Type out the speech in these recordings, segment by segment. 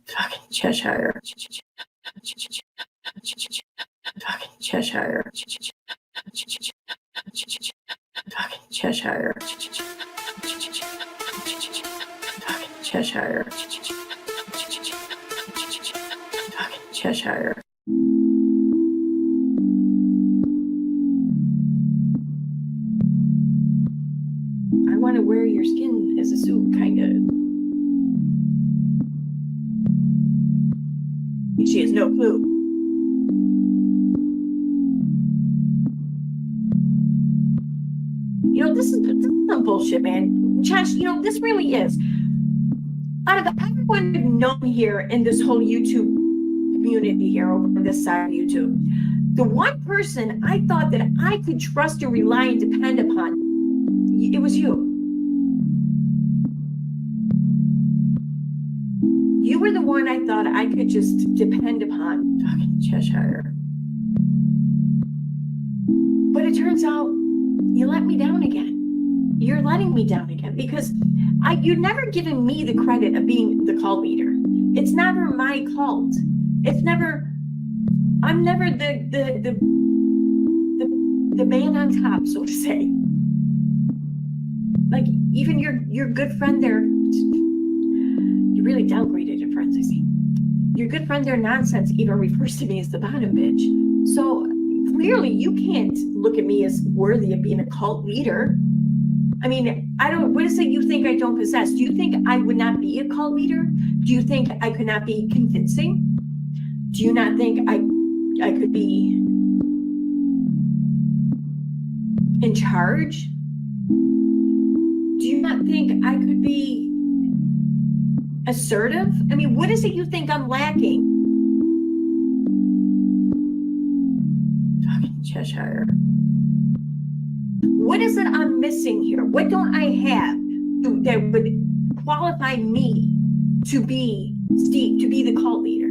Fucking Cheshire. Fucking Cheshire. Fucking Cheshire. Fucking Cheshire. Fucking Cheshire. I want to wear your skin as a suit, kind of. She has no clue. You know, this is some bullshit, man. Chesh, you know, this really is. Out of everyone I've known here in this whole YouTube community here over on this side of YouTube, the one person I thought that I could trust and rely and depend upon, it was you. You were the one I thought I could just depend upon. Fucking Cheshire. But it turns out you let me down again. You're letting me down again because you've never given me the credit of being the cult leader. It's never my cult. It's never, I'm never the man on top, so to say. Like even your good friend there, you really downgraded your friends, I see. Your good friend there, Nonsense, even refers to me as the bottom bitch. So clearly you can't look at me as worthy of being a cult leader. I mean, what is it you think I don't possess? Do you think I would not be a cult leader? Do you think I could not be convincing? Do you not think I could be in charge? Do you not think I could be assertive? I mean, what is it you think I'm lacking? Fucking Cheshire. What is it I'm missing here? What don't I have that would qualify me to be Steve, to be the cult leader,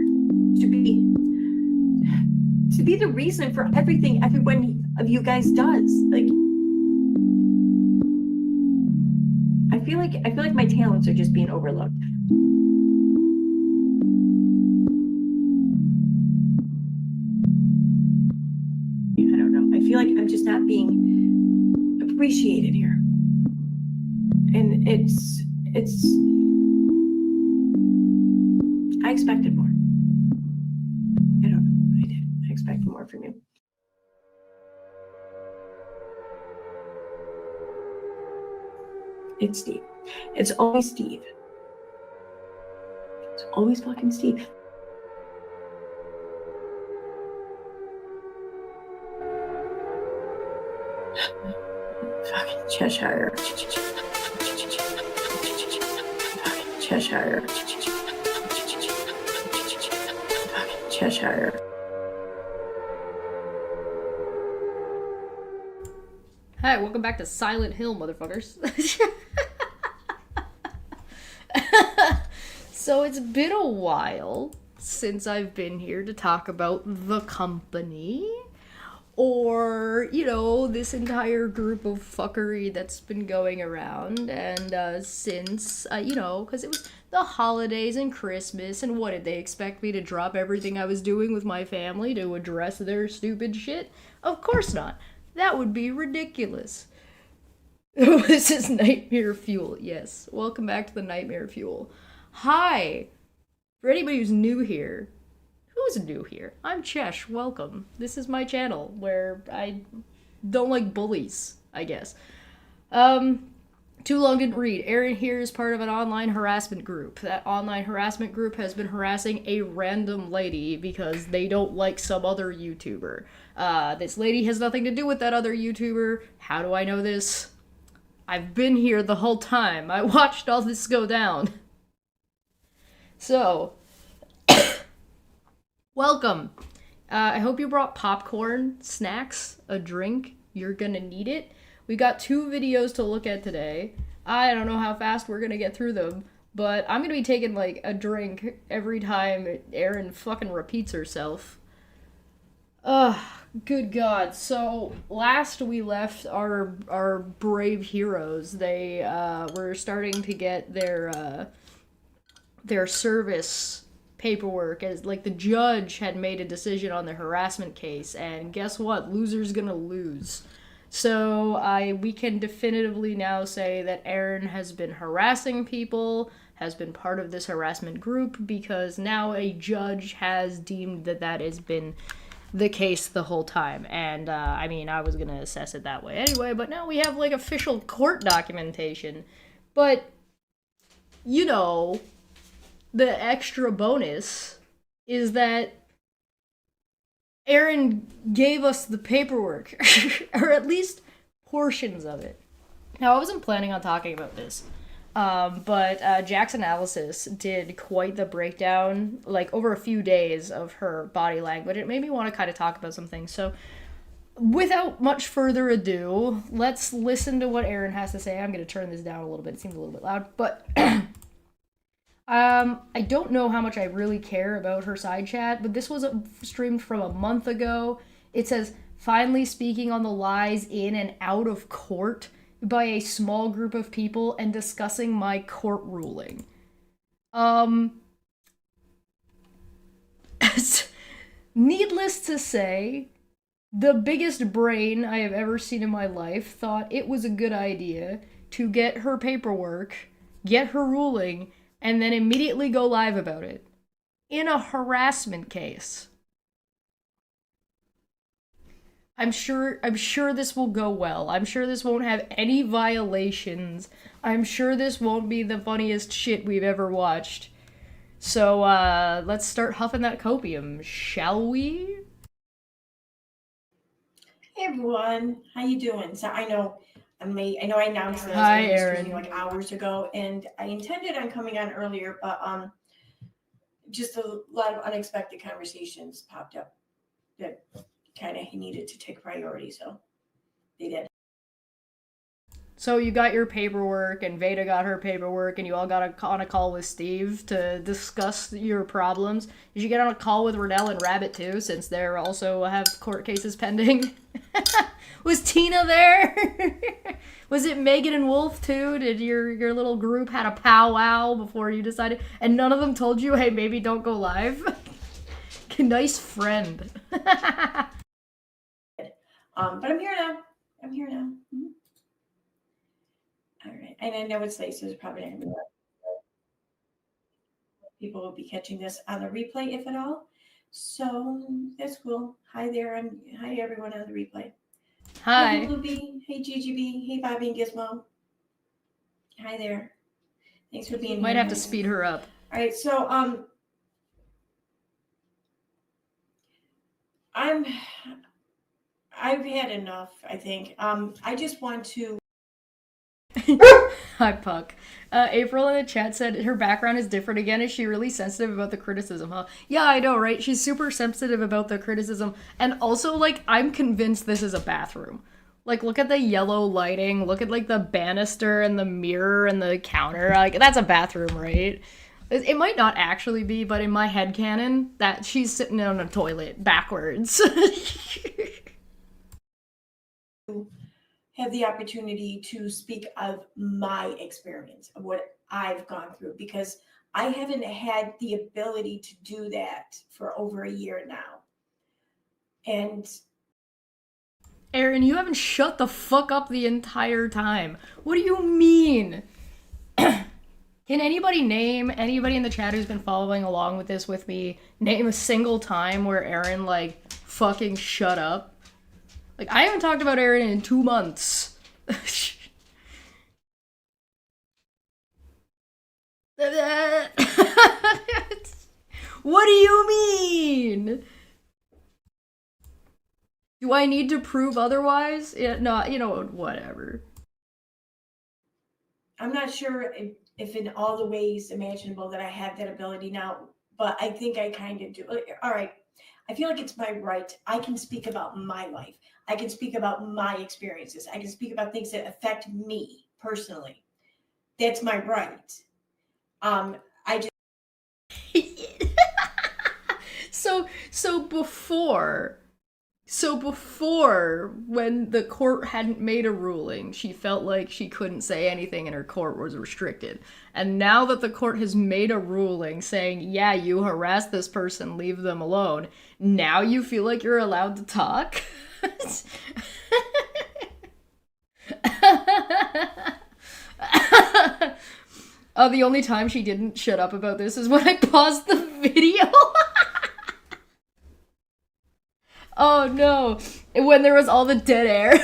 to be the reason for everything every one of you guys does? Like, I feel like my talents are just being overlooked. I don't know. I feel like I'm just not being appreciated here. And it's I expected more. I don't know. I did. I expected more from you. It's Steve. It's always Steve. It's always fucking Steve. Fucking Cheshire. Fucking Cheshire. Fucking Cheshire. Hi, welcome back to Silent Hill, motherfuckers. So it's been a while since I've been here to talk about the company, or, you know, this entire group of fuckery that's been going around, and since, you know, because it was the holidays and Christmas, and what, did they expect me to drop everything I was doing with my family to address their stupid shit? Of course not. That would be ridiculous. This is Nightmare Fuel, yes. Welcome back to the Nightmare Fuel. Hi! For anybody who's new here, I'm Chesh, welcome. This is my channel, where I don't like bullies, I guess. Too long didn't read. Erin here is part of an online harassment group. That online harassment group has been harassing a random lady because they don't like some other YouTuber. This lady has nothing to do with that other YouTuber. How do I know this? I've been here the whole time. I watched all this go down. So, welcome. I hope you brought popcorn, snacks, a drink. You're gonna need it. We got 2 videos to look at today. I don't know how fast we're gonna get through them, but I'm gonna be taking, like, a drink every time Erin fucking repeats herself. Ugh, good God. So, last we left our brave heroes, they, were starting to get their their service paperwork, as like the judge had made a decision on the harassment case, and guess what? Loser's gonna lose. So we can definitively now say that Erin has been harassing people, has been part of this harassment group, because now a judge has deemed that that has been the case the whole time. And I mean, I was gonna assess it that way anyway, but now we have like official court documentation. But you know, the extra bonus is that Erin gave us the paperwork, or at least portions of it. Now, I wasn't planning on talking about this, but Jack's Analysis did quite the breakdown, like over a few days, of her body language. It made me want to kind of talk about some things. So, without much further ado, let's listen to what Erin has to say. I'm going to turn this down a little bit. It seems a little bit loud, but I don't know how much I really care about her side chat, but this was streamed from a month ago. It says, finally speaking on the lies in and out of court by a small group of people and discussing my court ruling. Needless to say, the biggest brain I have ever seen in my life thought it was a good idea to get her paperwork, get her ruling, and then immediately go live about it in a harassment case. I'm sure this will go well. I'm sure this won't have any violations. I'm sure this won't be the funniest shit we've ever watched. So let's start huffing that copium, shall we? Hey everyone, how you doing? So I know I announced this Hi, Erin. like hours ago, and I intended on coming on earlier, but just a lot of unexpected conversations popped up that kind of needed to take priority, so they did. So you got your paperwork, and Veda got her paperwork, and you all got on a call with Steve to discuss your problems. Did you get on a call with Renell and Rabbit too, since they also have court cases pending? Was Tina there? Was it Megan and Wolf too? Did your little group had a powwow before you decided? And none of them told you, hey, maybe don't go live? Nice friend. But I'm here now. Mm-hmm. All right. And I know it's late, so there's probably not going to be a lot. People will be catching this on the replay, if at all. So that's cool. Hi there. Hi everyone on the replay. Hi. Hey Bluebee. Hey GGB. Hey Bobby and Gizmo. Hi there. Thanks for being here. Might have to speed her up. All right. So I've had enough, I think. I just want to. Hi, Puck. April in the chat said her background is different again. Is she really sensitive about the criticism, huh? Yeah, I know, right? She's super sensitive about the criticism. And also, like, I'm convinced this is a bathroom. Like, look at the yellow lighting. Look at, like, the banister and the mirror and the counter. Like, that's a bathroom, right? It might not actually be, but in my headcanon, that she's sitting on a toilet backwards. Have the opportunity to speak of my experience, of what I've gone through, because I haven't had the ability to do that for over a year now. And Erin, you haven't shut the fuck up the entire time. What do you mean? Can anybody in the chat who's been following along with this with me, name a single time where Erin, like, fucking shut up? Like, I haven't talked about Erin in 2 months. What do you mean? Do I need to prove otherwise? Yeah, no, you know, whatever. I'm not sure if in all the ways imaginable that I have that ability now, but I think I kind of do. All right. I feel like it's my right. I can speak about my life. I can speak about my experiences. I can speak about things that affect me personally. That's my right. I just so before So before, when the court hadn't made a ruling, she felt like she couldn't say anything and her court was restricted. And now that the court has made a ruling saying, yeah, you harassed this person, leave them alone, now you feel like you're allowed to talk? The only time she didn't shut up about this is when I paused the video. Oh no, when there was all the dead air.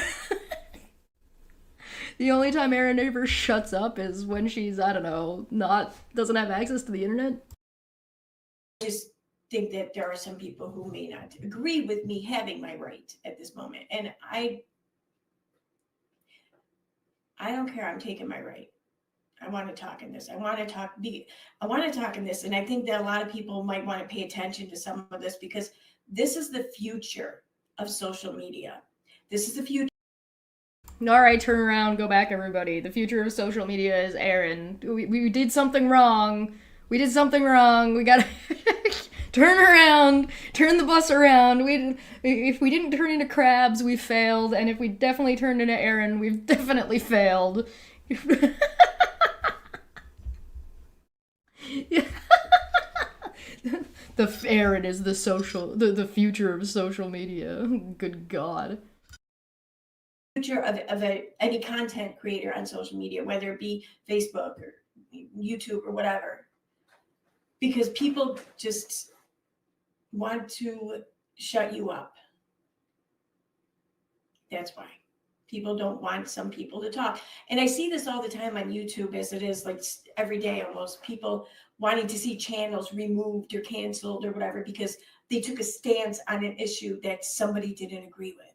The only time Erin ever shuts up is when she's, I don't know, doesn't have access to the internet. I just think that there are some people who may not agree with me having my right at this moment. And I don't care. I'm taking my right. I want to talk in this. I want to talk in this. And I think that a lot of people might want to pay attention to some of this, because this is the future of social media. This is the future. All right, turn around, go back, everybody. The future of social media is Erin. We did something wrong. We did something wrong. We gotta turn around, turn the bus around. If we didn't turn into crabs, we failed. And if we definitely turned into Erin, we've definitely failed. The Erin is the future of social media. Good God. Future of any content creator on social media, whether it be Facebook or YouTube or whatever, because people just want to shut you up. That's why people don't want some people to talk. And I see this all the time on YouTube, as it is like every day almost, people wanting to see channels removed or canceled or whatever because they took a stance on an issue that somebody didn't agree with.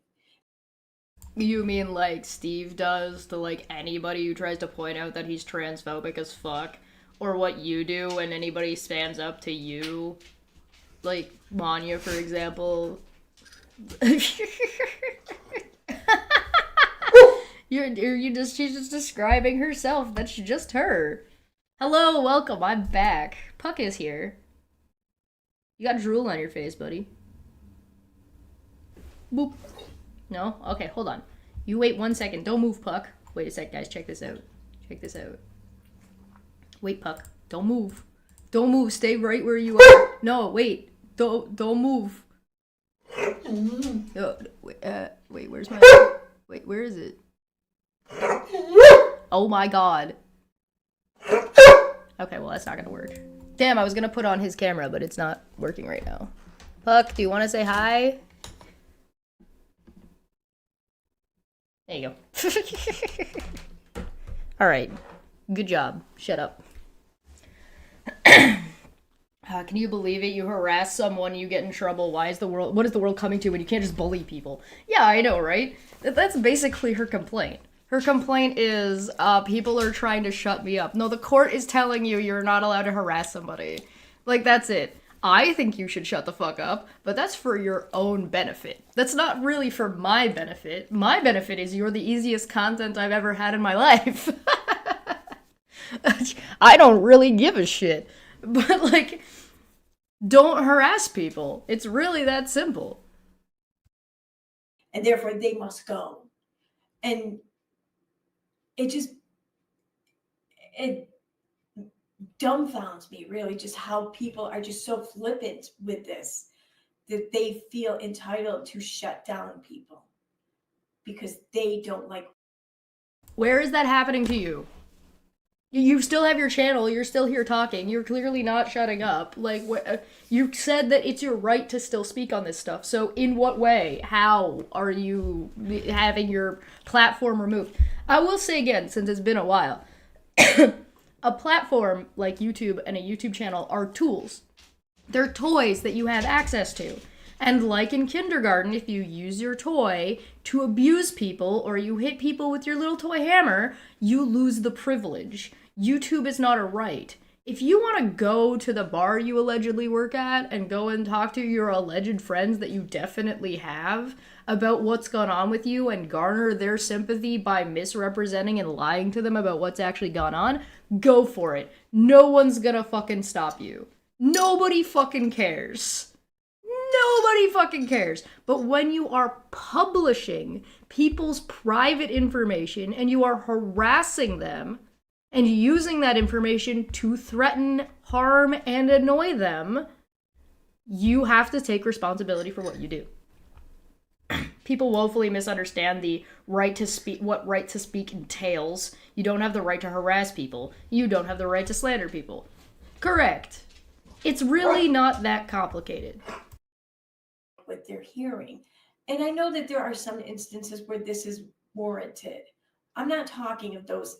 You mean like Steve does to like anybody who tries to point out that he's transphobic as fuck? Or what you do when anybody stands up to you? Like Maanyaa, for example. She's just describing herself. That's just her. Hello, welcome, I'm back. Puck is here. You got drool on your face, buddy. Boop. No? Okay, hold on. You wait 1 second. Don't move, Puck. Wait a sec, guys. Check this out. Check this out. Wait, Puck. Don't move. Don't move. Stay right where you are. No, wait. Don't move. Wait, where's my... Wait, where is it? Oh my god. Okay, well, that's not gonna work. Damn, I was gonna put on his camera, but it's not working right now. Puck, do you want to say hi? There you go. Alright. Good job. Shut up. Can you believe it? You harass someone, you get in trouble. What is the world coming to when you can't just bully people? Yeah, I know, right? That's basically her complaint. Her complaint is, people are trying to shut me up. No, the court is telling you you're not allowed to harass somebody. Like, that's it. I think you should shut the fuck up, but that's for your own benefit. That's not really for my benefit. My benefit is you're the easiest content I've ever had in my life. I don't really give a shit. But, like, don't harass people. It's really that simple. And therefore, they must go. And it dumbfounds me, really, just how people are just so flippant with this, that they feel entitled to shut down people because they don't like. Where is that happening to you? You still have your channel, you're still here talking, you're clearly not shutting up. Like, you said that it's your right to still speak on this stuff, so in what way? How are you having your platform removed? I will say again, since it's been a while, a platform like YouTube and a YouTube channel are tools. They're toys that you have access to. And like in kindergarten, if you use your toy to abuse people or you hit people with your little toy hammer, you lose the privilege. YouTube is not a right. If you want to go to the bar you allegedly work at and go and talk to your alleged friends that you definitely have about what's gone on with you and garner their sympathy by misrepresenting and lying to them about what's actually gone on, go for it. No one's gonna fucking stop you. Nobody fucking cares. Nobody fucking cares. But when you are publishing people's private information and you are harassing them and using that information to threaten, harm, and annoy them, you have to take responsibility for what you do. People woefully misunderstand the right to speak, what right to speak entails. You don't have the right to harass people. You don't have the right to slander people. Correct. It's really not that complicated. What they're hearing. And I know that there are some instances where this is warranted. I'm not talking of those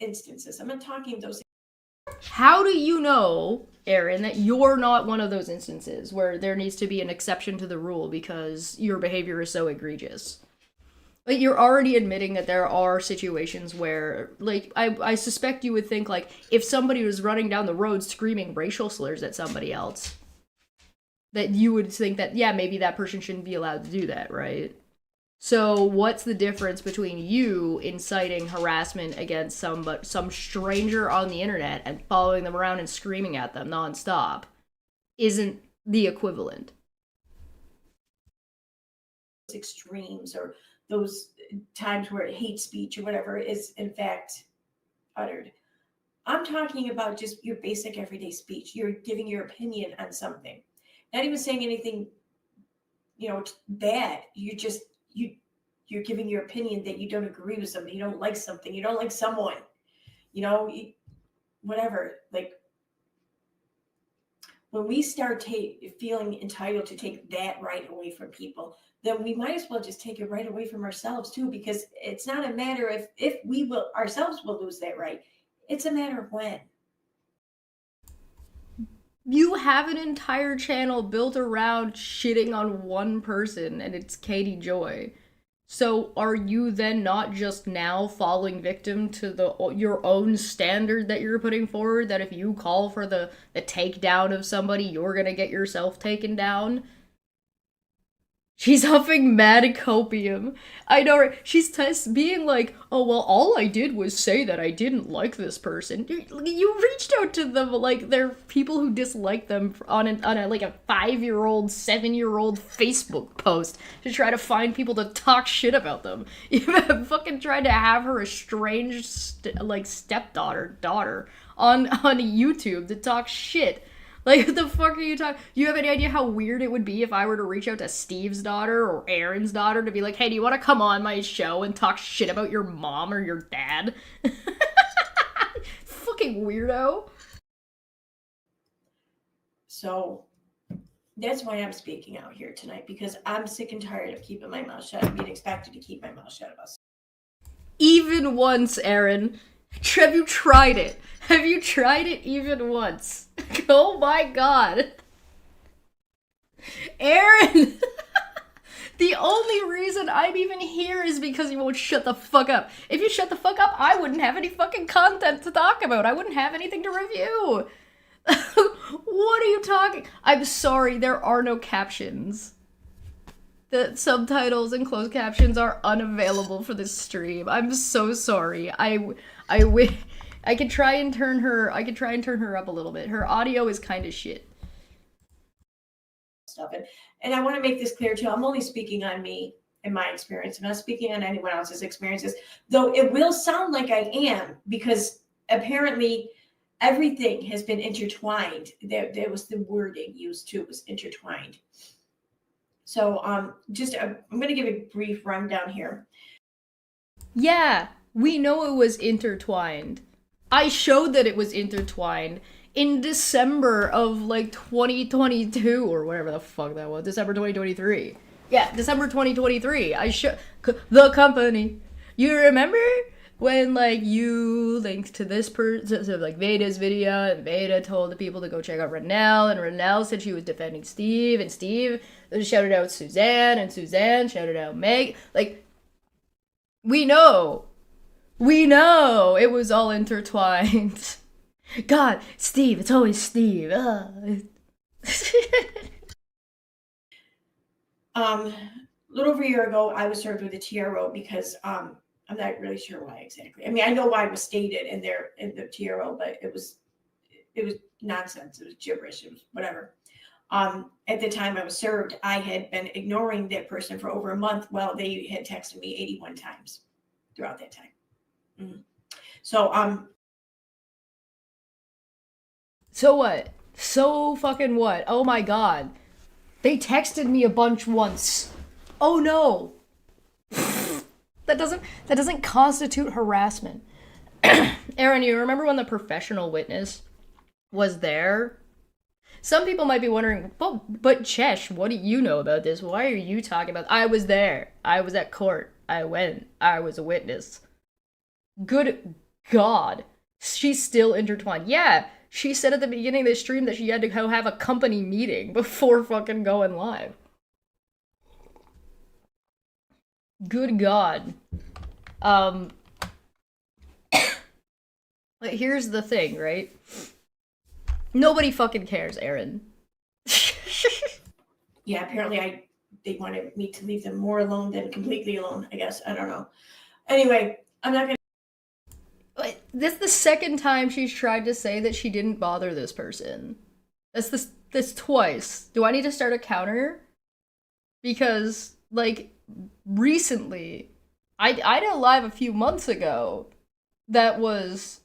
instances. I'm not talking of those. How do you know, Erin, that you're not one of those instances where there needs to be an exception to the rule because your behavior is so egregious? Like, you're already admitting that there are situations where, like, I suspect you would think, like, if somebody was running down the road screaming racial slurs at somebody else, that you would think that, yeah, maybe that person shouldn't be allowed to do that, right? So what's the difference between you inciting harassment against some stranger on the internet and following them around and screaming at them nonstop isn't the equivalent? Extremes or those times where hate speech or whatever is in fact uttered. I'm talking about just your basic everyday speech. You're giving your opinion on something. Not even saying anything, bad. You're giving your opinion that you don't agree with something, you don't like something, you don't like someone, whatever. Like, when we start feeling entitled to take that right away from people, then we might as well just take it right away from ourselves too, because it's not a matter of if we will ourselves will lose that right. It's a matter of when. You have an entire channel built around shitting on one person, and it's Katie Joy. So are you then not just now falling victim to your own standard that you're putting forward, that if you call for the takedown of somebody, you're gonna get yourself taken down? She's huffing mad copium. I know, right? She's being like, oh, well, all I did was say that I didn't like this person. You reached out to them, like, they're people who dislike them on a 5-year-old, 7-year-old Facebook post to try to find people to talk shit about them. You fucking tried to have her estranged, daughter on YouTube to talk shit. Like, what the fuck are you talking? You have any idea how weird it would be if I were to reach out to Steve's daughter or Erin's daughter to be like, hey, do you want to come on my show and talk shit about your mom or your dad? Fucking weirdo. So that's why I'm speaking out here tonight, because I'm sick and tired of keeping my mouth shut and being expected to keep my mouth shut about. Even once, Erin. Have you tried it? Have you tried it even once? Oh my god. Erin! The only reason I'm even here is because you won't shut the fuck up. If you shut the fuck up, I wouldn't have any fucking content to talk about. I wouldn't have anything to review. What are you talking? I'm sorry, there are no captions. The subtitles and closed captions are unavailable for this stream. I'm so sorry. I could try and turn her up a little bit. Her audio is kind of shit. Stuff. And I want to make this clear too. I'm only speaking on me and my experience. I'm not speaking on anyone else's experiences, though it will sound like I am, because apparently everything has been intertwined. There was the wording used too, it was intertwined. So I'm going to give a brief rundown here. Yeah, we know it was intertwined. I showed that it was intertwined in December of 2022 or whatever the fuck that was. December 2023. Yeah, December 2023. I showed the company. You remember when you linked to this person, so Veda's video, and Veda told the people to go check out Renelle, and Renelle said she was defending Steve, and Steve shouted out Suzanne, and Suzanne shouted out Meg. We know it was all intertwined. God, Steve, it's always Steve. A little over a year ago, I was served with a TRO because I'm not really sure why exactly. I mean, I know why it was stated in the TRO, but it was nonsense. It was gibberish. It was whatever. At the time I was served, I had been ignoring that person for over a month. Well, they had texted me 81 times throughout that time. Mm-hmm. So what? So fucking what? Oh my god. They texted me a bunch once. Oh no. That doesn't constitute harassment. Erin, you remember when the professional witness was there? Some people might be wondering, but Chesh, what do you know about this? Why are you talking about? I was there. I was at court. I went. I was a witness. Good God. She's still intertwined. Yeah, she said at the beginning of the stream that she had to go have a company meeting before fucking going live. Good God. Here's the thing, right? Nobody fucking cares, Erin. Yeah, apparently they wanted me to leave them more alone than completely alone, I guess. I don't know. Anyway, I'm not gonna... This is the second time she's tried to say that she didn't bother this person. That's twice. Do I need to start a counter? Because, like, recently, I did a live a few months ago that was...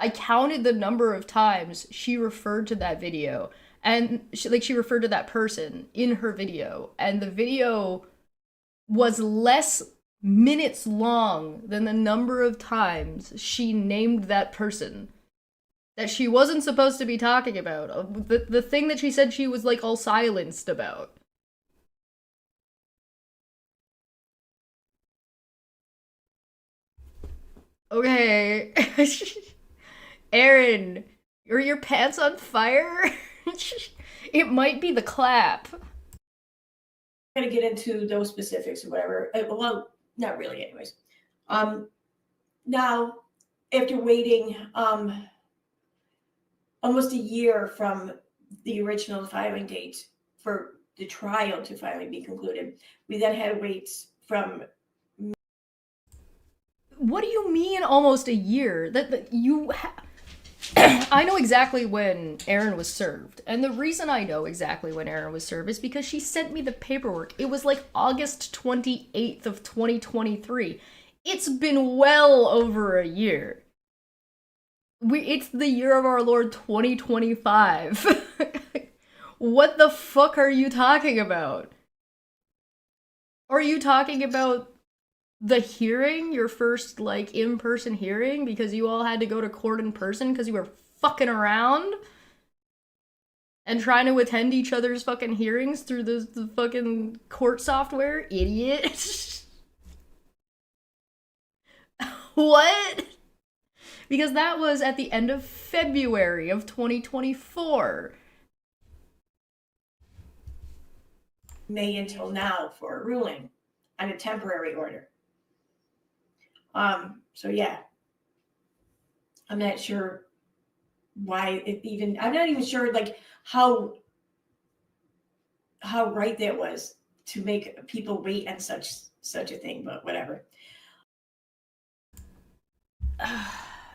I counted the number of times she referred to that video, and she referred to that person in her video, and the video was less minutes long than the number of times she named that person that she wasn't supposed to be talking about. The thing that she said she was, like, all silenced about. Okay. Erin, are your pants on fire? It might be the clap. I'm gonna get into those specifics or whatever. Well, not really, anyways. Now, after waiting almost a year from the original filing date for the trial to finally be concluded, we then had to wait from... What do you mean almost a year? I know exactly when Erin was served. And the reason I know exactly when Erin was served is because she sent me the paperwork. It was like August 28th of 2023. It's been well over a year. It's the year of our Lord 2025. What the fuck are you talking about? Are you talking about the hearing, your first, like, in-person hearing, because you all had to go to court in person because you were fucking around and trying to attend each other's fucking hearings through the fucking court software? Idiot. What? Because that was at the end of February of 2024. May until now for a ruling on a temporary order. So yeah, I'm not sure why I'm not even sure, like, how right that was to make people wait on such a thing, but whatever.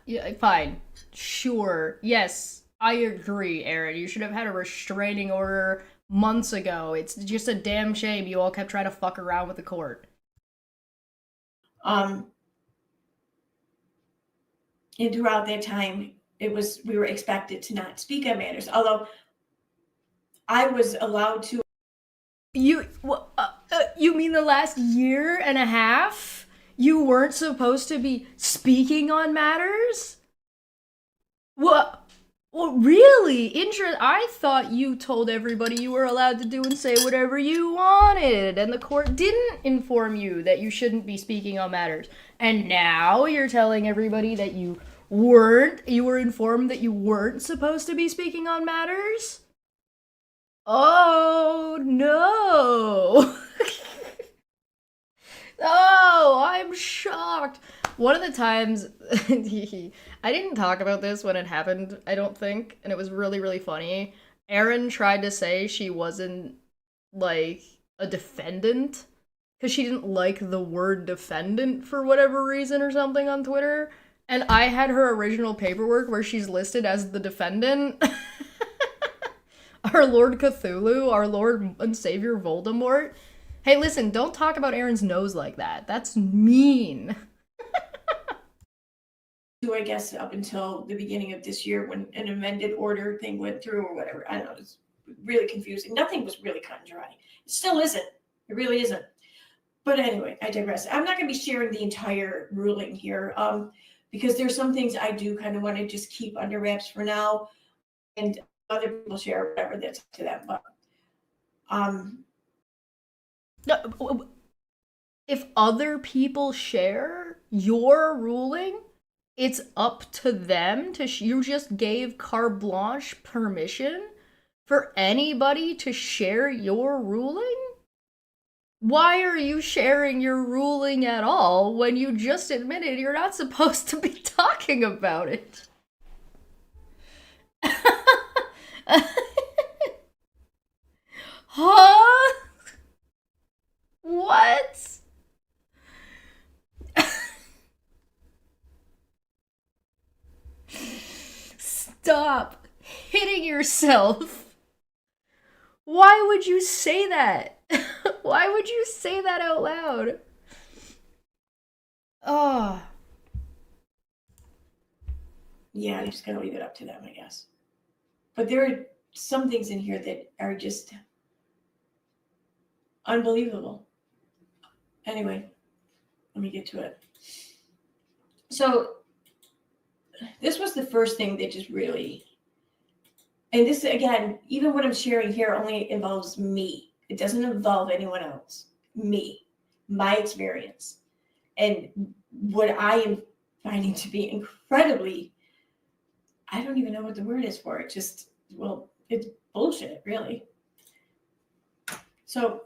Yeah, fine. Sure. Yes, I agree, Erin. You should have had a restraining order months ago. It's just a damn shame you all kept trying to fuck around with the court. And throughout that time, we were expected to not speak on matters, although I was allowed to. You mean the last year and a half? You weren't supposed to be speaking on matters? What? Well, really? I thought you told everybody you were allowed to do and say whatever you wanted, and the court didn't inform you that you shouldn't be speaking on matters. And now you're telling everybody that you were informed that you weren't supposed to be speaking on matters? Oh, no. Oh, I'm shocked. One of the times, I didn't talk about this when it happened, I don't think, and it was really, really funny. Erin tried to say she wasn't, like, a defendant, because she didn't like the word defendant for whatever reason or something on Twitter, and I had her original paperwork where she's listed as the defendant. our Lord Cthulhu, our Lord and Savior Voldemort. Hey, listen, don't talk about Erin's nose like that. That's mean. I guess up until the beginning of this year when an amended order thing went through or whatever. I don't know. It's really confusing. Nothing was really cut and dry. It still isn't. It really isn't. But anyway, I digress. I'm not going to be sharing the entire ruling here because there's some things I do kind of want to just keep under wraps for now, and other people share whatever that's up to them. But No, if other people share your ruling, it's up to them to. You just gave carte blanche permission for anybody to share your ruling? Why are you sharing your ruling at all when you just admitted you're not supposed to be talking about it? Huh? What? Stop hitting yourself. Why would you say that? Why would you say that out loud? Oh. Yeah, I'm just going to leave it up to them, I guess. But there are some things in here that are just unbelievable. Anyway, let me get to it. So this was the first thing that just really, and this, again, even what I'm sharing here only involves me. It doesn't involve anyone else. Me, my experience, and what I am finding to be incredibly, I don't even know what the word is for it. Just, well, it's bullshit, really. So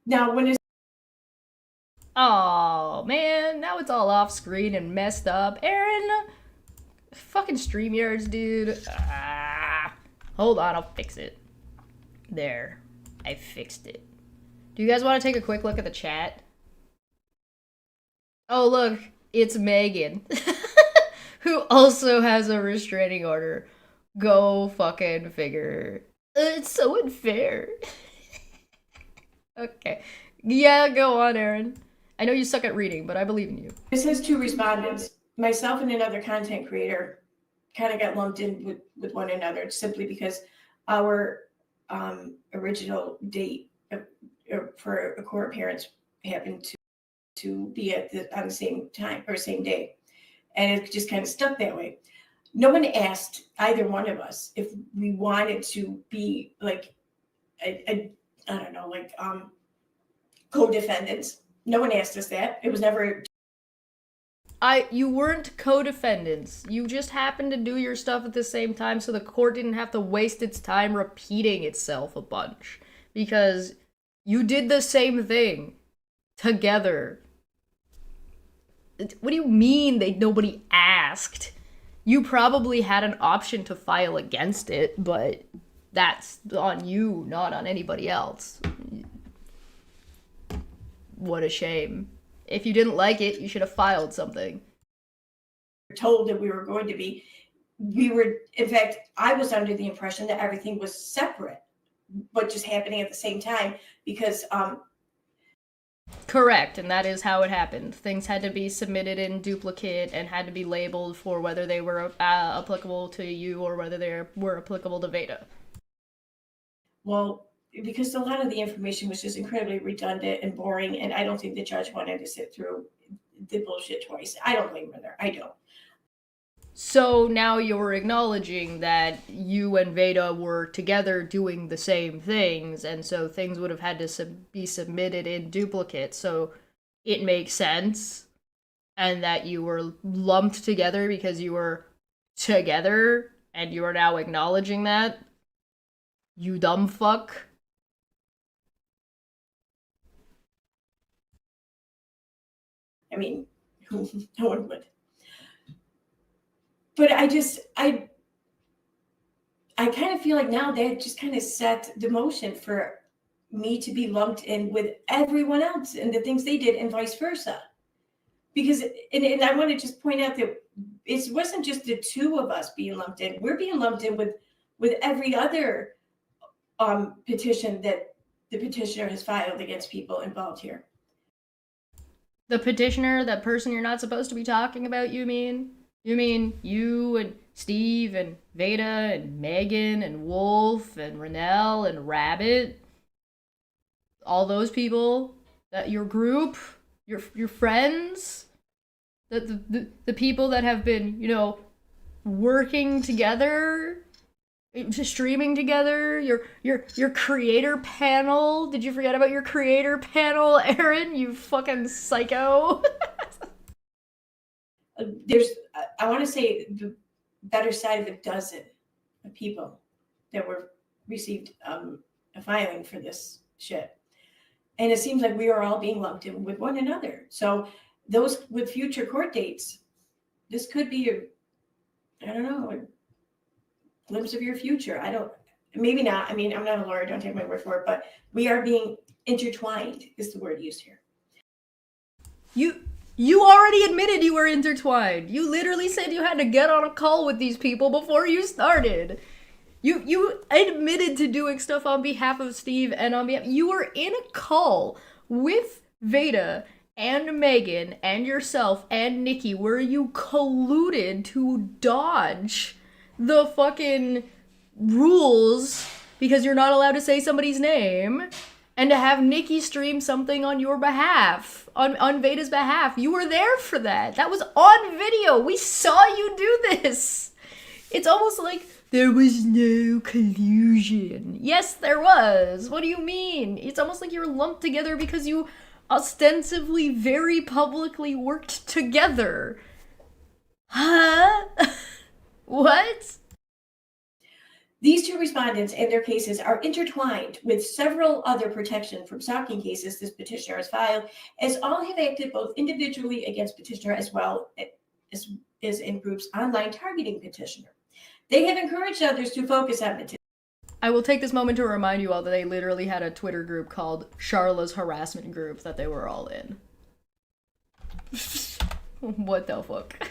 now when it's, oh man, now it's all off screen and messed up. Erin, fucking StreamYards, dude. Hold on, I'll fix it. There, I fixed it. Do you guys want to take a quick look at the chat? Oh look, it's Megan, who also has a restraining order. Go fucking figure. It's so unfair. Okay. Yeah, go on, Erin. I know you suck at reading, but I believe in you. this has two respondents. Myself and another content creator kind of got lumped in with one another simply because our original date for a court appearance happened to be on the same time or same day. And it just kind of stuck that way. No one asked either one of us if we wanted to be like, I don't know, like co-defendants. No one asked us that. It was never. You weren't co-defendants. You just happened to do your stuff at the same time, so the court didn't have to waste its time repeating itself a bunch. Because you did the same thing together. What do you mean nobody asked? You probably had an option to file against it, but that's on you, not on anybody else. What a shame. If you didn't like it, you should have filed something. Told that we were going to be. In fact, I was under the impression that everything was separate, but just happening at the same time because Correct, and that is how it happened. Things had to be submitted in duplicate and had to be labeled for whether they were applicable to you or whether they were applicable to Veda. Well, because a lot of the information was just incredibly redundant and boring, and I don't think the judge wanted to sit through the bullshit twice. I don't blame her there. I don't. So now you're acknowledging that you and Veda were together doing the same things, and so things would have had to be submitted in duplicate, so it makes sense, and that you were lumped together because you were together, and you are now acknowledging that? You dumb fuck. I mean, no one would. But I kind of feel like now that just kind of set the motion for me to be lumped in with everyone else and the things they did and vice versa. Because, and I want to just point out that it wasn't just the two of us being lumped in. We're being lumped in with with every other petition that the petitioner has filed against people involved here. The petitioner, that person you're not supposed to be talking about, you mean? You mean you and Steve and Veda and Megan and Wolf and Renelle and Rabbit? All those people? That your group? Your friends? The people that have been, you know, working together? Streaming together? Your creator panel? Did you forget about your creator panel, Erin? You fucking psycho. I want to say the better side of a dozen of people that received a filing for this shit. And it seems like we are all being lumped in with one another. So those with future court dates, this could be a glimpse of your future. Maybe not. I mean, I'm not a lawyer, don't take my word for it, but we are being intertwined is the word used here. You already admitted you were intertwined. You literally said you had to get on a call with these people before you started. You admitted to doing stuff on behalf of Steve and on behalf... You were in a call with Veda and Megan and yourself and Nikki where you colluded to dodge the fucking rules because you're not allowed to say somebody's name and to have Nikki stream something on your behalf, on Veda's behalf. You were there for that. That was on video. We saw you do this. It's almost like there was no collusion. Yes, there was. What do you mean? It's almost like you're lumped together because you ostensibly very publicly worked together. Huh? What? These two respondents and their cases are intertwined with several other protection from stalking cases this petitioner has filed, as all have acted both individually against petitioner as well as in groups online targeting petitioner. They have encouraged others to focus on petitioner. I will take this moment to remind you all that they literally had a Twitter group called Charla's Harassment Group that they were all in. What the fuck?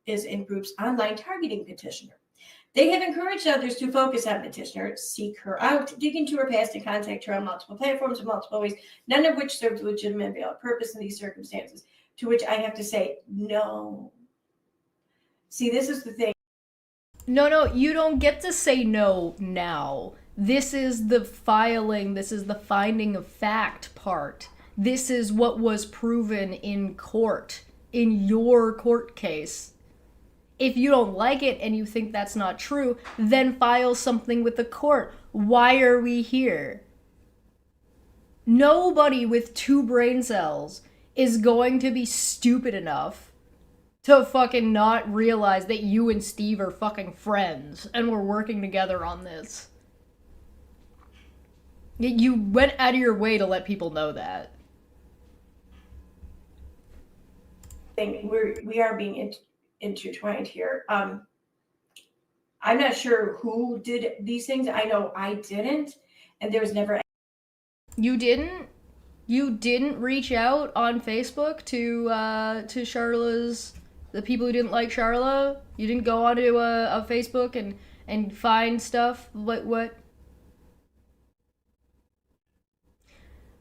Is in groups online targeting petitioner. They have encouraged others to focus on petitioner, seek her out, dig into her past, and contact her on multiple platforms in multiple ways, none of which served legitimate and valid purpose in these circumstances. To which I have to say, no. See, this is the thing. No, you don't get to say no now. This is the filing, this is the finding of fact part. This is what was proven in court, in your court case. If you don't like it and you think that's not true, then file something with the court. Why are we here? Nobody with 2 brain cells is going to be stupid enough to fucking not realize that you and Steve are fucking friends and we're working together on this. You went out of your way to let people know that. We are being intertwined here. I'm not sure who did these things. I know I didn't, and there was never. You didn't? You didn't reach out on Facebook to Charla's, the people who didn't like Charla? You didn't go onto a Facebook and find stuff? What?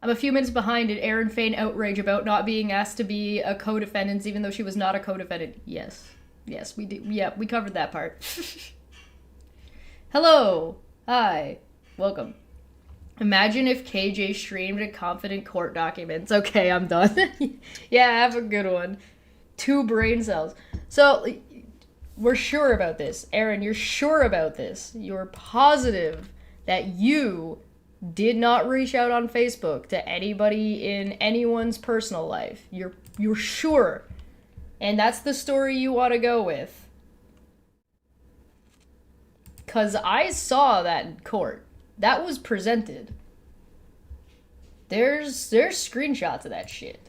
I'm a few minutes behind it. Erin feigned outrage about not being asked to be a co-defendant, even though she was not a co-defendant. Yes, we did. Yeah, we covered that part. Hello. Hi. Welcome. Imagine if KJ streamed a confident court documents. Okay, I'm done. Yeah, have a good one. 2 brain cells. So, we're sure about this. Erin, you're sure about this. You're positive that you did not reach out on Facebook to anybody in anyone's personal life. You're sure. And that's the story you want to go with. 'Cause I saw that in court. That was presented. There's screenshots of that shit.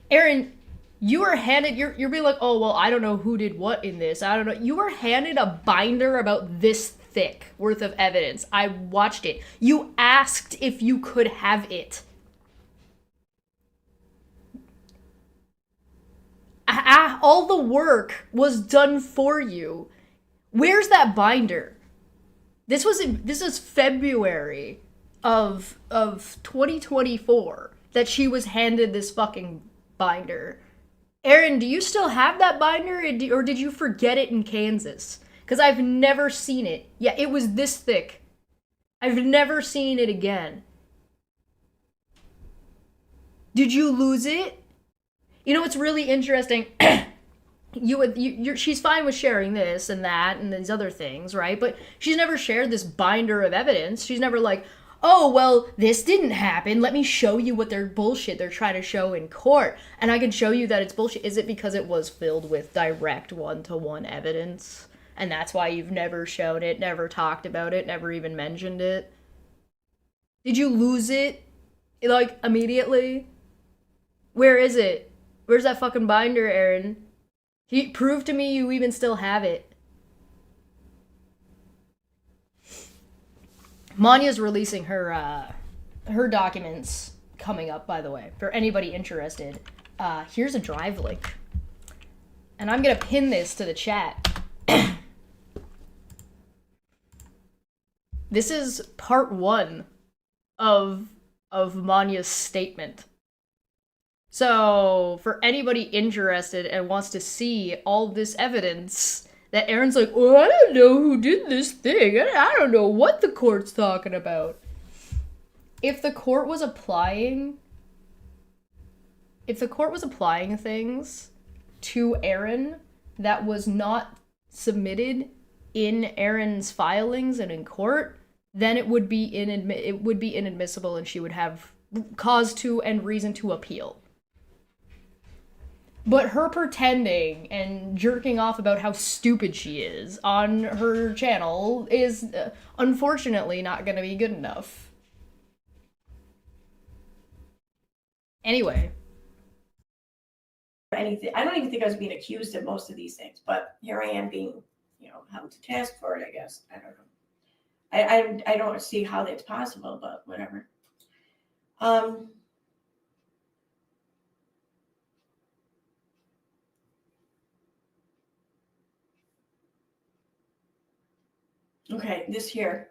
Erin, you were handed, you're being like, oh, well, I don't know who did what in this. I don't know. You were handed a binder about this thick worth of evidence. I watched it. You asked if you could have it. All the work was done for you. Where's that binder? This is February of 2024 that she was handed this fucking binder. Erin, do you still have that binder, or did you forget it in Kansas? Because I've never seen it. Yeah, it was this thick. I've never seen it again. Did you lose it? You know what's really interesting? She's fine with sharing this and that and these other things, right? But she's never shared this binder of evidence. She's never like, oh, well, this didn't happen. Let me show you what they're bullshit they're trying to show in court. And I can show you that it's bullshit. Is it because it was filled with direct one-to-one evidence? And that's why you've never shown it, never talked about it, never even mentioned it? Did you lose it, like, immediately? Where is it? Where's that fucking binder, Erin? Prove to me you even still have it. Maanya's releasing her documents coming up, by the way, for anybody interested. Here's a drive link. And I'm gonna pin this to the chat. This is part 1 of Maanya's statement. So, for anybody interested and wants to see all this evidence that Erin's like, oh, I don't know who did this thing. I don't know what the court's talking about. If the court was applying things to Erin that was not submitted in Erin's filings and in court, then it would be inadmissible and she would have cause to and reason to appeal. But her pretending and jerking off about how stupid she is on her channel is unfortunately not gonna be good enough. Anyway. Anything. I don't even think I was being accused of most of these things, but here I am being, held to task for it, I guess. I don't know. I don't see how that's possible, but whatever. Okay, this here.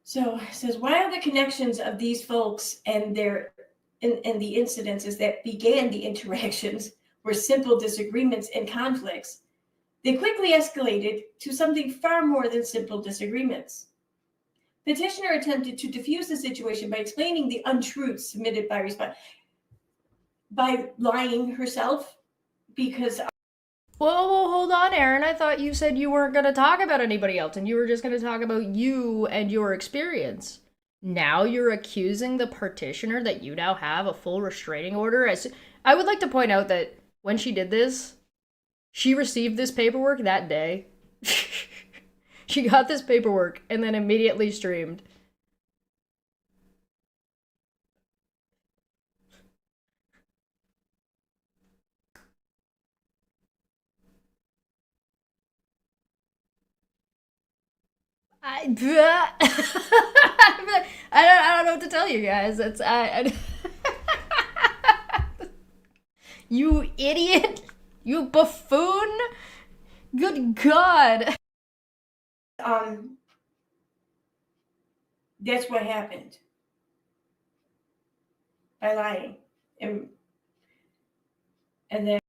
So it says, while the connections of these folks and the incidences that began the interactions were simple disagreements and conflicts, they quickly escalated to something far more than simple disagreements. Petitioner attempted to diffuse the situation by explaining the untruths submitted by lying herself, because Whoa, hold on, Erin. I thought you said you weren't going to talk about anybody else and you were just going to talk about you and your experience. Now you're accusing the petitioner that you now have a full restraining order. I would like to point out that when she did this, she received this paperwork that day. She got this paperwork and then immediately streamed. I don't know what to tell you guys. You idiot! You buffoon! Good God! That's what happened by lying, and then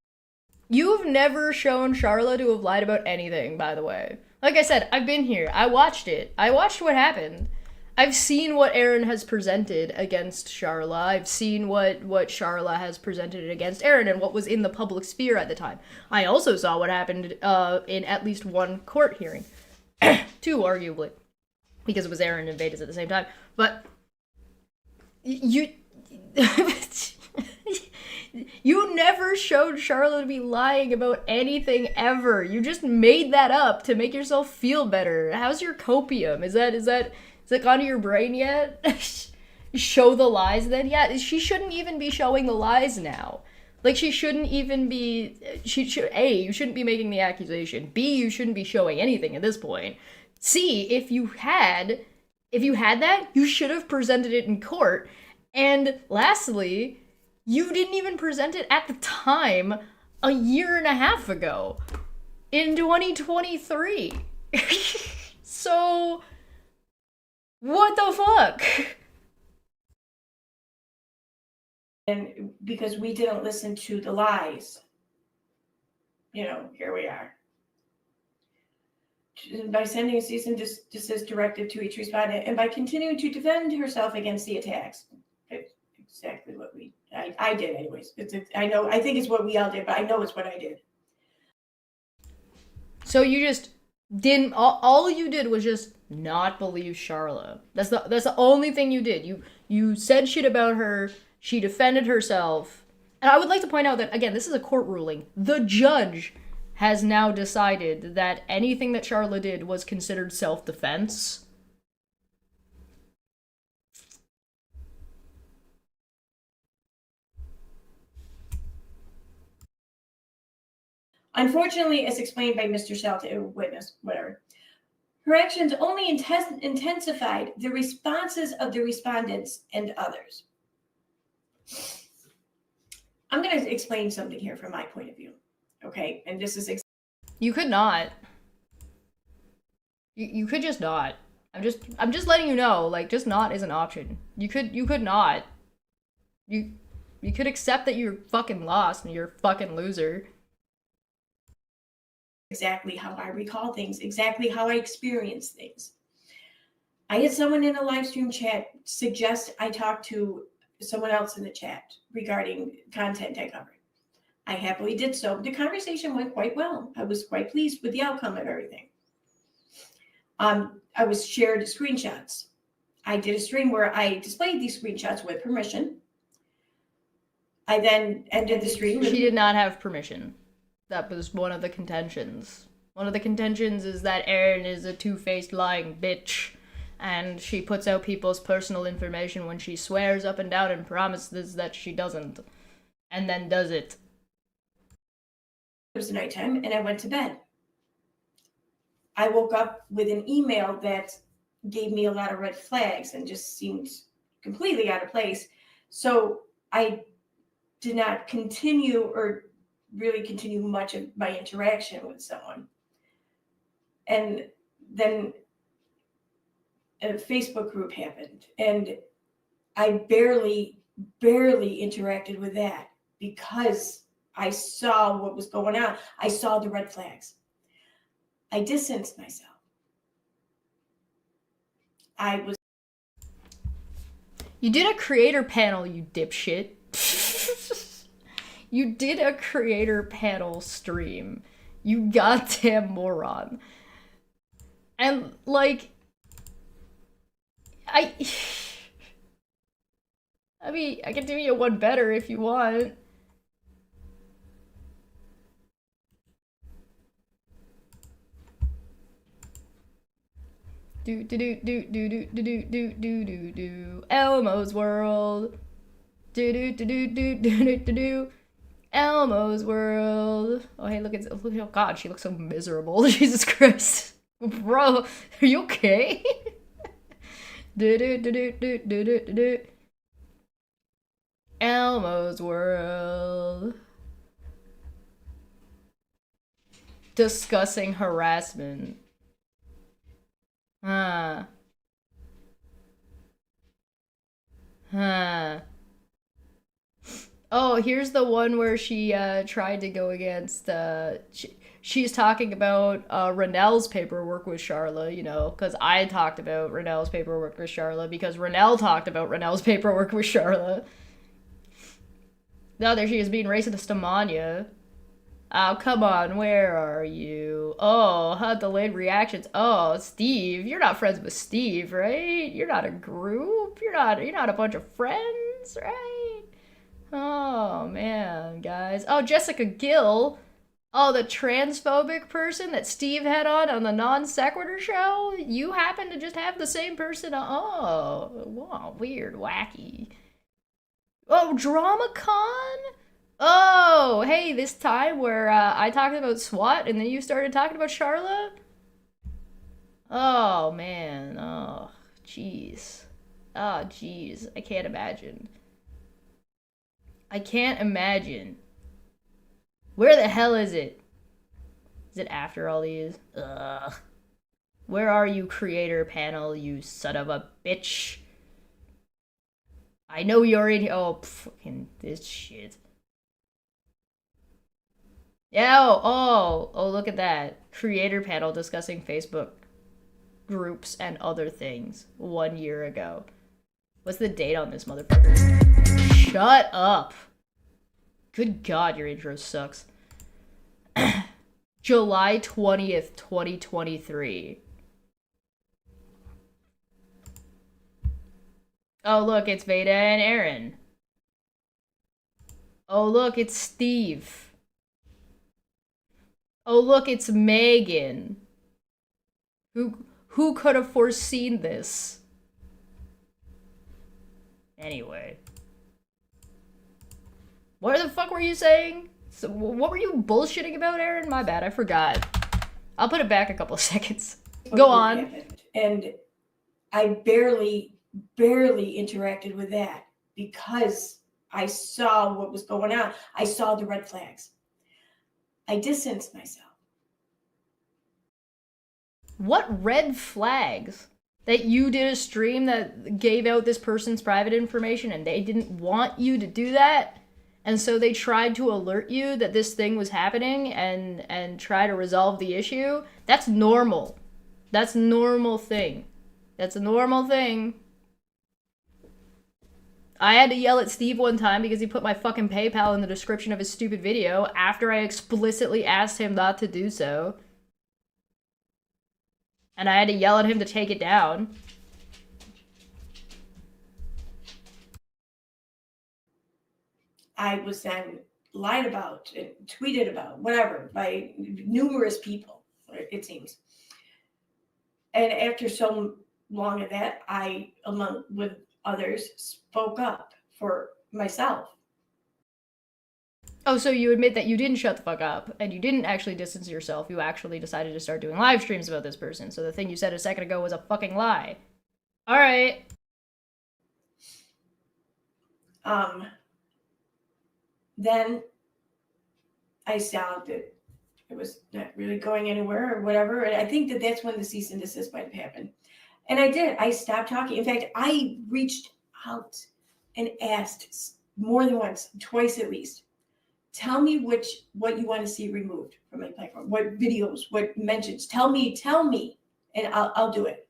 you've never shown Charla to have lied about anything, by the way. Like I said, I've been here. I watched it. I watched what happened. I've seen what Erin has presented against Charla. I've seen what Charla has presented against Erin and what was in the public sphere at the time. I also saw what happened in at least one court hearing. Two, arguably. Because it was Erin and Vedas at the same time. But you... You never showed Charlotte to be lying about anything ever. You just made that up to make yourself feel better. How's your copium? Is that gone to your brain yet? Show the lies then? Yeah, she shouldn't even be showing the lies now. Like, she shouldn't even be... A, you shouldn't be making the accusation. B, you shouldn't be showing anything at this point. C, if you had that, you should have presented it in court. And lastly... you didn't even present it at the time a year and a half ago. in 2023. So, what the fuck? And because we didn't listen to the lies, here we are. By sending a cease and desist directive to each respondent and by continuing to defend herself against the attacks. It's exactly what I did anyways. I think it's what we all did, but I know it's what I did. So you just didn't, all you did was just not believe Charla. That's the only thing you did. You said shit about her, she defended herself. And I would like to point out that, again, this is a court ruling. The judge has now decided that anything that Charla did was considered self-defense. Unfortunately, as explained by Mr. Shelton, witness, whatever, her actions only intensified the responses of the respondents and others. I'm going to explain something here from my point of view, okay? And this is... You could not. You could just not. I'm just letting you know, like, just not is an option. You could not. You could accept that you're fucking lost and you're a fucking loser. Exactly how I recall things, exactly how I experience things. I had someone in a live stream chat suggest I talk to someone else in the chat regarding content I covered. I happily did so. The conversation went quite well. I was quite pleased with the outcome of everything. I was shared screenshots. I did a stream where I displayed these screenshots with permission. I then ended the stream. She did not have permission. That was one of the contentions. One of the contentions is that Erin is a two-faced lying bitch, and she puts out people's personal information when she swears up and down and promises that she doesn't, and then does it. It was nighttime, and I went to bed. I woke up with an email that gave me a lot of red flags and just seemed completely out of place. So I did not continue or really continue much of my interaction with someone. And then a Facebook group happened, and I barely interacted with that because I saw what was going on. I saw the red flags. I distanced myself. You did a creator panel, you dipshit. You did a creator panel stream. You goddamn moron. And, like, I mean, I can do you one better if you want. Do Elmo's World. Do Elmo's World. Oh hey, look at oh god, she looks so miserable. Jesus Christ. Bro, are you okay? Elmo's World. Discussing harassment. Huh. Oh, here's the one where she tried to go against she's talking about Renell's paperwork with Charla, you know, because I talked about Renell's paperwork with Charla because Renell talked about Renell's paperwork with Charla. Now there she is being racist to Maanyaa. Oh, come on, where are you? Oh, delayed reactions. Oh, Steve, you're not friends with Steve, right? You're not a group. You're not a bunch of friends, right? Oh, man, guys. Oh, Jessica Gill. Oh, the transphobic person that Steve had on the Non Sequitur show? You happen to just have the same person? Oh, wow, weird, wacky. Oh, DramaCon? Oh, hey, this time where I talked about SWAT and then you started talking about Charla? Oh, man. Oh, jeez. Oh, jeez. I can't imagine. I can't imagine. Where the hell is it? Is it after all these? Ugh. Where are you, creator panel, you son of a bitch? I know you're in here. Oh, fucking this shit. Yeah, oh, look at that. Creator panel discussing Facebook groups and other things 1 year ago. What's the date on this motherfucker? Shut up. Good God, your intro sucks. July 20th, 2023. Oh, look, it's Veda and Erin. Oh, look, it's Steve. Oh, look, it's Megan. Who could have foreseen this? Anyway. What the fuck were you saying? So, what were you bullshitting about, Erin? My bad, I forgot. I'll put it back a couple of seconds. Go on. And I barely interacted with that because I saw what was going on. I saw the red flags. I distanced myself. What red flags? That you did a stream that gave out this person's private information and they didn't want you to do that? And so they tried to alert you that this thing was happening and try to resolve the issue? That's normal. That's a normal thing. That's a normal thing. I had to yell at Steve one time because he put my fucking PayPal in the description of his stupid video after I explicitly asked him not to do so. And I had to yell at him to take it down. I was then lied about, tweeted about, whatever, by numerous people, it seems. And after so long of that, I, along with others, spoke up for myself. Oh, so you admit that you didn't shut the fuck up, and you didn't actually distance yourself, you actually decided to start doing live streams about this person, so the thing you said a second ago was a fucking lie. Alright. Then I saw that it was not really going anywhere or whatever, and I think that that's when the cease and desist might have happened. And I did. I stopped talking. In fact, I reached out and asked more than once, twice at least, tell me what you want to see removed from my platform, what videos, what mentions. Tell me, and I'll do it.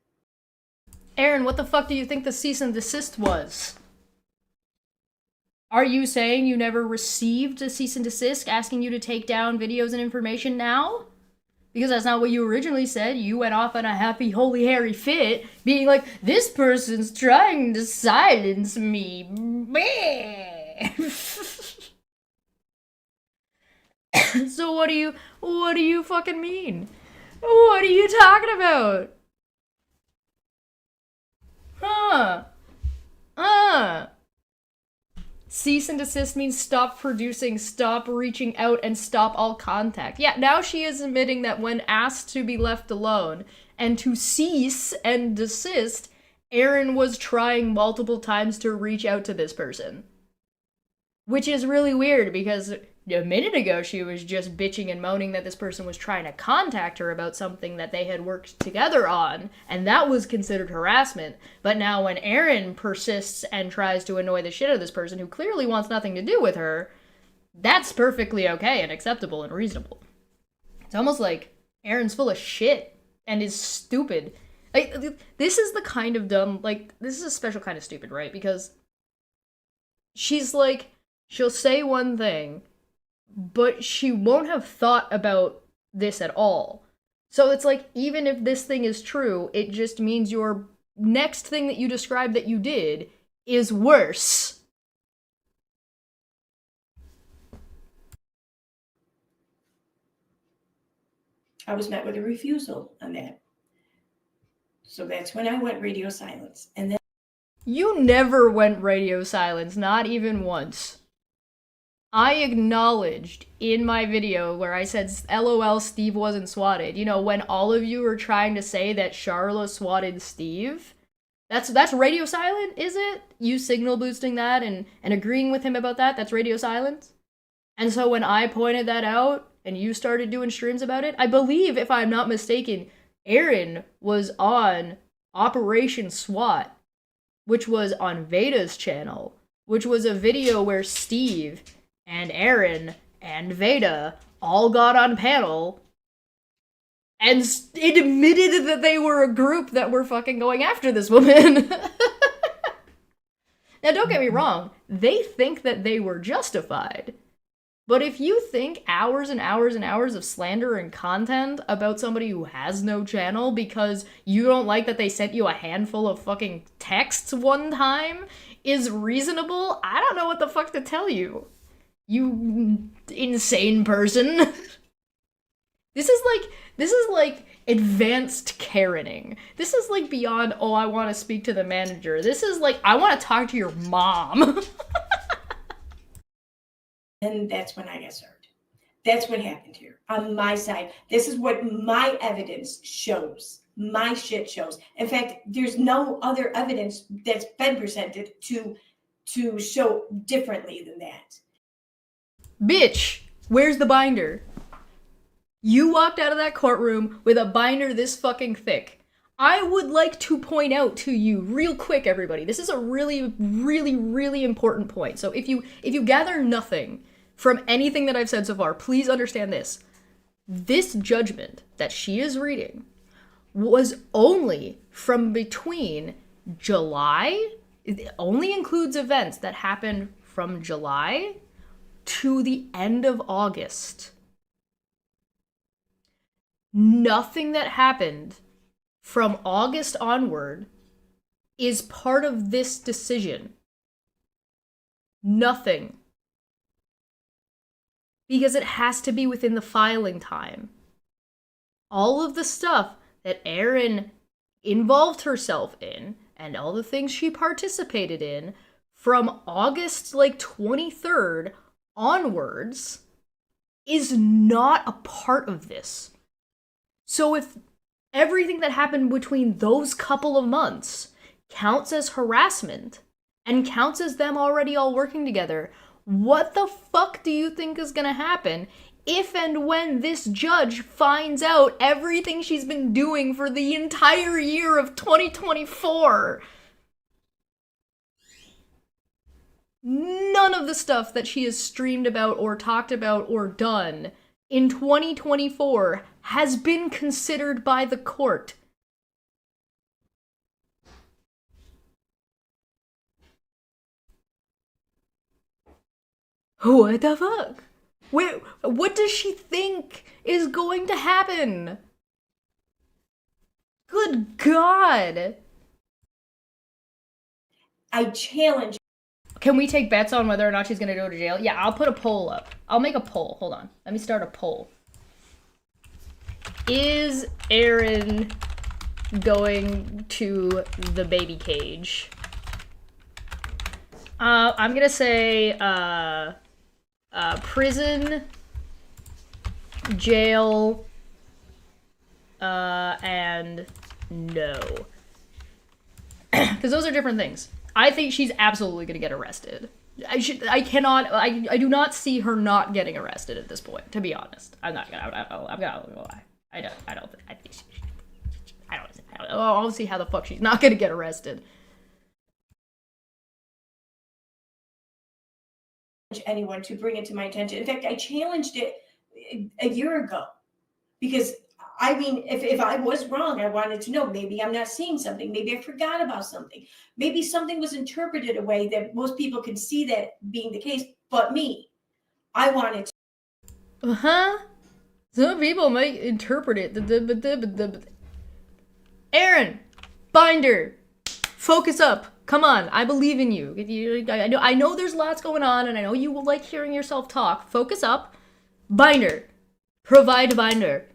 Erin, what the fuck do you think the cease and desist was? Are you saying you never received a cease and desist asking you to take down videos and information now? Because that's not what you originally said. You went off on a happy, holy, hairy fit, being like, this person's trying to silence me. So what do you fucking mean? What are you talking about? Cease and desist means stop producing, stop reaching out, and stop all contact. Yeah, now she is admitting that when asked to be left alone and to cease and desist, Erin was trying multiple times to reach out to this person. Which is really weird because a minute ago she was just bitching and moaning that this person was trying to contact her about something that they had worked together on, and that was considered harassment. But now when Erin persists and tries to annoy the shit out of this person who clearly wants nothing to do with her, that's perfectly okay and acceptable and reasonable. It's almost like Erin's full of shit and is stupid. Like, this is the kind of dumb, like, this is a special kind of stupid, right? Because she's like, she'll say one thing, but she won't have thought about this at all. So it's like, even if this thing is true, it just means your next thing that you described that you did is worse. I was met with a refusal on that. So that's when I went radio silence. And then You never went radio silence, not even once. I acknowledged in my video where I said, LOL, Steve wasn't swatted. You know, when all of you were trying to say that Charla swatted Steve. That's radio silent, is it? You signal boosting that and agreeing with him about that? That's radio silence? And so when I pointed that out and you started doing streams about it. I believe, if I'm not mistaken, Erin was on Operation SWAT, which was on Veda's channel, which was a video where Steve and Erin and Veda all got on panel and admitted that they were a group that were fucking going after this woman. Now, don't get me wrong, they think that they were justified. But if you think hours and hours and hours of slander and content about somebody who has no channel because you don't like that they sent you a handful of fucking texts one time is reasonable, I don't know what the fuck to tell you. You insane person. This is like advanced Karening. This is like beyond, oh, I want to speak to the manager. This is like, I want to talk to your mom. And that's when I got served. That's what happened here on my side. This is what my evidence shows. My shit shows. In fact, there's no other evidence that's been presented to show differently than that. Bitch, where's the binder? You walked out of that courtroom with a binder this fucking thick. I would like to point out to you real quick, everybody, this is a really, really, really important point. So if you gather nothing from anything that I've said so far, please understand this. This judgment that she is reading was only from between July, it only includes events that happened from July to the end of August. Nothing that happened from August onward is part of this decision. Nothing. Because it has to be within the filing time. All of the stuff that Erin involved herself in, and all the things she participated in, from August 23rd onwards, is not a part of this. So if everything that happened between those couple of months counts as harassment and counts as them already all working together, what the fuck do you think is gonna happen if and when this judge finds out everything she's been doing for the entire year of 2024? None of the stuff that she has streamed about or talked about or done in 2024 has been considered by the court. What the fuck? What does she think is going to happen? Good God. I challenge. Can we take bets on whether or not she's gonna go to jail? Yeah, I'll put a poll up. I'll make a poll. Hold on. Let me start a poll. Is Erin going to the baby cage? I'm gonna say, prison, jail, and no. Because those are different things. I think she's absolutely gonna get arrested. I do not see her not getting arrested at this point, to be honest. I'm not gonna lie. I don't see how the fuck she's not gonna get arrested. Anyone to bring it to my attention. In fact, I challenged it a year ago because I mean, if I was wrong, I wanted to know. Maybe I'm not seeing something. Maybe I forgot about something. Maybe something was interpreted a way that most people can see that being the case, but me. I wanted to. Some people might interpret it. Erin, binder, focus up. Come on, I believe in you. I know there's lots going on, and I know you will like hearing yourself talk. Focus up. Binder. Provide binder.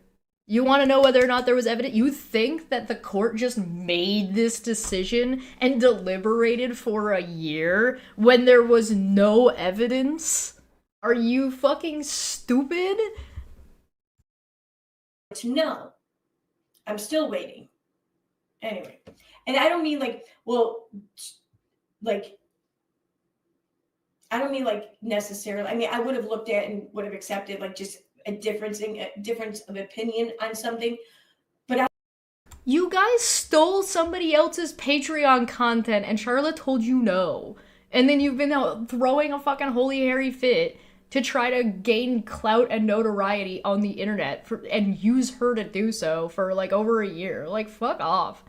You want to know whether or not there was evidence? You think that the court just made this decision and deliberated for a year when there was no evidence? Are you fucking stupid? No. I'm still waiting. Anyway. And I don't mean I don't mean necessarily. I mean, I would have looked at and would have accepted just a difference of opinion on something. You guys stole somebody else's Patreon content and Charlotte told you no. And then you've been out throwing a fucking holy hairy fit to try to gain clout and notoriety on the internet and use her to do so for like over a year. Like, fuck off.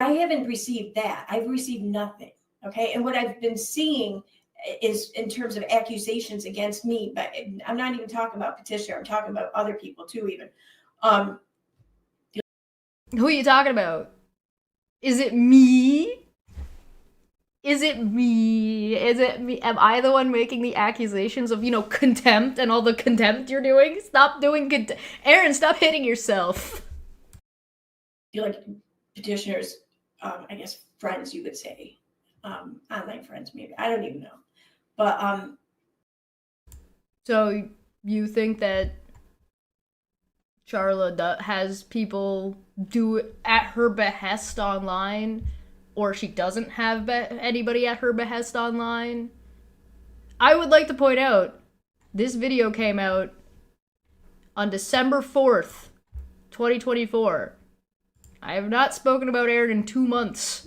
I haven't received that. I've received nothing. Okay. And what I've been seeing is in terms of accusations against me, but I'm not even talking about Petitioner. I'm talking about other people too, even. Who are you talking about? Is it me? Is it me? Is it me? Am I the one making the accusations of, contempt and all the contempt you're doing? Stop doing contempt. Erin, stop hitting yourself. You're like Petitioner's, I guess, friends, you would say. Online friends, maybe. I don't even know. But, So, you think that Charla has people do it at her behest online, or she doesn't have anybody at her behest online? I would like to point out, this video came out on December 4th, 2024. I have not spoken about Erin in 2 months.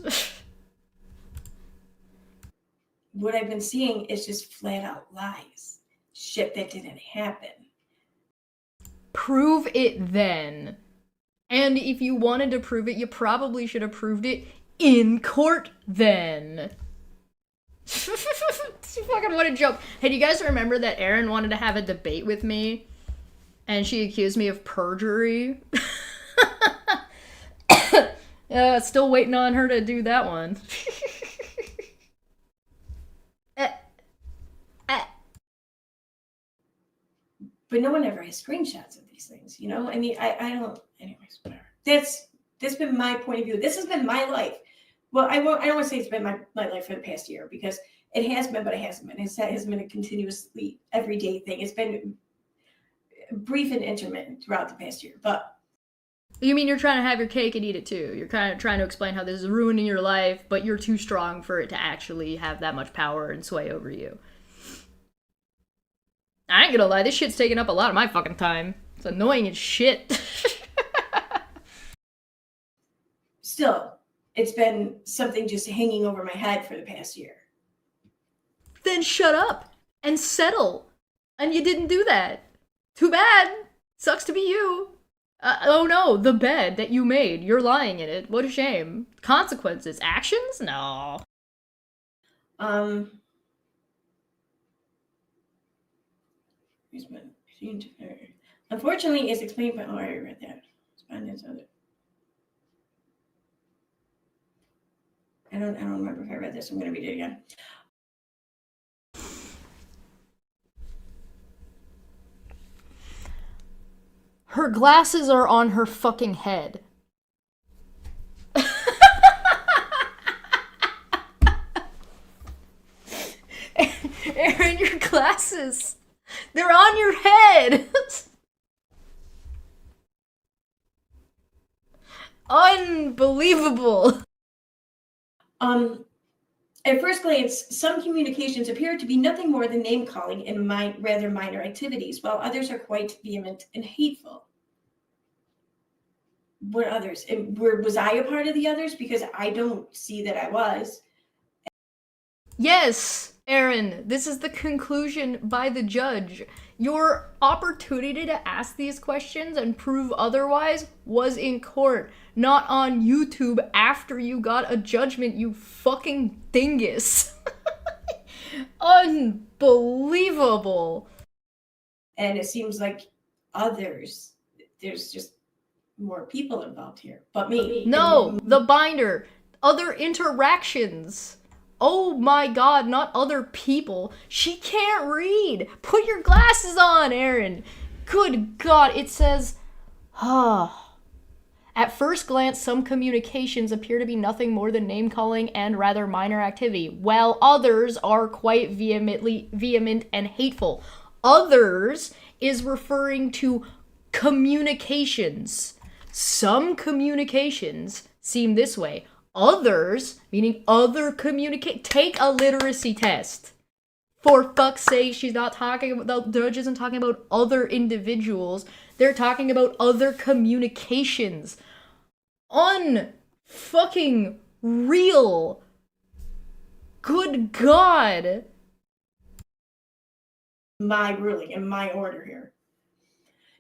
What I've been seeing is just flat out lies. Shit that didn't happen. Prove it then. And if you wanted to prove it, you probably should have proved it in court then. Fucking what a joke. Hey, do you guys remember that Erin wanted to have a debate with me? And she accused me of perjury? Still waiting on her to do that one. But no one ever has screenshots of these things, I mean, I don't. Anyways, whatever. That's been my point of view. This has been my life. Well, I don't want to say it's been my life for the past year, because it has been, but it hasn't been. It hasn't been a continuously everyday thing. It's been brief and intermittent throughout the past year. But you mean you're trying to have your cake and eat it too? You're kind of trying to explain how this is ruining your life, but you're too strong for it to actually have that much power and sway over you. I ain't gonna lie, this shit's taking up a lot of my fucking time. It's annoying as shit. Still, it's been something just hanging over my head for the past year. Then shut up and settle. And you didn't do that. Too bad. Sucks to be you. Oh no, the bed that you made. You're lying in it. What a shame. Consequences. Actions? No. Unfortunately, it's explained by. Oh, I read that. I don't remember if I read this. I'm going to read it again. Her glasses are on her fucking head. Erin, your glasses. They're on your head. Unbelievable. At first glance, some communications appear to be nothing more than name-calling and rather minor activities, while others are quite vehement and hateful. What others? Was I a part of the others? Because I don't see that I was. Yes, Erin, this is the conclusion by the judge. Your opportunity to ask these questions and prove otherwise was in court, not on YouTube after you got a judgment, you fucking dingus. Unbelievable. And it seems like others, there's just more people involved here, but me. No, the binder, other interactions. Oh my god, not other people. She can't read. Put your glasses on, Erin. Good god, it says, At first glance, some communications appear to be nothing more than name-calling and rather minor activity, while others are quite vehement and hateful. Others is referring to communications. Some communications seem this way. Others, meaning other take a literacy test. For fuck's sake, she's not talking about, the judge isn't talking about other individuals. They're talking about other communications. Unfucking real. Good God. My ruling and my order here.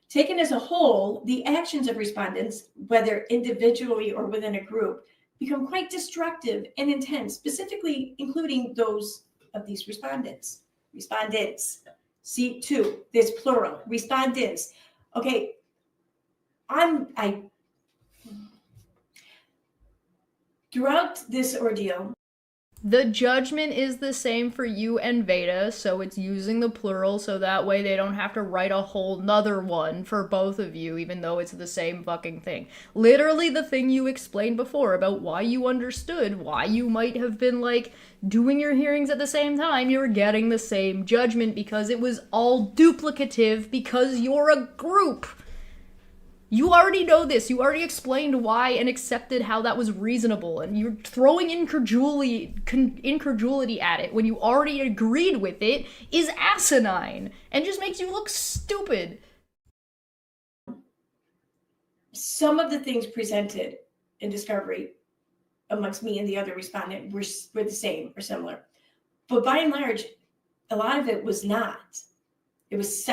Taken as a whole, the actions of respondents, whether individually or within a group, become quite destructive and intense, specifically including those of these respondents. Respondents. See, two, there's plural. Respondents. Okay. Throughout this ordeal, the judgment is the same for you and Veda, so it's using the plural so that way they don't have to write a whole nother one for both of you, even though it's the same fucking thing. Literally the thing you explained before about why you understood, why you might have been, like, doing your hearings at the same time, you were getting the same judgment because it was all duplicative because you're a group. You already know this. You already explained why and accepted how that was reasonable, and you're throwing incredulity at it when you already agreed with it is asinine and just makes you look stupid. Some of the things presented in discovery amongst me and the other respondent were the same or similar, but by and large, a lot of it was not. It was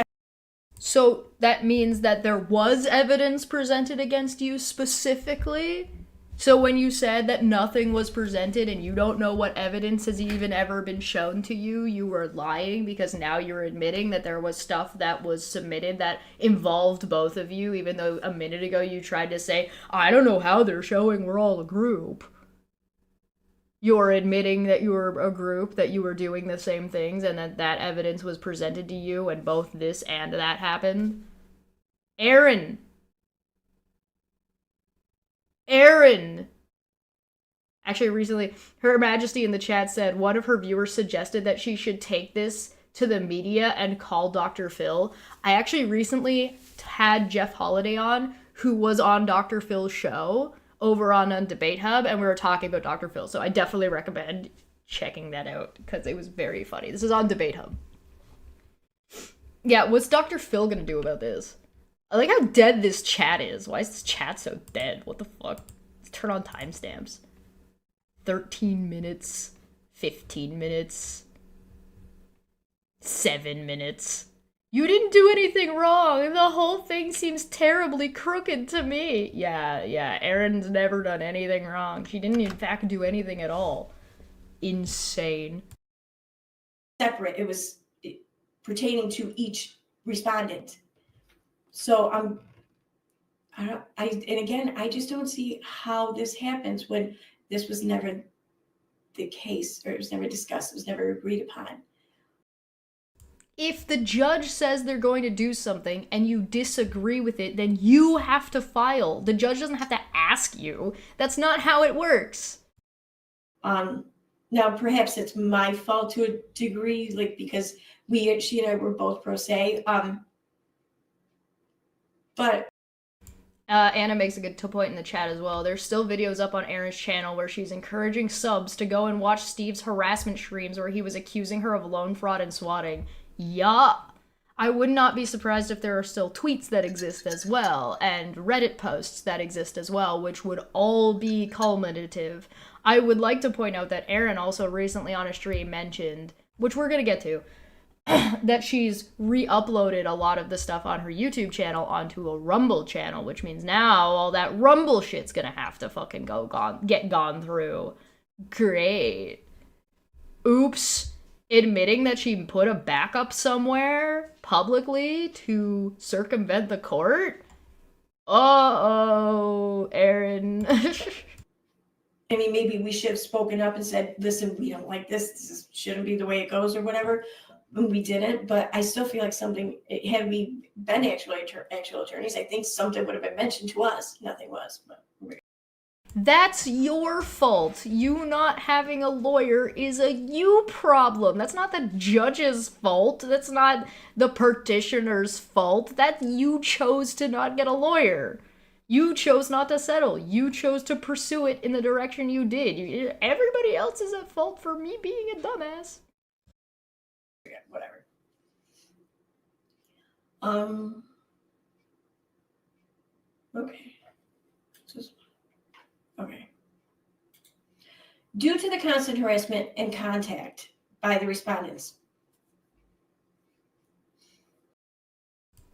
So that means that there was evidence presented against you specifically? So when you said that nothing was presented and you don't know what evidence has even ever been shown to you, you were lying because now you're admitting that there was stuff that was submitted that involved both of you, even though a minute ago you tried to say, I don't know how they're showing we're all a group. You're admitting that you were a group, that you were doing the same things, and that evidence was presented to you, and both this and that happened. Erin! Actually, recently, Her Majesty in the chat said one of her viewers suggested that she should take this to the media and call Dr. Phil. I actually recently had Jeff Holiday on, who was on Dr. Phil's show over on Debate Hub, and we were talking about Dr. Phil, so I definitely recommend checking that out, because it was very funny. This is on Debate Hub. Yeah, what's Dr. Phil gonna do about this? I like how dead this chat is. Why is this chat so dead? What the fuck? Let's turn on timestamps. 13 minutes, 15 minutes, 7 minutes. You didn't do anything wrong, and the whole thing seems terribly crooked to me. Yeah, Erin's never done anything wrong. She didn't, in fact, do anything at all. Insane. separate. It was pertaining to each respondent. So I just don't see how this happens when this was never the case, or it was never discussed, it was never agreed upon. If the judge says they're going to do something and you disagree with it, then you have to file. The judge doesn't have to ask you. That's not how it works. Now perhaps it's my fault to a degree, like, because she and I were both pro se. But Anna makes a good point in the chat as well. There's still videos up on Erin's channel where she's encouraging subs to go and watch Steve's harassment streams where he was accusing her of loan fraud and swatting. Yeah. I would not be surprised if there are still tweets that exist as well, and Reddit posts that exist as well, which would all be culminative. I would like to point out that Erin also recently on a stream mentioned, which we're gonna get to, that she's re-uploaded a lot of the stuff on her YouTube channel onto a Rumble channel, which means now all that Rumble shit's gonna have to fucking get gone through. Great. Oops. Admitting that she put a backup somewhere publicly to circumvent the court? Uh-oh, Erin. I mean, maybe we should have spoken up and said, listen, we don't like this. This shouldn't be the way it goes or whatever. And we didn't, but I still feel like had we been actual attorneys, I think something would have been mentioned to us. Nothing was, but That's your fault. You not having a lawyer is a you problem. That's not the judge's fault. That's not the petitioner's fault. That you chose to not get a lawyer. You chose not to settle. You chose to pursue it in the direction you did. Everybody else is at fault for me being a dumbass. whatever. Okay. Okay. Due to the constant harassment and contact by the respondents.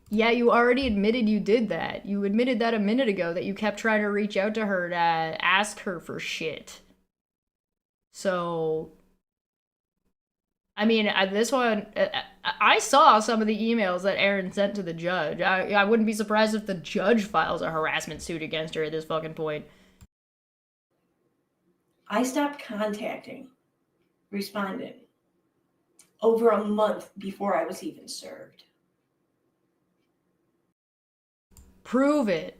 Yeah, you already admitted you did that. You admitted that a minute ago, that you kept trying to reach out to her to ask her for shit. So, I mean, this one, I saw some of the emails that Erin sent to the judge. I wouldn't be surprised if the judge files a harassment suit against her at this fucking point. I stopped contacting respondent over a month before I was even served. Prove it.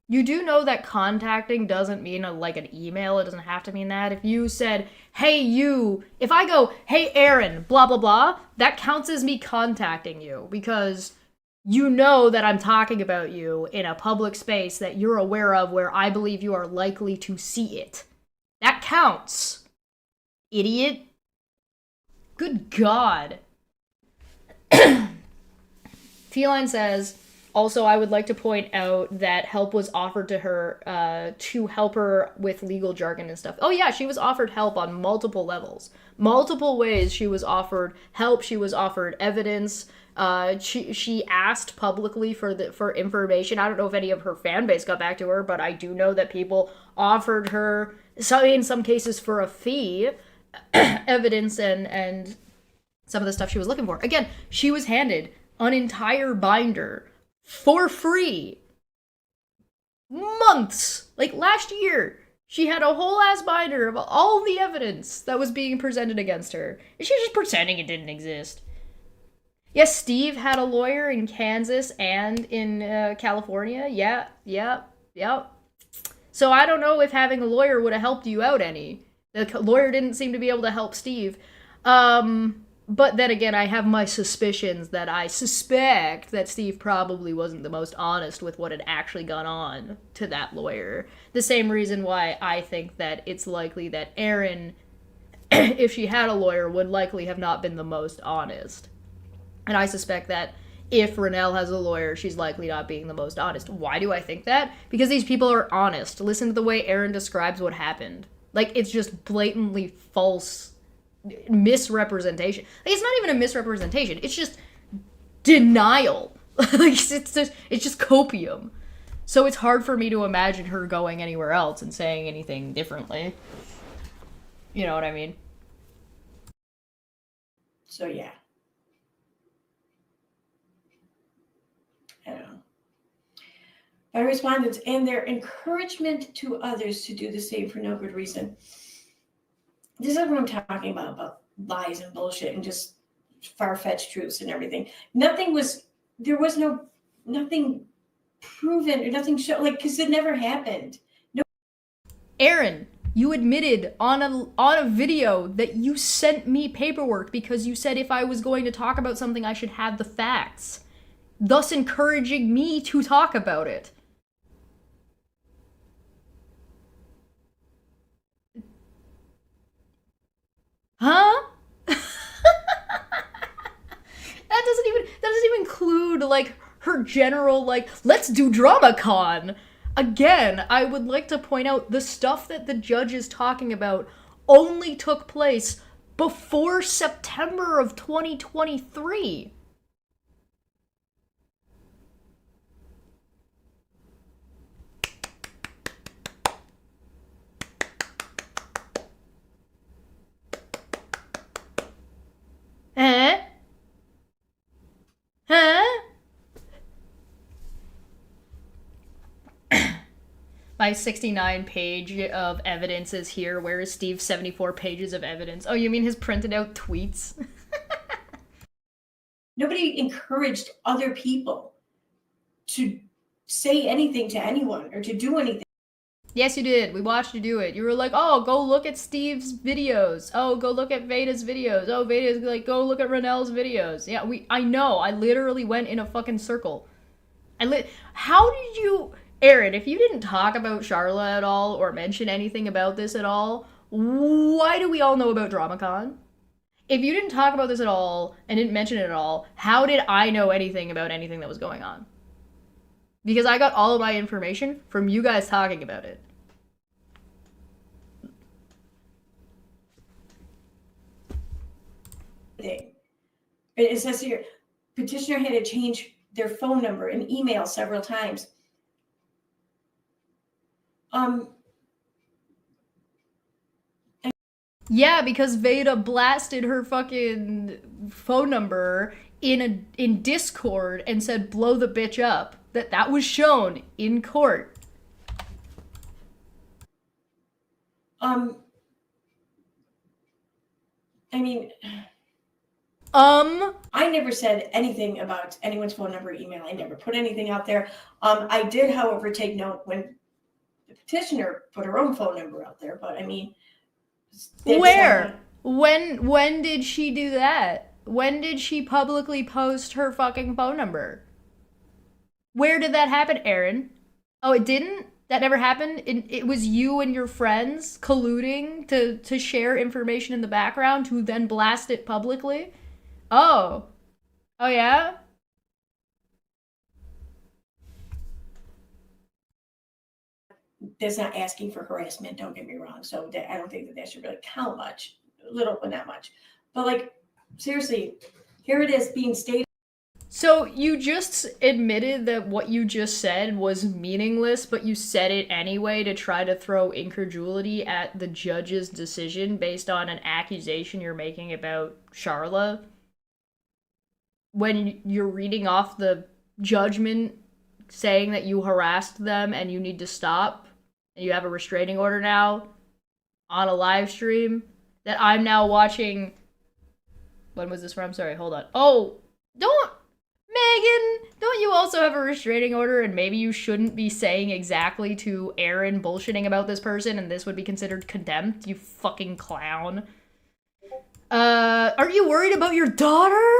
You do know that contacting doesn't mean like an email. It doesn't have to mean that. If you said, hey, you, if I go, hey, Erin, blah, blah, blah, that counts as me contacting you because you know that I'm talking about you in a public space that you're aware of where I believe you are likely to see it. That counts. Idiot. Good God. Feline says, also, I would like to point out that help was offered to her to help her with legal jargon and stuff. Oh yeah, she was offered help on multiple levels. Multiple ways she was offered help. She was offered evidence. She asked publicly for information. I don't know if any of her fan base got back to her, but I do know that people offered her, so in some cases for a fee, evidence and some of the stuff she was looking for. Again, she was handed an entire binder for free. Months. Like last year, she had a whole ass binder of all the evidence that was being presented against her. And she was just pretending it didn't exist. Yes, Steve had a lawyer in Kansas and in California. Yeah. So I don't know if having a lawyer would have helped you out any. The lawyer didn't seem to be able to help Steve. But then again, I have my suspicions that I suspect that Steve probably wasn't the most honest with what had actually gone on to that lawyer. The same reason why I think that it's likely that Erin, if she had a lawyer, would likely have not been the most honest. And I suspect that if Rennell has a lawyer, she's likely not being the most honest. Why do I think that? Because these people are honest. Listen to the way Erin describes what happened. Like, it's just blatantly false misrepresentation. Like, it's not even a misrepresentation. It's just denial. Like, it's just copium. So it's hard for me to imagine her going anywhere else and saying anything differently. You know what I mean? So yeah. I don't know. By respondents and their encouragement to others to do the same for no good reason. This is what I'm talking about lies and bullshit and just far-fetched truths and everything. There was nothing proven or nothing shown, like, because it never happened. No. Erin, you admitted on a video that you sent me paperwork because you said if I was going to talk about something, I should have the facts, thus encouraging me to talk about it. Huh? That doesn't even include, like, her general, like, let's do DramaCon. Again, I would like to point out the stuff that the judge is talking about only took place before September of 2023. My 69 page of evidence is here. Where is Steve's 74 pages of evidence? Oh, you mean his printed out tweets? Nobody encouraged other people to say anything to anyone or to do anything. Yes, you did. We watched you do it. You were like, oh, go look at Steve's videos. Oh, go look at Veda's videos. Oh, Veda's like, go look at Rennell's videos. Yeah, I know. I literally went in a fucking circle. How did you... Erin, if you didn't talk about Charla at all or mention anything about this at all, why do we all know about DramaCon? If you didn't talk about this at all and didn't mention it at all, how did I know anything about anything that was going on? Because I got all of my information from you guys talking about it. It says here, petitioner had to change their phone number and email several times. Yeah, because Veda blasted her fucking phone number in Discord and said blow the bitch up. That was shown in court. I mean, I never said anything about anyone's phone number or email. I never put anything out there. I did, however, take note when the petitioner put her own phone number out there, but I mean, where? When did she do that? When did she publicly post her fucking phone number? Where did that happen, Erin? Oh, it didn't? That never happened? It was you and your friends colluding to share information in the background to then blast it publicly? Oh. Oh, yeah? That's not asking for harassment, don't get me wrong. So I don't think that should really count much. A little, but not much. But like, seriously, here it is being stated. So you just admitted that what you just said was meaningless, but you said it anyway to try to throw incredulity at the judge's decision based on an accusation you're making about Charla? When you're reading off the judgment saying that you harassed them and you need to stop, and you have a restraining order now on a live stream that I'm now watching. When was this from? Sorry, hold on. Oh, Megan, don't you also have a restraining order and maybe you shouldn't be saying exactly to Erin bullshitting about this person and this would be considered contempt, you fucking clown? Aren't you worried about your daughter?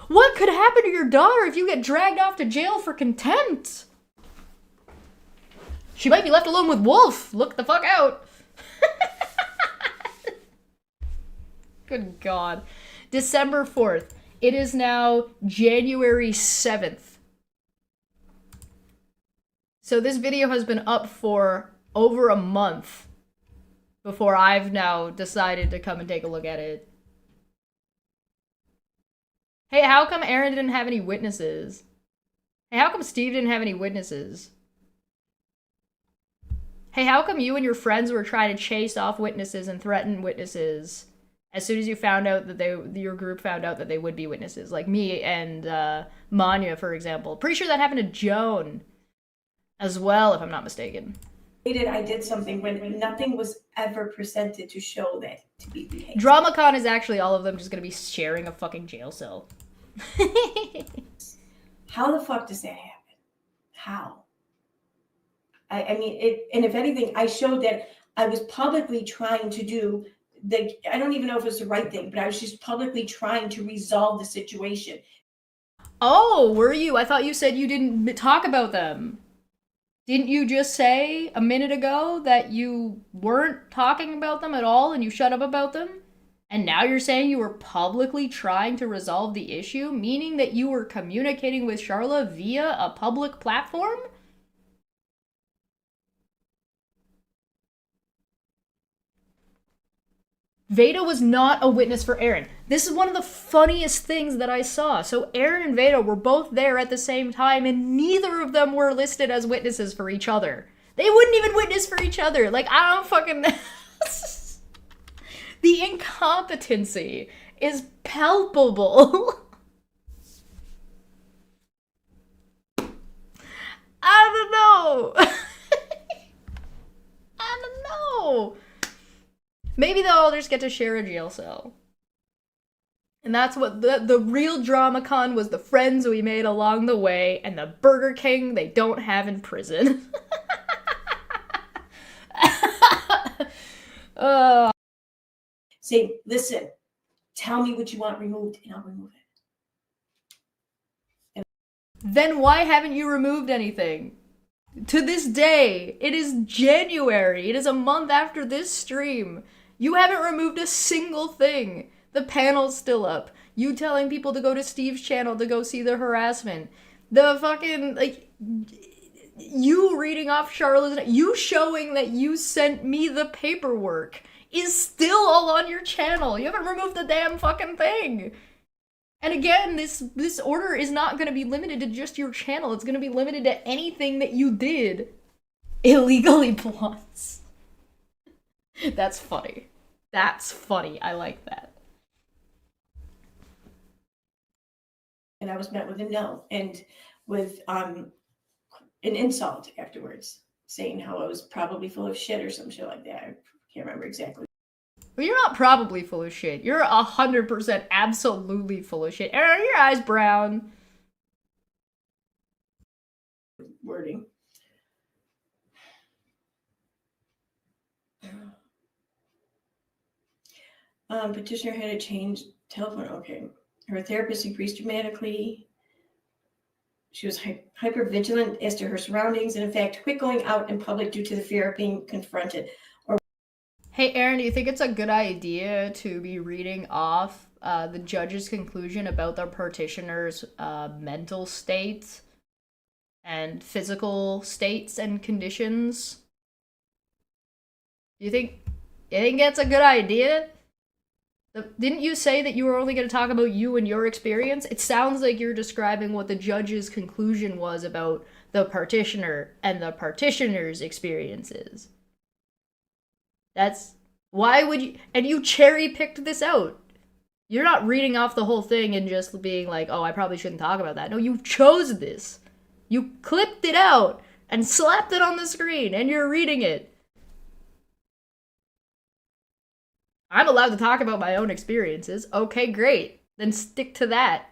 What could happen to your daughter if you get dragged off to jail for contempt? She might be left alone with Wolf. Look the fuck out. Good God. December 4th. It is now January 7th. So this video has been up for over a month before I've now decided to come and take a look at it. Hey, how come Erin didn't have any witnesses? Hey, how come Steve didn't have any witnesses? Hey, how come you and your friends were trying to chase off witnesses and threaten witnesses as soon as you found out that your group found out that they would be witnesses? Like me and Maanyaa, for example. Pretty sure that happened to Joan as well, if I'm not mistaken. I did something when nothing was ever presented to show that to be the case. DramaCon is actually all of them just gonna be sharing a fucking jail cell. How the fuck does that happen? How? I mean, and if anything, I showed that I was publicly trying to do I don't even know if it's the right thing, but I was just publicly trying to resolve the situation. Oh, were you? I thought you said you didn't talk about them. Didn't you just say a minute ago that you weren't talking about them at all and you shut up about them? And now you're saying you were publicly trying to resolve the issue, meaning that you were communicating with Charla via a public platform? Veda was not a witness for Erin. This is one of the funniest things that I saw. So Erin and Veda were both there at the same time, and neither of them were listed as witnesses for each other. They wouldn't even witness for each other. Like, I don't fucking... The incompetency is palpable. I don't know. I don't know. Maybe they'll all just get to share a jail cell. And that's what the real DramaCon was, the friends we made along the way and the Burger King they don't have in prison. Say, listen, tell me what you want removed and I'll remove it. Then why haven't you removed anything? To this day, it is January. It is a month after this stream. You haven't removed a single thing. The panel's still up. You telling people to go to Steve's channel to go see the harassment. The fucking, like, you reading off Charlotte's, you showing that you sent me the paperwork is still all on your channel. You haven't removed the damn fucking thing. And again, this order is not going to be limited to just your channel. It's going to be limited to anything that you did illegally plus. That's funny. That's funny. I like that. And I was met with a no and with an insult afterwards, saying how I was probably full of shit or some shit like that. I can't remember exactly. Well, you're not probably full of shit. You're 100% absolutely full of shit. Erin, your eyes brown. Wording. Petitioner had to change telephone. Okay. Her therapist increased dramatically. She was hyper vigilant as to her surroundings and, in fact, quit going out in public due to the fear of being confronted. Hey, Erin, do you think it's a good idea to be reading off the judge's conclusion about the petitioner's mental state and physical states and conditions? You think that's a good idea? Didn't you say that you were only going to talk about you and your experience? It sounds like you're describing what the judge's conclusion was about the petitioner and the petitioner's experiences. That's why would you, and you cherry picked this out. You're not reading off the whole thing and just being like, oh, I probably shouldn't talk about that. No, you chose this. You clipped it out and slapped it on the screen and you're reading it. I'm allowed to talk about my own experiences. Okay, great. Then stick to that.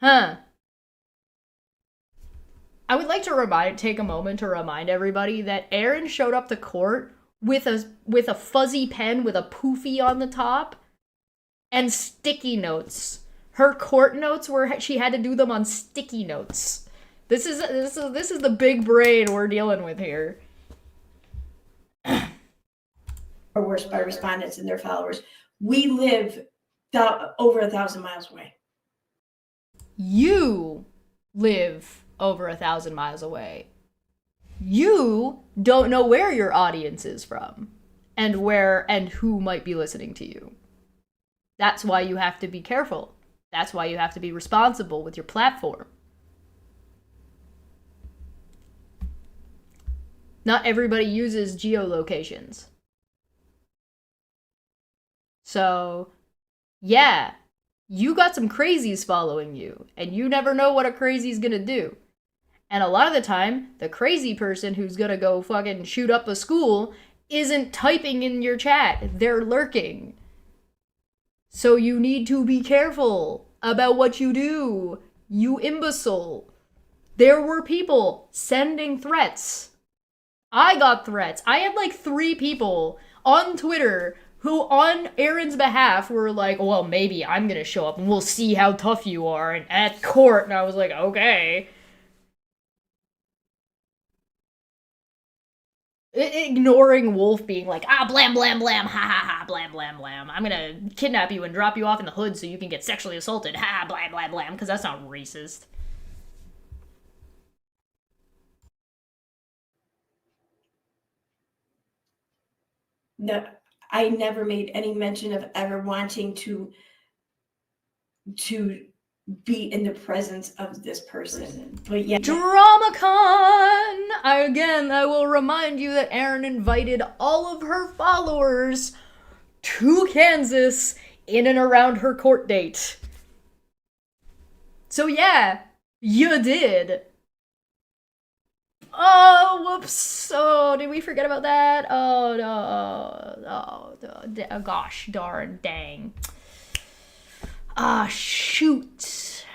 Huh. I would like to take a moment to remind everybody that Erin showed up to court with a fuzzy pen with a poofy on the top and sticky notes. Her court notes were she had to do them on sticky notes. This is the big brain we're dealing with here. Or worse, by respondents and their followers. We live over 1,000 miles away. You live over 1,000 miles away. You don't know where your audience is from and where and who might be listening to you. That's why you have to be careful. That's why you have to be responsible with your platform. Not everybody uses geolocations. So, yeah, you got some crazies following you, and you never know what a crazy's gonna do. And a lot of the time, the crazy person who's gonna go fucking shoot up a school isn't typing in your chat, they're lurking. So you need to be careful about what you do, you imbecile. There were people sending threats. I got threats. I had like 3 people on Twitter who on Erin's behalf were like, well, maybe I'm gonna show up and we'll see how tough you are and at court. And I was like, okay. Ignoring Wolf being like, blam, blam, blam, ha, ha, ha, blam, blam, blam. I'm gonna kidnap you and drop you off in the hood so you can get sexually assaulted, ha, blam, blam, blam, because that's not racist. No, I never made any mention of ever wanting to be in the presence of this person. But yeah. DramaCon! I will remind you that Erin invited all of her followers to Kansas in and around her court date. So yeah, you did. Oh, whoops. Oh, did we forget about that? Oh, no. Oh, gosh, darn, dang. Shoot.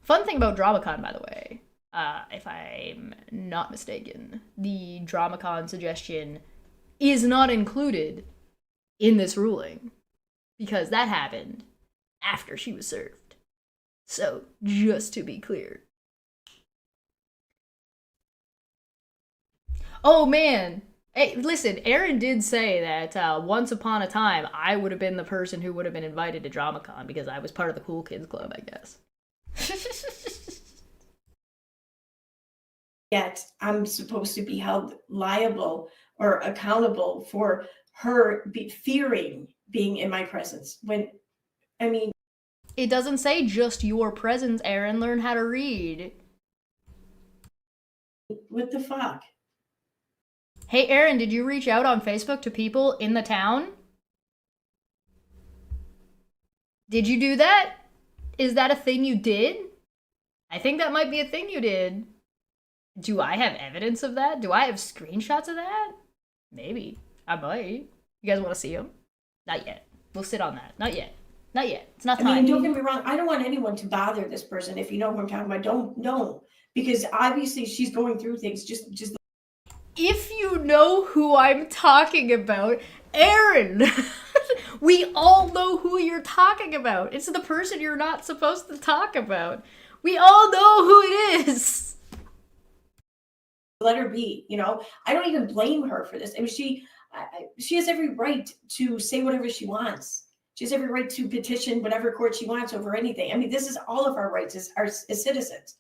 Fun thing about DramaCon, by the way, if I'm not mistaken, the DramaCon suggestion is not included in this ruling because that happened after she was served. So, just to be clear. Oh man! Hey, listen, Erin did say that once upon a time, I would have been the person who would have been invited to DramaCon because I was part of the cool kids club, I guess. Yet I'm supposed to be held liable or accountable for her fearing being in my presence. When, I mean, it doesn't say just your presence, Erin. Learn how to read. what the fuck? Hey, Erin, did you reach out on Facebook to people in the town? Did you do that? Is that a thing you did? I think that might be a thing you did. Do I have evidence of that? Do I have screenshots of that? Maybe. I might. You guys want to see them? Not yet. We'll sit on that. Not yet. Not yet. It's not time. I mean, don't get me wrong. I don't want anyone to bother this person. If you know who I'm talking about, don't know. Because obviously she's going through things. Just if you know who I'm talking about, Erin, we all know who you're talking about. It's the person you're not supposed to talk about. We all know who it is. let her be, you know. I don't even blame her for this. I mean, she has every right to say whatever she wants. She has every right to petition whatever court she wants over anything. I mean, this is all of our rights as citizens.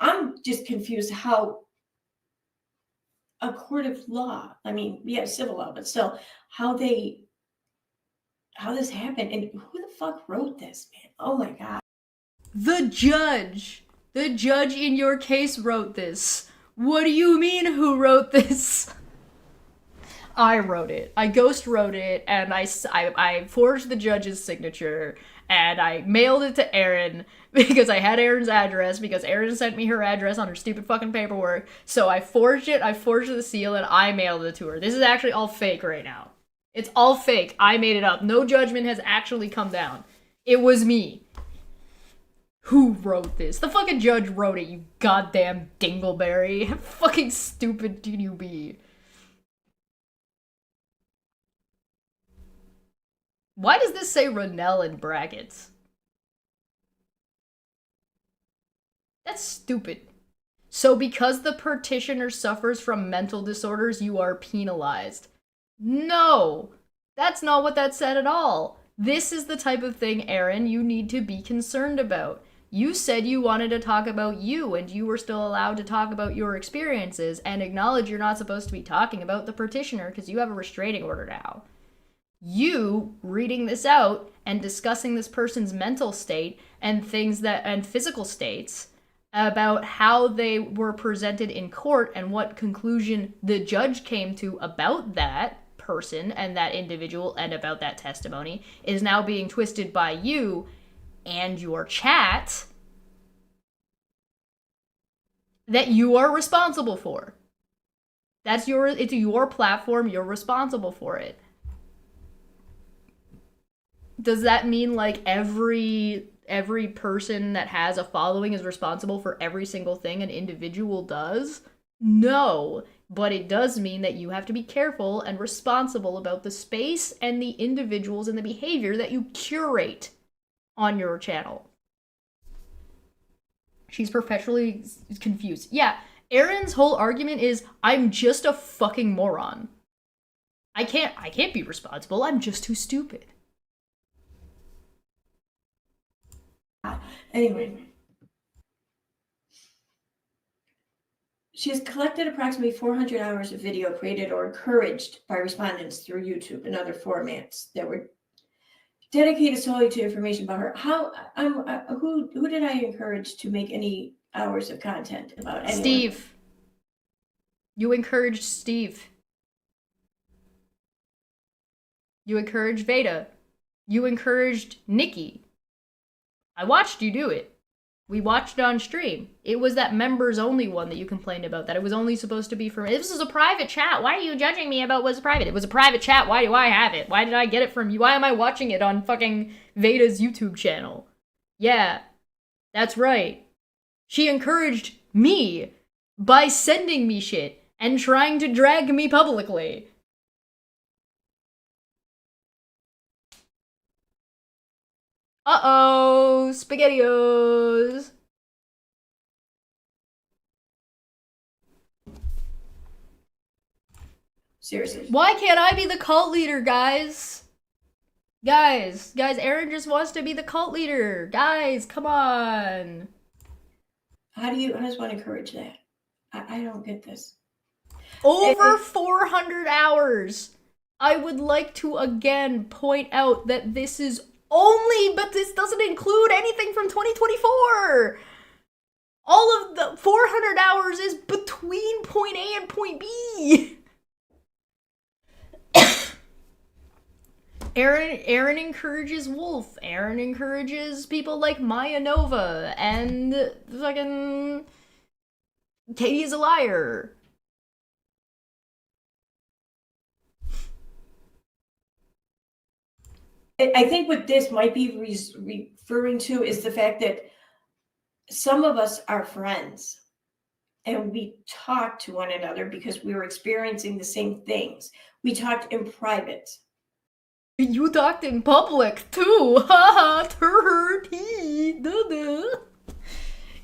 I'm just confused how a court of law, I mean, we have civil law, but still, how this happened, and who the fuck wrote this, man? Oh my God. The judge in your case wrote this. What do you mean, who wrote this? I wrote it. I ghost wrote it, and I forged the judge's signature, and I mailed it to Erin because I had Erin's address, because Erin sent me her address on her stupid fucking paperwork. So I forged it, I forged the seal, and I mailed it to her. This is actually all fake right now. It's all fake. I made it up. No judgment has actually come down. It was me. Who wrote this? The fucking judge wrote it, you goddamn dingleberry. How fucking stupid can you be? Why does this say Ronell in brackets? That's stupid. So because the petitioner suffers from mental disorders, you are penalized. No! That's not what that said at all. This is the type of thing, Erin, you need to be concerned about. You said you wanted to talk about you, and you were still allowed to talk about your experiences, and acknowledge you're not supposed to be talking about the petitioner because you have a restraining order now. You reading this out and discussing this person's mental state and and physical states about how they were presented in court and what conclusion the judge came to about that person and that individual and about that testimony is now being twisted by you and your chat that you are responsible for. It's your platform, you're responsible for it. Does that mean like every person that has a following is responsible for every single thing an individual does? No, but it does mean that you have to be careful and responsible about the space and the individuals and the behavior that you curate on your channel. She's perpetually confused. Yeah, Erin's whole argument is, I'm just a fucking moron. I can't be responsible, I'm just too stupid. Anyway, she has collected approximately 400 hours of video created or encouraged by respondents through YouTube and other formats that were dedicated solely to information about her. Who did I encourage to make any hours of content about anyone? Steve. You encouraged Steve. You encouraged Veda. You encouraged Nikki. I watched you do it. We watched it on stream. It was that members only one that you complained about, that it was only supposed to be for me. This is a private chat. Why are you judging me about what's private? It was a private chat. Why do I have it? Why did I get it from you? Why am I watching it on fucking Veda's YouTube channel? Yeah, that's right. She encouraged me by sending me shit and trying to drag me publicly. Uh-oh, SpaghettiOs. Seriously. Why can't I be the cult leader, guys? Guys, Erin just wants to be the cult leader. Guys, come on. How does one encourage that? I don't get this. Over 400 hours. I would like to again point out that this is only, but this doesn't include anything from 2024. All of the 400 hours is between point A and point B. Erin encourages Wolf. Erin encourages people like Maanyaa Nova and fucking Katie's a liar. I think what this might be referring to is the fact that some of us are friends and we talk to one another because we were experiencing the same things. We talked in private. You talked in public too. Haha,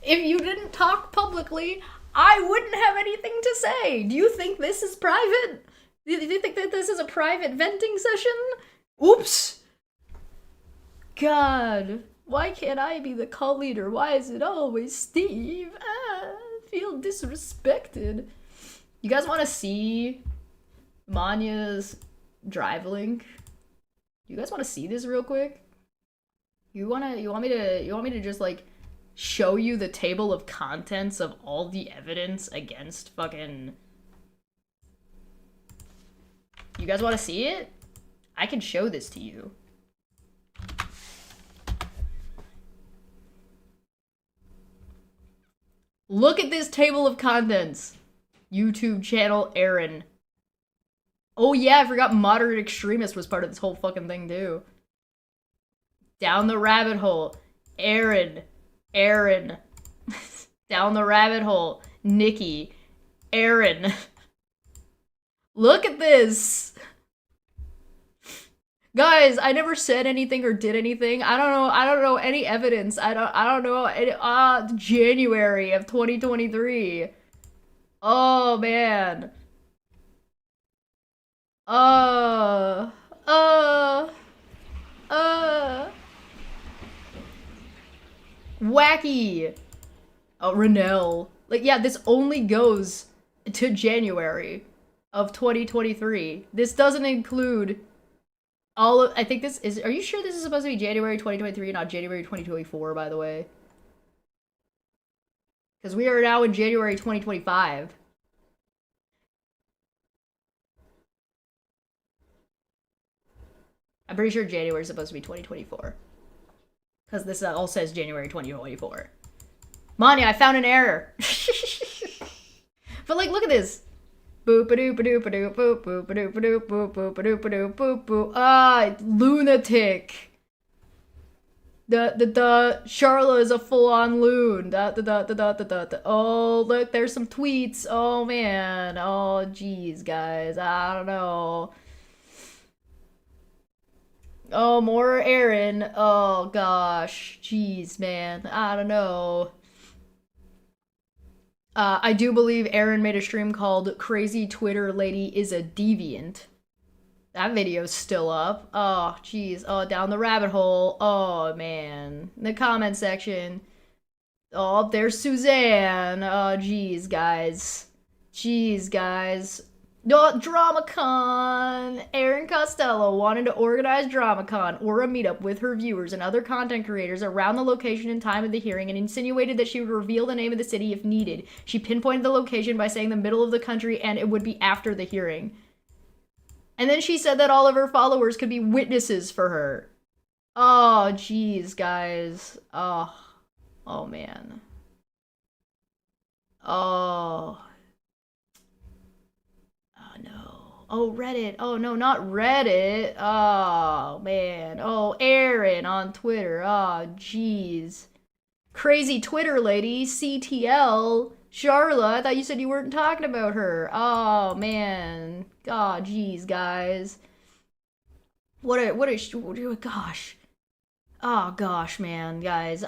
If you didn't talk publicly, I wouldn't have anything to say. Do you think this is private? Do you think that this is a private venting session? Oops. God, why can't I be the cult leader? Why is it always Steve? I feel disrespected. You guys want to see Maanyaa's drive link? You guys want to see this real quick? You want me to just like show you the table of contents of all the evidence against fucking... You guys want to see it? I can show this to you. Look at this table of contents. YouTube channel Erin. Oh yeah, I forgot moderate extremist was part of this whole fucking thing too. Down the rabbit hole. Erin. Down the rabbit hole. Nikki. Erin. Look at this. Guys, I never said anything or did anything. I don't know any evidence. I don't know any, January of 2023. Oh man. Wacky. Oh, Renell. Like, yeah, this only goes to January of 2023. This doesn't include all of, I think this is, are you sure this is supposed to be January 2023, not January 2024, by the way? Because we are now in January 2025. I'm pretty sure January is supposed to be 2024. Because this all says January 2024. Maanyaa, I found an error. But like, look at this. Boop a doop a doop a doop boop boop a doop a doop boop boop a doop a doop boop boop. Ah, lunatic. Charla is a full-on loon. Oh, look, there's some tweets. Oh man. Oh, jeez, guys. I don't know. Oh, more Erin. Oh gosh. Jeez, man. I don't know. I do believe Erin made a stream called Crazy Twitter Lady is a Deviant. That video's still up. Oh, jeez. Oh, down the rabbit hole. Oh, man. In the comment section. Oh, there's Suzanne. Oh, jeez, guys. Jeez, guys. Oh, DramaCon! Erin Costello wanted to organize DramaCon or a meetup with her viewers and other content creators around the location and time of the hearing and insinuated that she would reveal the name of the city if needed. She pinpointed the location by saying the middle of the country and it would be after the hearing. And then she said that all of her followers could be witnesses for her. Oh, jeez, guys. Oh. Oh, man. Oh. Oh, no. Oh, Reddit. Oh, no, not Reddit. Oh, man. Oh, Erin on Twitter. Oh, jeez. Crazy Twitter lady, CTL. Charla, I thought you said you weren't talking about her. Oh, man. God, jeez, guys. What a, gosh. Oh gosh, man, guys.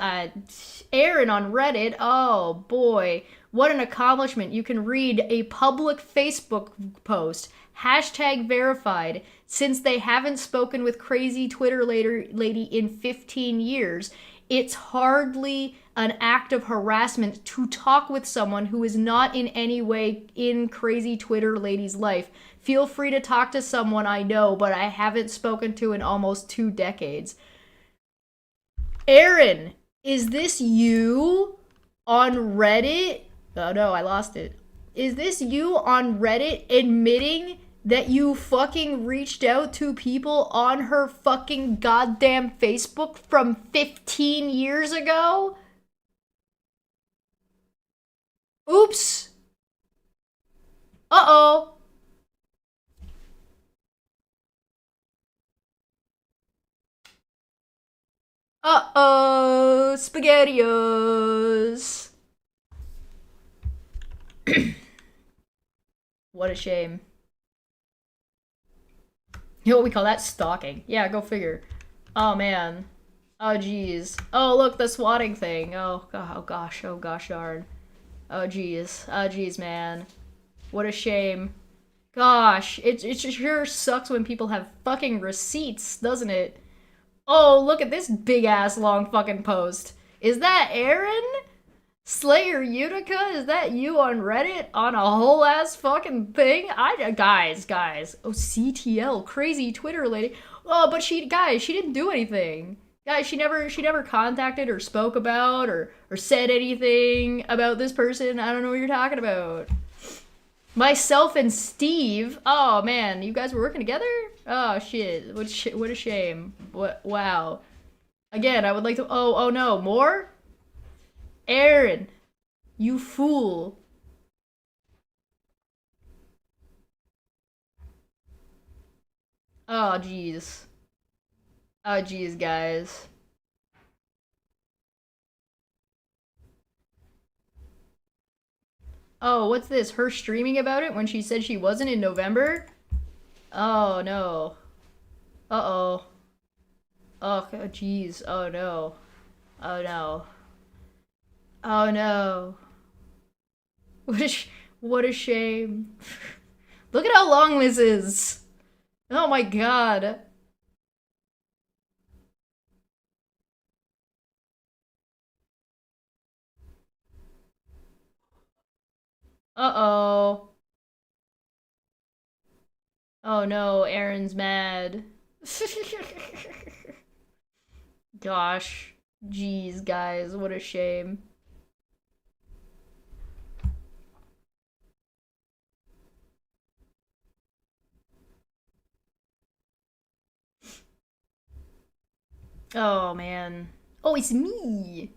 Erin on Reddit. Oh boy, what an accomplishment. You can read a public Facebook post, hashtag verified, since they haven't spoken with crazy Twitter lady in 15 years. It's hardly an act of harassment to talk with someone who is not in any way in crazy Twitter lady's life. Feel free to talk to someone I know, but I haven't spoken to in almost 2 decades. Erin, is this you on Reddit? Oh no, I lost it. Is this you on Reddit admitting that you fucking reached out to people on her fucking goddamn Facebook from 15 years ago? Oops. Uh-oh. Uh-oh, SpaghettiOs. What a shame. You know what we call that? Stalking. Yeah, go figure. Oh, man. Oh, jeez. Oh, look, the swatting thing. Oh gosh darn. Oh, jeez, man. What a shame. Gosh, it sure sucks when people have fucking receipts, doesn't it? Oh, look at this big-ass long fucking post. Is that Erin? Slayer Utica? Is that you on Reddit? On a whole-ass fucking thing? Guys. Oh, CTL. Crazy Twitter lady. Oh, but she didn't do anything. Guys, she never contacted or spoke about or said anything about this person. I don't know what you're talking about. Myself and Steve. Oh, man. You guys were working together? Oh, shit. What a shame. Wow. Again, I would like to... Oh, no. More? Erin. You fool. Oh, jeez. Oh, jeez, guys. Oh, what's this? Her streaming about it when she said she wasn't in November? Oh, no. Uh-oh. Oh, jeez. Oh, no. Oh, no. Oh, no. What a shame. Look at how long this is. Oh, my God. Uh-oh. Oh no, Erin's mad. Gosh. Jeez, guys, what a shame. Oh, man. Oh, it's me!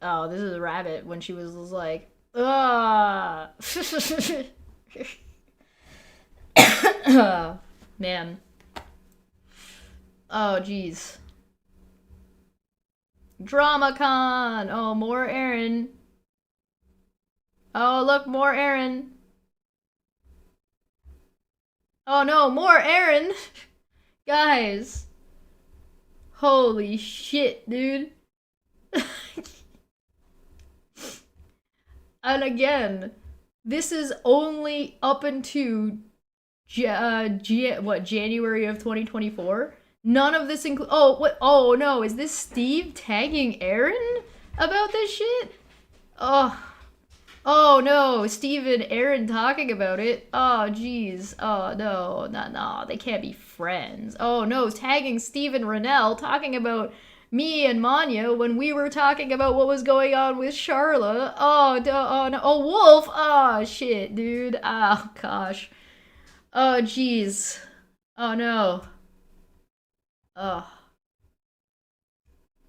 Oh, this is a rabbit when she was like, ah. Man. Oh, jeez. DramaCon! Oh, more Erin. Oh, look, more Erin. Oh no, more Erin! Guys. Holy shit, dude. And again, this is only up into January of 2024. None of this include. Oh, what? Oh no, is this Steve tagging Erin about this shit? Oh no, Steve and Erin talking about it. Oh jeez. Oh no, they can't be friends. Oh no, tagging Steve and Rennell talking about me and Maanyaa when we were talking about what was going on with Charla. Oh no, oh Wolf. Oh shit, dude. Oh gosh. Oh jeez. Oh no. Oh.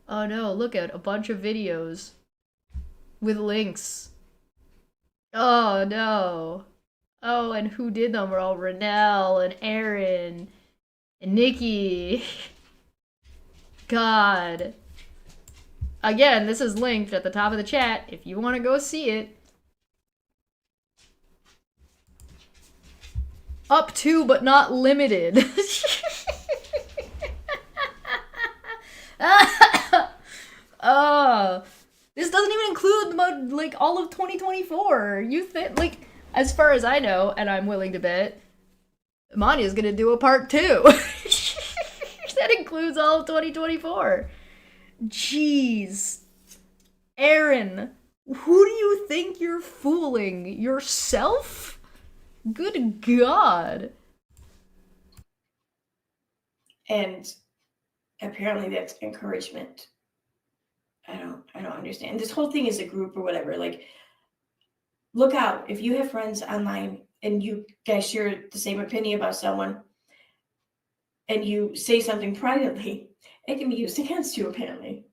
Oh no, look at a bunch of videos with links. Oh no. Oh, and who did them were all Rennell and Erin and Nikki. God. Again, this is linked at the top of the chat if you want to go see it. Up to, but not limited. This doesn't even include like all of 2024. You think, like, as far as I know, and I'm willing to bet, Maanya's gonna do a part 2. That includes all of 2024. Jeez. Erin, who do you think you're fooling? Yourself? Good God. And apparently that's encouragement. I don't understand. This whole thing is a group or whatever. Like, look out. If you have friends online and you guys share the same opinion about someone and you say something privately, it can be used against you, apparently.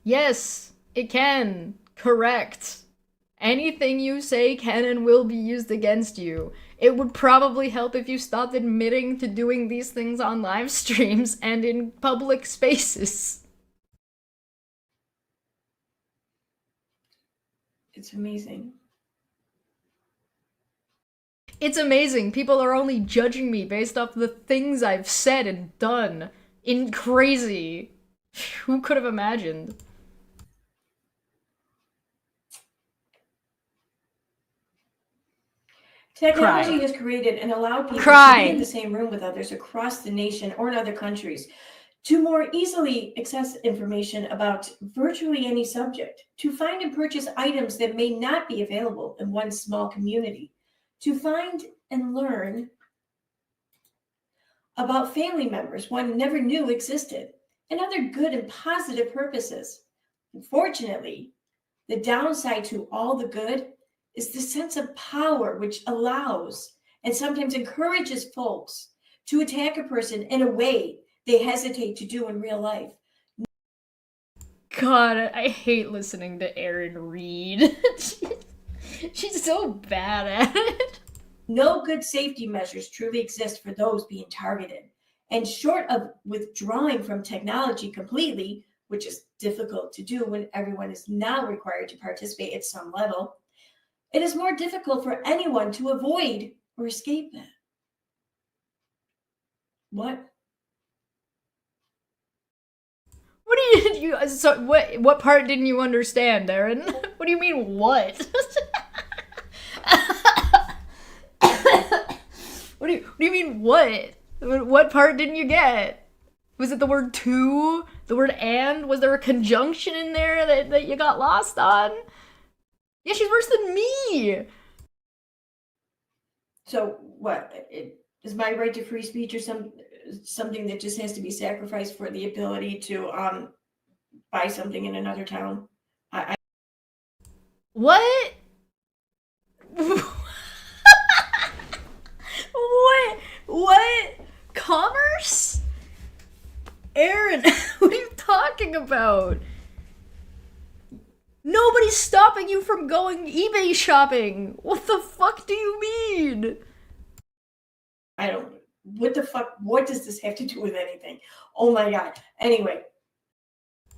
Yes, it can. Correct. Anything you say can and will be used against you. It would probably help if you stopped admitting to doing these things on live streams and in public spaces. It's amazing. It's amazing. People are only judging me based off the things I've said and done. Crazy. Who could have imagined? Technology has created and allowed people to be in the same room with others across the nation or in other countries, to more easily access information about virtually any subject, to find and purchase items that may not be available in one small community, to find and learn about family members one never knew existed, and other good and positive purposes. Unfortunately, the downside to all the good is the sense of power which allows and sometimes encourages folks to attack a person in a way they hesitate to do in real life. God, I hate listening to Erin read. She's so bad at it. No good safety measures truly exist for those being targeted. And short of withdrawing from technology completely, which is difficult to do when everyone is now required to participate at some level, it is more difficult for anyone to avoid or escape it. What? What do you so what part didn't you understand, Erin? What do you mean what? What do you mean what? What part didn't you get? Was it the word to? The word and? Was there a conjunction in there that you got lost on? Yeah, she's worse than me. So what? Is my right to free speech or something that just has to be sacrificed for the ability to buy something in another town? What? What? Commerce? Erin, what are you talking about? Nobody's stopping you from going eBay shopping. What the fuck do you mean? I don't. What the fuck? What does this have to do with anything? Oh my god. Anyway.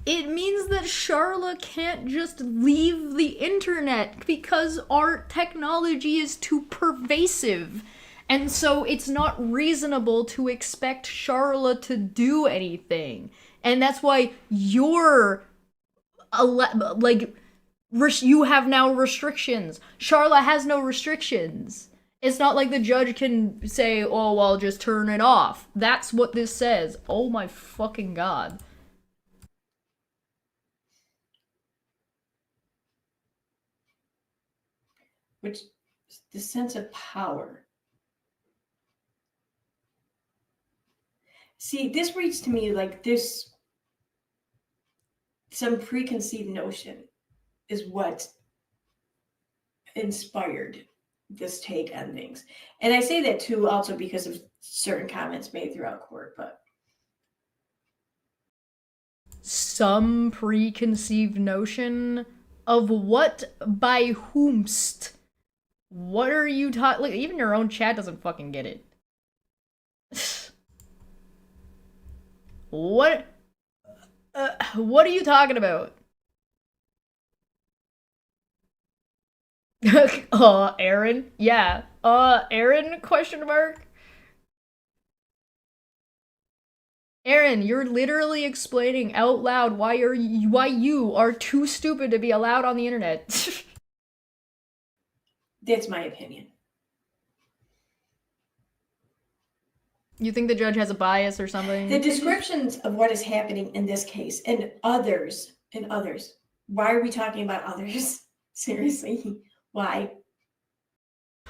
It means that Charla can't just leave the internet because our technology is too pervasive. And so it's not reasonable to expect Charla to do anything. And that's why you're you have now restrictions. Charla has no restrictions. It's not like the judge can say, oh, well, just turn it off. That's what this says. Oh my fucking god. Which, the sense of power. See, this reads to me like this, some preconceived notion is what inspired this take on things. And I say that too also because of certain comments made throughout court, but some preconceived notion of what by whomst? What are you talking? Like, even your own chat doesn't fucking get it. What are you talking about? Erin? Yeah. Erin, question mark? Erin, you're literally explaining out loud why you are too stupid to be allowed on the internet. That's my opinion. You think the judge has a bias or something? The descriptions of what is happening in this case and others, why are we talking about others? Seriously, why?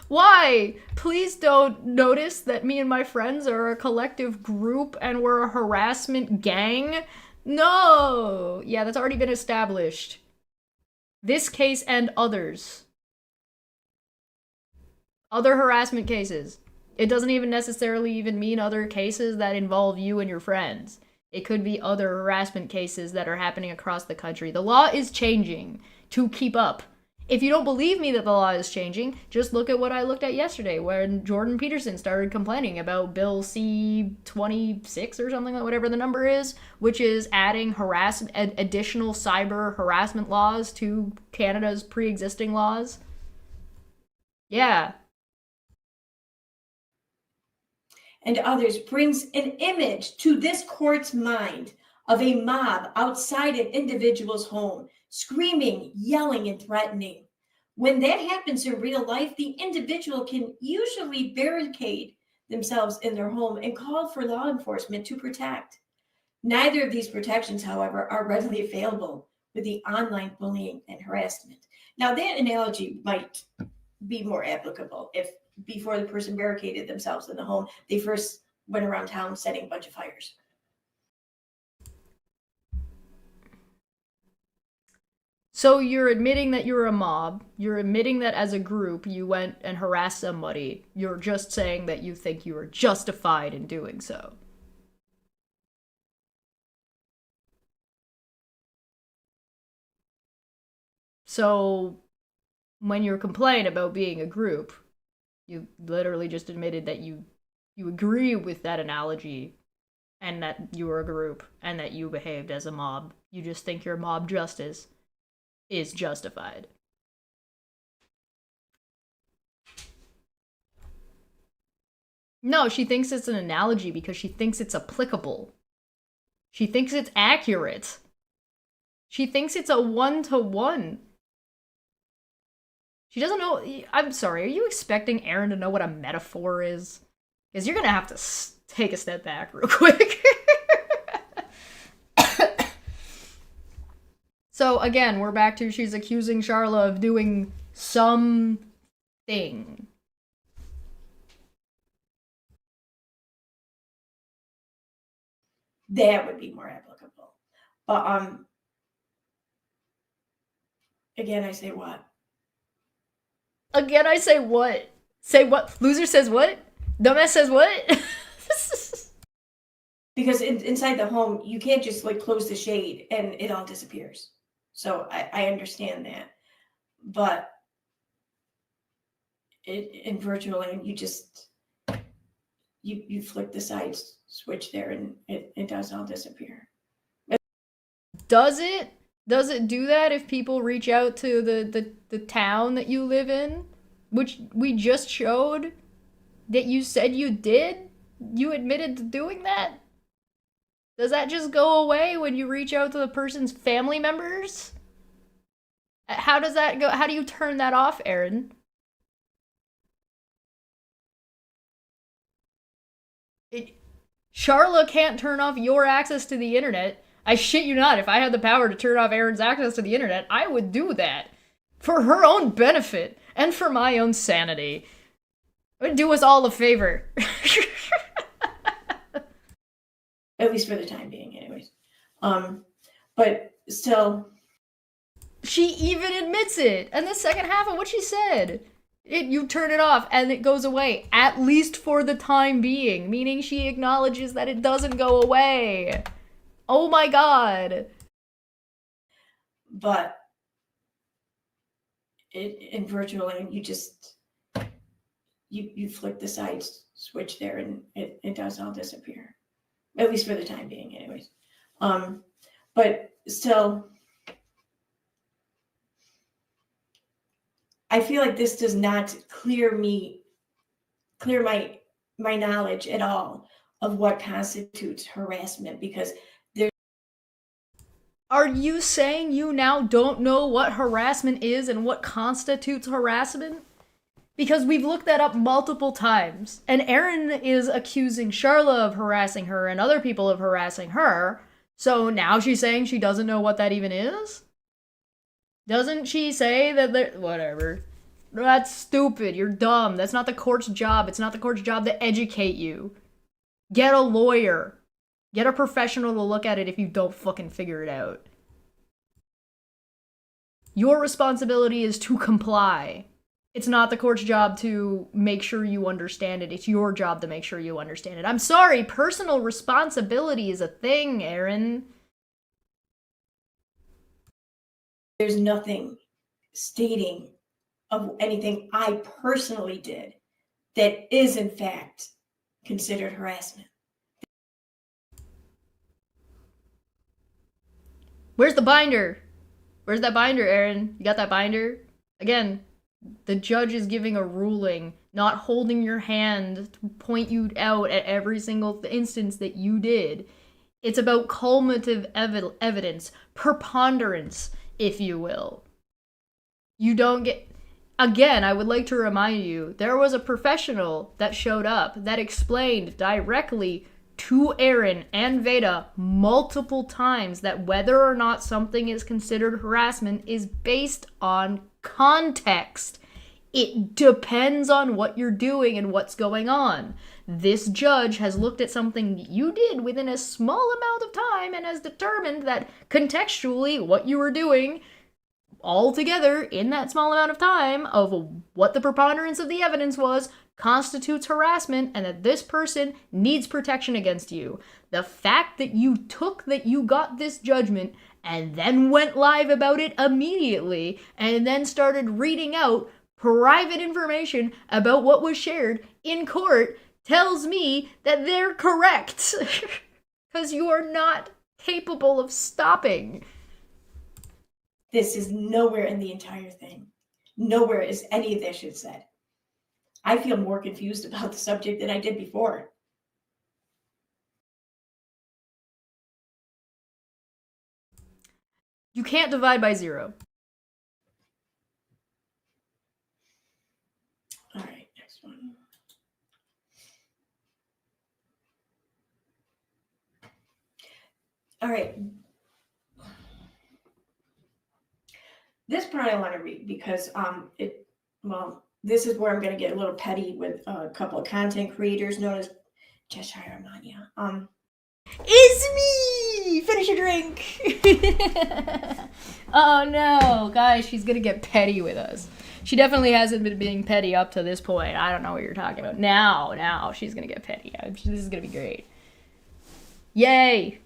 Why? Please don't notice that me and my friends are a collective group and we're a harassment gang. No! Yeah, that's already been established. This case and others. Other harassment cases. It doesn't even necessarily even mean other cases that involve you and your friends. It could be other harassment cases that are happening across the country. The law is changing to keep up. If you don't believe me that the law is changing, just look at what I looked at yesterday when Jordan Peterson started complaining about Bill C-26 or something, like whatever the number is, which is adding additional cyber harassment laws to Canada's pre-existing laws. Yeah. And others brings an image to this court's mind of a mob outside an individual's home, screaming, yelling, and threatening. When that happens in real life, the individual can usually barricade themselves in their home and call for law enforcement to protect. Neither of these protections, however, are readily available with the online bullying and harassment. Now, that analogy might be more applicable if before the person barricaded themselves in the home, they first went around town setting a bunch of fires. So you're admitting that you're a mob. You're admitting that as a group you went and harassed somebody. You're just saying that you think you were justified in doing so. So when you complain about being a group, you literally just admitted that you agree with that analogy and that you were a group and that you behaved as a mob. You just think your mob justice is justified. No, she thinks it's an analogy because she thinks it's applicable. She thinks it's accurate. She thinks it's a one-to-one. She doesn't know. I'm sorry, are you expecting Erin to know what a metaphor is? Because you're gonna have to take a step back real quick. So again, we're back to she's accusing Charla of doing something. That would be more applicable. But again, I say what? Again, I say what? Say what? Loser says what? Dumbass says what? Because inside the home, you can't just like close the shade and it all disappears. So I understand that. But in virtual land, you just, you flick the side switch there and it does all disappear. Does it? Does it do that if people reach out to the town that you live in? Which we just showed that you said you did? You admitted to doing that? Does that just go away when you reach out to the person's family members? How does that go? How do you turn that off, Erin? Charla can't turn off your access to the internet. I shit you not, if I had the power to turn off Erin's access to the internet, I would do that. For her own benefit, and for my own sanity. It would do us all a favor. At least for the time being, anyways. But still. She even admits it. And the second half of what she said. You turn it off and it goes away. At least for the time being. Meaning she acknowledges that it doesn't go away. Oh my god. But in virtual land, you just, you flick the side switch there and it does all disappear. At least for the time being, anyways. But still, I feel like this does not clear my knowledge at all of what constitutes harassment, because Are you saying you now don't know what harassment is and what constitutes harassment? Because we've looked that up multiple times, and Erin is accusing Charla of harassing her and other people of harassing her, so now she's saying she doesn't know what that even is? Doesn't she say that there... Whatever. That's stupid. You're dumb. That's not the court's job. It's not the court's job to educate you. Get a lawyer. Get a professional to look at it if you don't fucking figure it out. Your responsibility is to comply. It's not the court's job to make sure you understand it. It's your job to make sure you understand it. I'm sorry, personal responsibility is a thing, Erin. there's nothing stating of anything I personally did that is in fact considered harassment. Where's the binder? Where's that binder, Erin? You got that binder? Again, the judge is giving a ruling, not holding your hand to point you out at every single instance that you did. It's about cumulative evidence, preponderance, if you will. You don't get... Again, I would like to remind you, there was a professional that showed up that explained directly to Erin and Veda multiple times that whether or not something is considered harassment is based on context. It depends on what you're doing and what's going on. This judge has looked at something you did within a small amount of time and has determined that contextually what you were doing all together in that small amount of time of what the preponderance of the evidence was constitutes harassment, and that this person needs protection against you. The fact that you got this judgment and then went live about it immediately and then started reading out private information about what was shared in court tells me that they're correct. Because you are not capable of stopping. This is nowhere in the entire thing. Nowhere is any of this shit said. I feel more confused about the subject than I did before. You can't divide by 0. All right, next one. All right. This part I want to read because this is where I'm going to get a little petty with a couple of content creators known as Chesire and Maanyaa. It's me! Finish your drink! Oh no, guys, she's gonna get petty with us. She definitely hasn't been being petty up to this point. I don't know what you're talking about. Now, she's gonna get petty. This is gonna be great. Yay!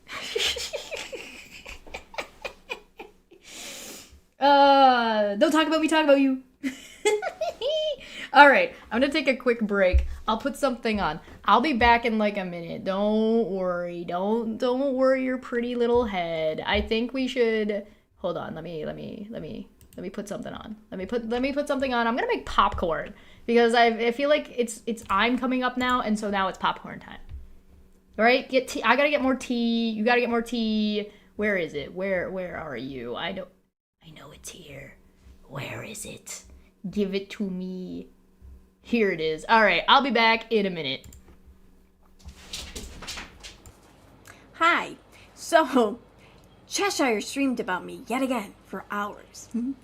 Don't talk about me, talk about you. Alright, I'm gonna take a quick break. I'll put something on. I'll be back in like a minute. Don't worry. Don't worry your pretty little head. I think we should... Hold on, let me put something on. Let me put something on. I'm gonna make popcorn. Because I feel like I'm coming up now, and so now it's popcorn time. Alright? Get tea. I gotta get more tea. You gotta get more tea. Where is it? Where are you? I know it's here. Where is it? Give it to me. Here it is. All right, I'll be back in a minute. Hi. So, Cheshire streamed about me yet again for hours. I'm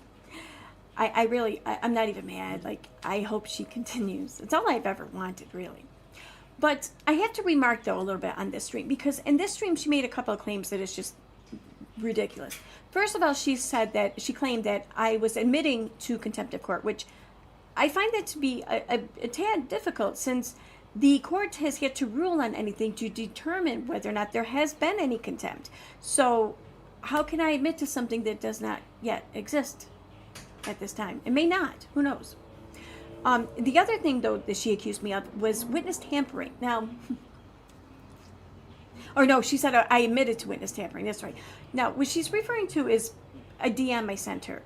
not even mad. Like, I hope she continues. It's all I've ever wanted, really. But I have to remark, though, a little bit on this stream, because in this stream, she made a couple of claims that is just ridiculous. First of all, she claimed that I was admitting to contempt of court, which I find that to be a tad difficult, since the court has yet to rule on anything to determine whether or not there has been any contempt. So how can I admit to something that does not yet exist at this time? It may not. Who knows? The other thing, though, that she accused me of was witness tampering. Now... Or no, she said I admitted to witness tampering. That's right. Now, what she's referring to is a DM I sent her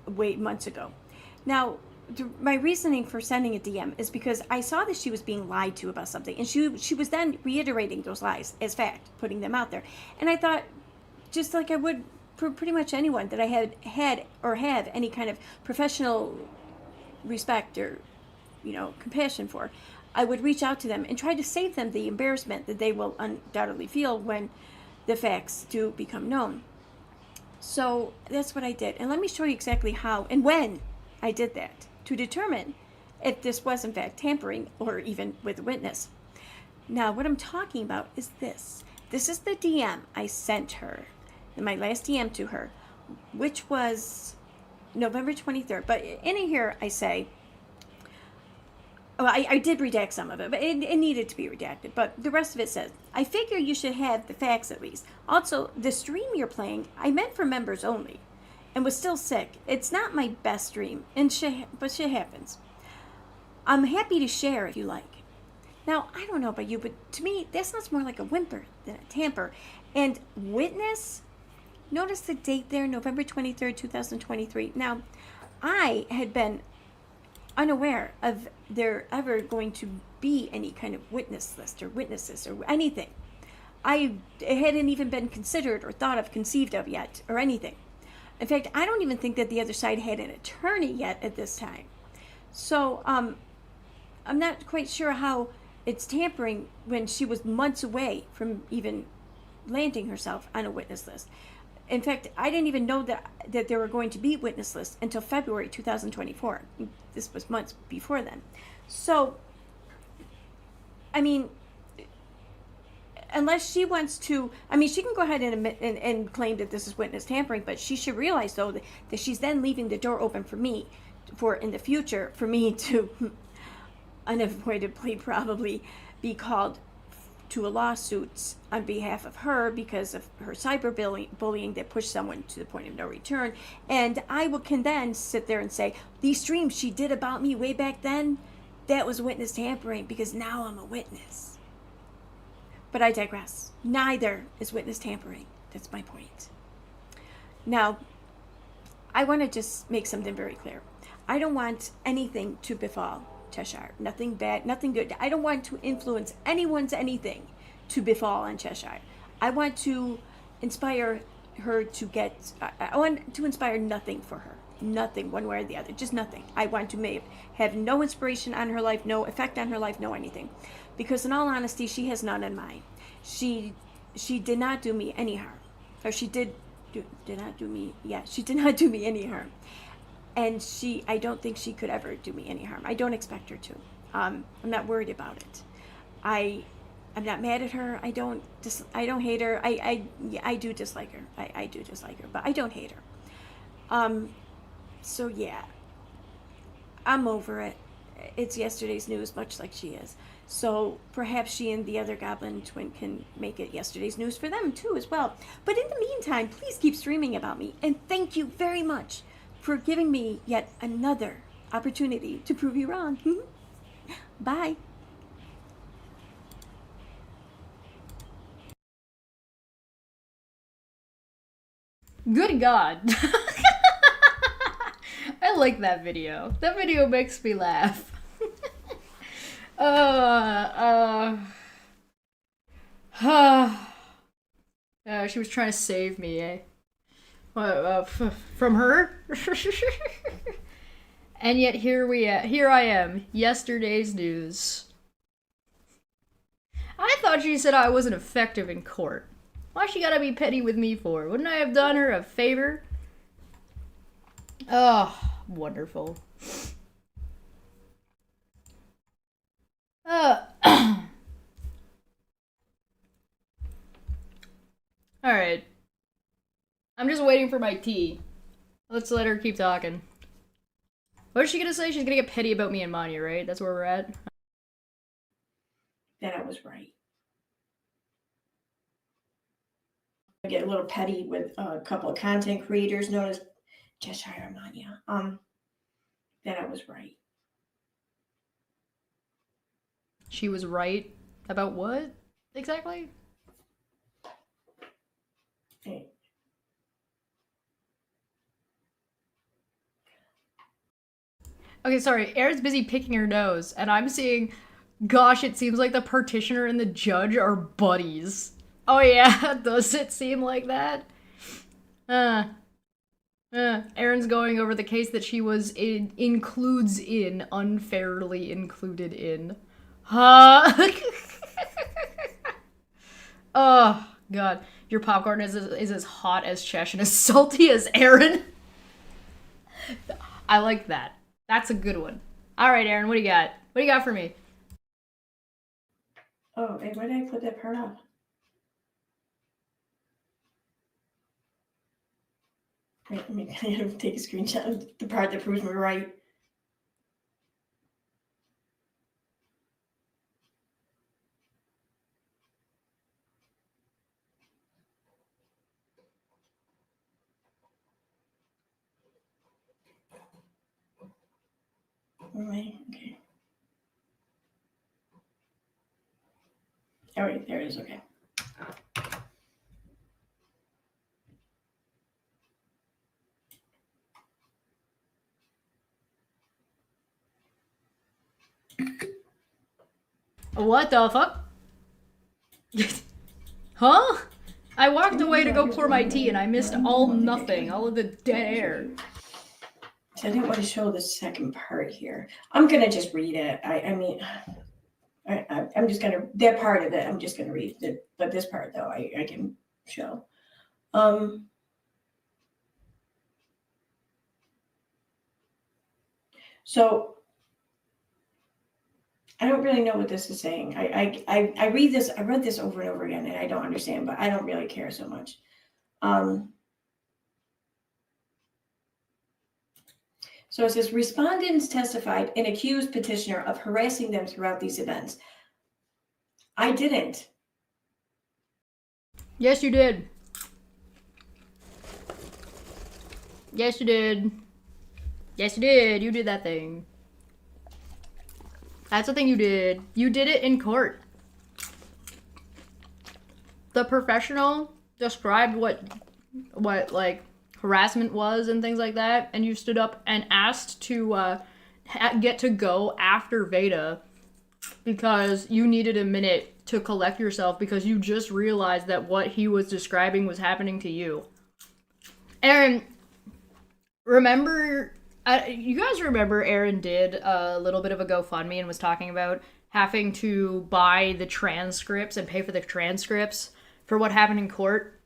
months ago. Now, my reasoning for sending a DM is because I saw that she was being lied to about something, and she was then reiterating those lies as fact, putting them out there. And I thought, just like I would for pretty much anyone that I had or have any kind of professional respect or, compassion for, I would reach out to them and try to save them the embarrassment that they will undoubtedly feel when the facts do become known. So that's what I did. And let me show you exactly how and when I did that to determine if this was in fact tampering or even with a witness. Now, what I'm talking about is this. This is the DM I sent her, my last DM to her, which was November 23rd. But in here I say, I did redact some of it, but it needed to be redacted. But the rest of it says, I figure you should have the facts at least. Also, the stream you're playing, I meant for members only and was still sick. It's not my best stream, but shit happens. I'm happy to share if you like. Now, I don't know about you, but to me, that sounds more like a whimper than a tamper. And witness, notice the date there, November 23rd, 2023. Now, I had been unaware of there ever going to be any kind of witness list or witnesses or anything. It hadn't even been considered or thought of, conceived of yet, or anything. In fact, I don't even think that the other side had an attorney yet at this time. So, I'm not quite sure how it's tampering when she was months away from even landing herself on a witness list. In fact, I didn't even know that there were going to be witness lists until February 2024. This was months before then. So, I mean, unless she wants to, she can go ahead and admit and claim that this is witness tampering, but she should realize, though, that she's then leaving the door open for me, in the future, for me to unavoidably probably be called to a lawsuit on behalf of her because of her cyberbullying that pushed someone to the point of no return. And I can then sit there and say, these streams she did about me way back then, that was witness tampering because now I'm a witness. But I digress. Neither is witness tampering. That's my point. Now, I want to just make something very clear. I don't want anything to befall Chesire. Nothing bad, nothing good. I don't want to influence anyone's anything to befall on Chesire. I want to inspire her to get, I want to inspire nothing for her. Nothing, one way or the other. Just nothing. I want to have no inspiration on her life, no effect on her life, no anything. Because in all honesty, she has none on mine. She did not do me any harm. Or she did not do me, she did not do me any harm. And I don't think she could ever do me any harm. I don't expect her to. I'm not worried about it. I'm not mad at her. I don't hate her. I do dislike her. I do dislike her, but I don't hate her. So yeah, I'm over it. It's yesterday's news, much like she is. So perhaps she and the other goblin twin can make it yesterday's news for them too as well. But in the meantime, please keep streaming about me. And thank you very much for giving me yet another opportunity to prove you wrong. Bye. Good God. I like that video. That video makes me laugh. She was trying to save me, eh? From her? And yet here I am, yesterday's news. I thought she said I wasn't effective in court. Why she gotta be petty with me for? Wouldn't I have done her a favor? Oh, wonderful. Alright. I'm just waiting for my tea. Let's let her keep talking. What is she gonna say? She's gonna get petty about me and Maanyaa, right? That's where we're at? That I was right. I get a little petty with a couple of content creators known as Chesire and Maanyaa. That I was right. She was right about what? Exactly? Hey. Okay, sorry. Erin's busy picking her nose, and I'm seeing, gosh, it seems like the partitioner and the judge are buddies. Oh yeah, does it seem like that? Erin's going over the case that she was unfairly included in. Huh? Oh, God. Your popcorn is as hot as Chesh and as salty as Erin. I like that. That's a good one. Alright, Erin, what do you got? What do you got for me? Oh, and where did I put that part up? Wait, let me kind of take a screenshot of the part that proves me right. Okay. All right, there it is. Okay. What the fuck? Huh? I walked away to go pour my tea and I missed all of the dead air. So I didn't want to show the second part here. I'm gonna just read it. I'm just gonna, that part of it, I'm just gonna read it. But this part though, I can show. So I don't really know what this is saying. I read this, I read this over and over again and I don't understand, but I don't really care so much. So it says, respondents testified and accused petitioner of harassing them throughout these events. I didn't. Yes, you did. Yes, you did. Yes, you did. You did that thing. That's the thing you did. You did it in court. The professional described what like harassment was and things like that, and you stood up and asked to get to go after Veda because you needed a minute to collect yourself because you just realized that what he was describing was happening to you. Erin, remember, you guys remember Erin did a little bit of a GoFundMe and was talking about having to buy the transcripts and pay for the transcripts for what happened in court?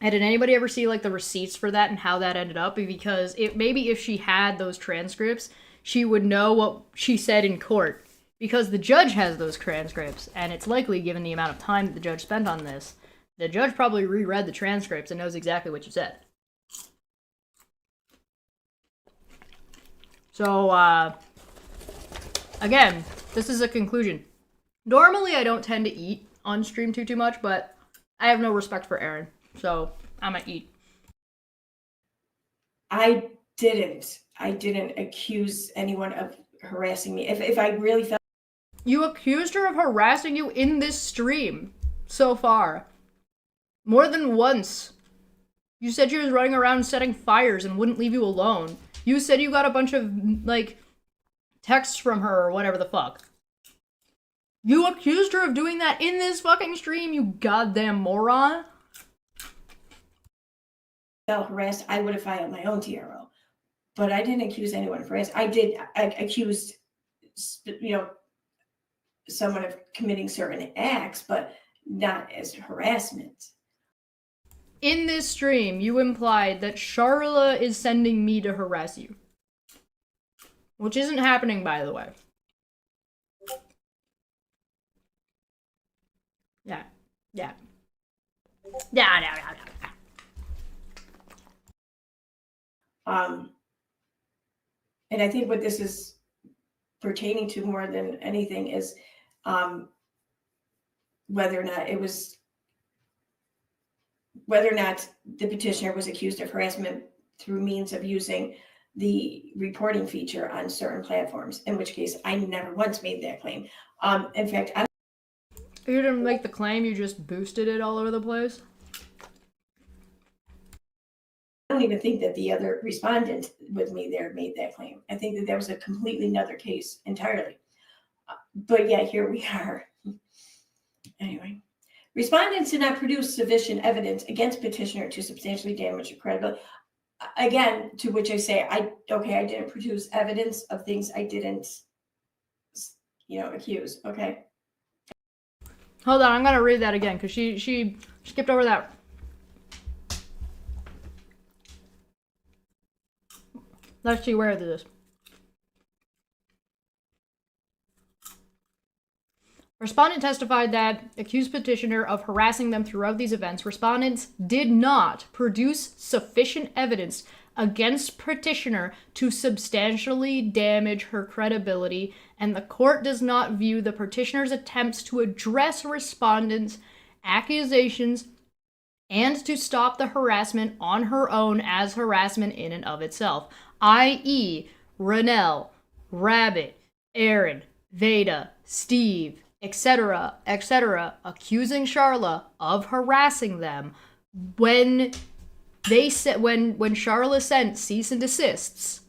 And did anybody ever see like the receipts for that and how that ended up? Because maybe if she had those transcripts, she would know what she said in court. Because the judge has those transcripts, and it's likely, given the amount of time that the judge spent on this, the judge probably reread the transcripts and knows exactly what you said. So, again, this is a conclusion. Normally, I don't tend to eat on stream too much, but I have no respect for Erin. So, I'm gonna eat. I didn't accuse anyone of harassing me. If I really felt... You accused her of harassing you in this stream so far. More than once. You said she was running around setting fires and wouldn't leave you alone. You said you got a bunch of, like, texts from her or whatever the fuck. You accused her of doing that in this fucking stream, you goddamn moron. Felt harassed, I would have filed my own TRO. But I didn't accuse anyone of harassment. I accused, someone of committing certain acts, but not as harassment. In this stream, you implied that Charla is sending me to harass you. Which isn't happening, by the way. Yeah. And I think what this is pertaining to more than anything is whether or not the petitioner was accused of harassment through means of using the reporting feature on certain platforms, in which case I never once made that claim. In fact, You didn't make the claim, you just boosted it all over the place? I don't don't even think that the other respondent with me there made that claim. I think that that was a completely another case entirely. But yeah, here we are. Anyway, respondents did not produce sufficient evidence against petitioner to substantially damage her credibility. Again, to which I say, I didn't produce evidence of things I didn't, accuse. Okay. Hold on, I'm gonna read that again because she skipped over that. Let's see where it is. Respondent testified that accused petitioner of harassing them throughout these events. Respondents did not produce sufficient evidence against petitioner to substantially damage her credibility, and the court does not view the petitioner's attempts to address respondents' accusations and to stop the harassment on her own as harassment in and of itself, i.e., Renelle, Rabbit, Erin, Veda, Steve, etc., accusing Charla of harassing them when Charla sent cease and desists,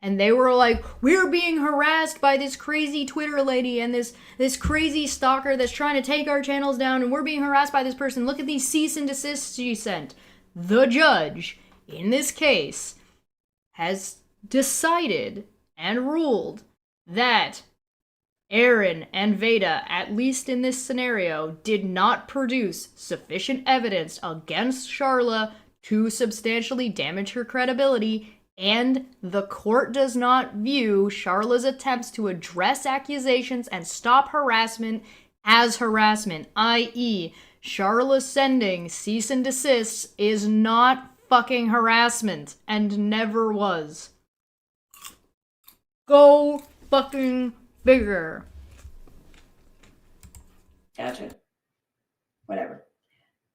and they were like, we're being harassed by this crazy Twitter lady and this crazy stalker that's trying to take our channels down, and we're being harassed by this person. Look at these cease and desists she sent. The judge, in this case, has decided and ruled that Erin and Veda, at least in this scenario, did not produce sufficient evidence against Charla to substantially damage her credibility, and the court does not view Charla's attempts to address accusations and stop harassment as harassment, i.e., Charla sending cease and desists is not fucking harassment and never was. Go fucking bigger. Gotcha. Whatever.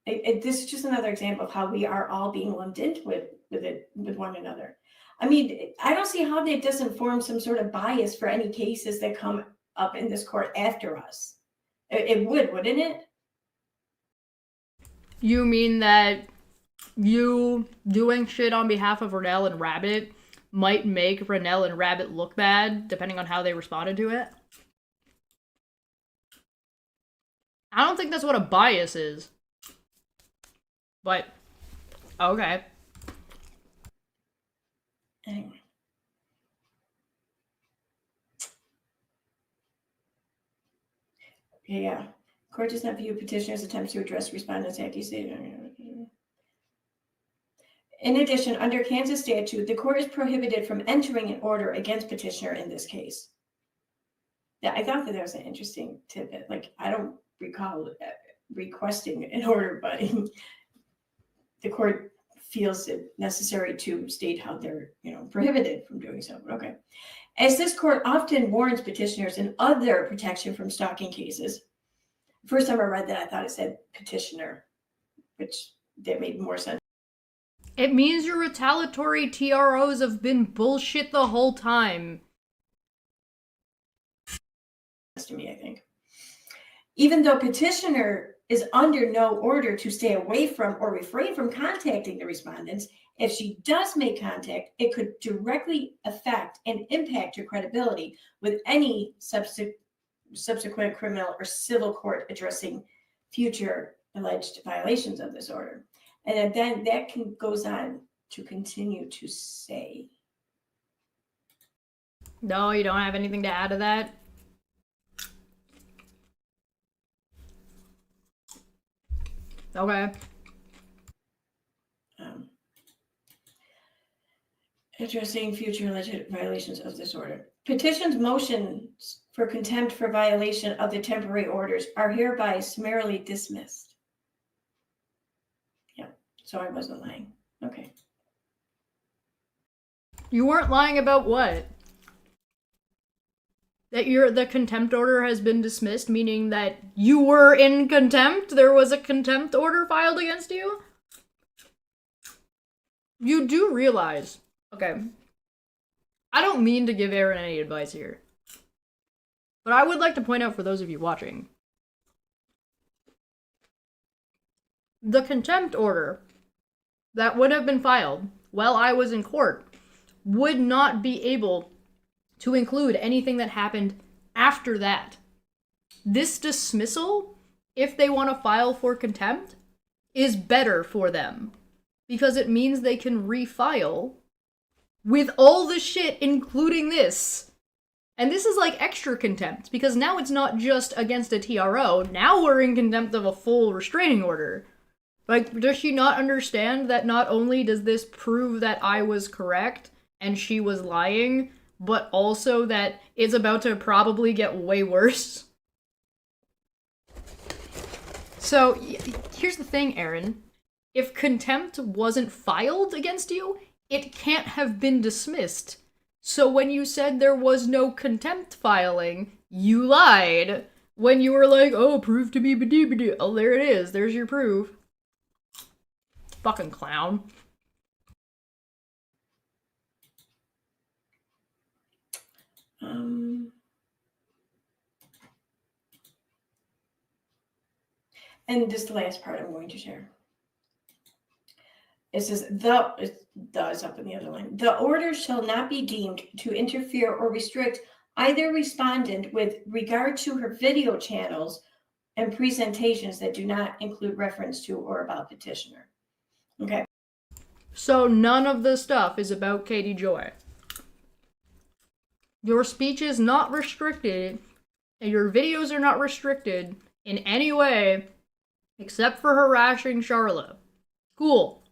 This is just another example of how we are all being lumped into with one another. I mean, I don't see how that doesn't form some sort of bias for any cases that come up in this court after us. It would, wouldn't it? You mean that you doing shit on behalf of Renelle and Rabbit might make Renelle and Rabbit look bad, depending on how they responded to it? I don't think that's what a bias is. But, okay. Anyway. Yeah. Court does not view petitioner's attempts to address respondents' accusations. In addition, under Kansas statute, the court is prohibited from entering an order against petitioner in this case. Yeah, I thought that was an interesting tidbit. Like, I don't recall requesting an order, but the court feels it necessary to state how they're, prohibited from doing so. But okay. As this court often warns petitioners in other protection from stalking cases, first time I read that, I thought it said petitioner, which that made more sense. It means your retaliatory TROs have been bullshit the whole time. To me, I think. Even though petitioner is under no order to stay away from or refrain from contacting the respondents, if she does make contact, it could directly affect and impact her credibility with any subsequent criminal or civil court addressing future alleged violations of this order. And then that goes on to continue to say. No, you don't have anything to add to that? Okay. Addressing future alleged violations of this order. Petitions motions for contempt for violation of the temporary orders are hereby summarily dismissed. Yeah, so I wasn't lying. Okay. You weren't lying about what? That the contempt order has been dismissed, meaning that you were in contempt? There was a contempt order filed against you? You do realize, okay, I don't mean to give Erin any advice here, but I would like to point out for those of you watching, the contempt order that would have been filed while I was in court would not be able to include anything that happened after that. This dismissal, if they want to file for contempt, is better for them because it means they can refile with all the shit, including this. And this is like extra contempt because now it's not just against a TRO. Now we're in contempt of a full restraining order. Like, does she not understand that not only does this prove that I was correct and she was lying, but also that it's about to probably get way worse? So, here's the thing, Erin. If contempt wasn't filed against you, it can't have been dismissed. So when you said there was no contempt filing, you lied. When you were like, oh, prove to me, ba-dee-ba-dee. Oh, there it is. There's your proof. Fucking clown. And this is the last part I'm going to share. It says, the is up in the other line. The order shall not be deemed to interfere or restrict either respondent with regard to her video channels and presentations that do not include reference to or about petitioner. Okay. So none of this stuff is about Katie Joy. Your speech is not restricted, and your videos are not restricted in any way except for harassing Charlotte. Cool.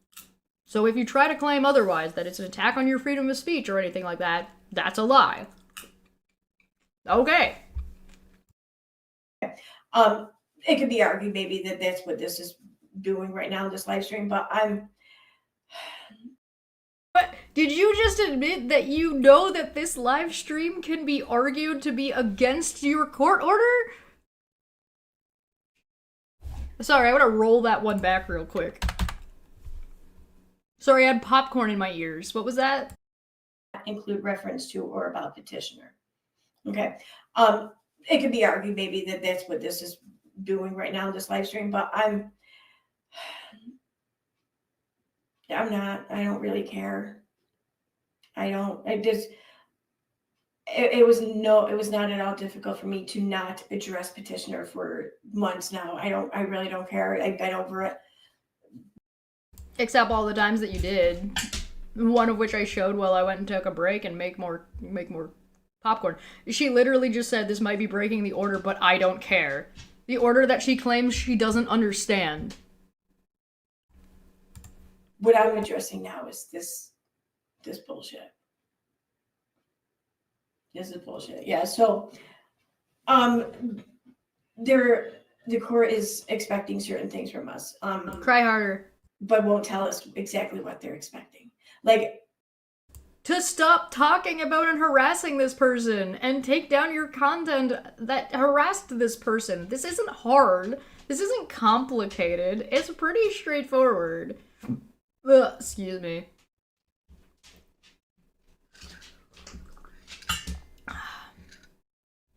So if you try to claim otherwise, that it's an attack on your freedom of speech or anything like that, that's a lie. Okay. It could be argued maybe that that's what this is doing right now, this live stream, but But did you just admit that you know that this live stream can be argued to be against your court order? Sorry, I want to roll that one back real quick. Sorry, I had popcorn in my ears. What was that? include reference to or about petitioner. Okay. It could be argued maybe that that's what this is doing right now, this live stream, but I don't really care. It was not at all difficult for me to not address petitioner for months now. I really don't care. I've been over it. Except all the times that you did. One of which I showed while I went and took a break and make more popcorn. She literally just said this might be breaking the order, but I don't care. The order that she claims she doesn't understand. What I'm addressing now is this bullshit. This is bullshit. Yeah. So, the court is expecting certain things from us. Cry harder. But won't tell us exactly what they're expecting. Like, to stop talking about and harassing this person and take down your content that harassed this person. This isn't hard. This isn't complicated. It's pretty straightforward. Ugh, excuse me.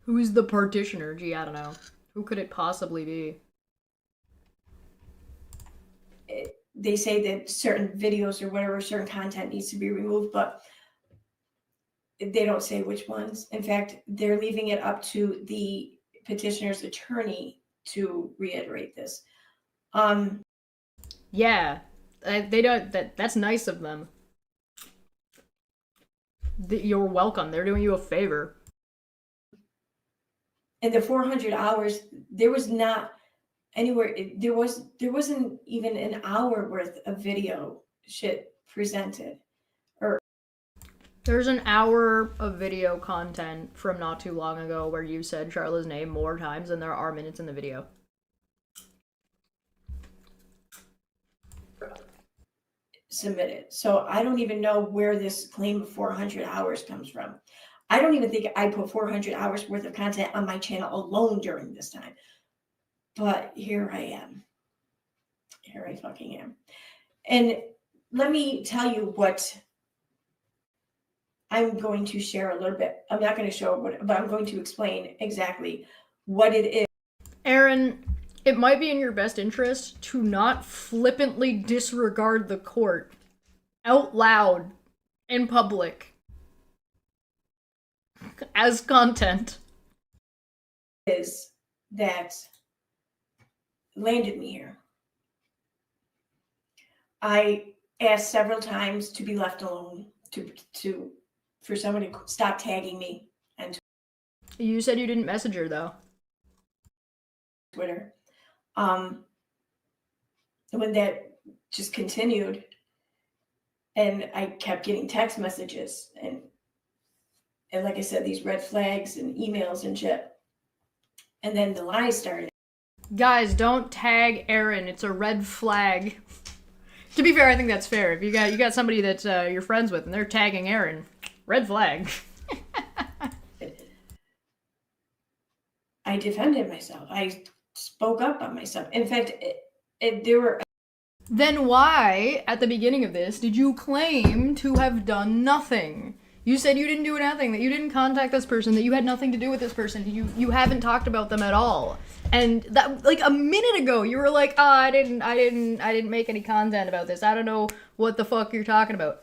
Who's the partitioner? Gee, I don't know. Who could it possibly be? they say that certain videos or whatever, certain content needs to be removed, but they don't say which ones. In fact, they're leaving it up to the petitioner's attorney to reiterate this. Yeah, they don't. That's nice of them. You're welcome. They're doing you a favor. In the 400 hours, there was not anywhere. There wasn't even an hour worth of video shit presented. There's an hour of video content from not too long ago where you said Charlotte's name more times than there are minutes in the video. Submitted. So I don't even know where this claim of 400 hours comes from. I don't even think I put 400 hours worth of content on my channel alone during this time. But here I am. Here I fucking am. And let me tell you what I'm going to share a little bit. I'm not going to show what, but I'm going to explain exactly what it is. Erin, it might be in your best interest to not flippantly disregard the court out loud in public as content. Is that landed me here. I asked several times to be left alone, for someone to stop tagging me and You said you didn't message her though. Twitter. When that just continued, and I kept getting text messages and like I said, these red flags and emails and shit. And then the lies started. Guys, don't tag Erin. It's a red flag. To be fair, I think that's fair. If you got somebody that you're friends with and they're tagging Erin, red flag. I defended myself. I spoke up on myself. In fact, there were. Then why, at the beginning of this, did you claim to have done nothing? You said you didn't do nothing, that you didn't contact this person, that you had nothing to do with this person, you haven't talked about them at all. And that, like, a minute ago, you were like, oh, I didn't make any content about this. I don't know what the fuck you're talking about.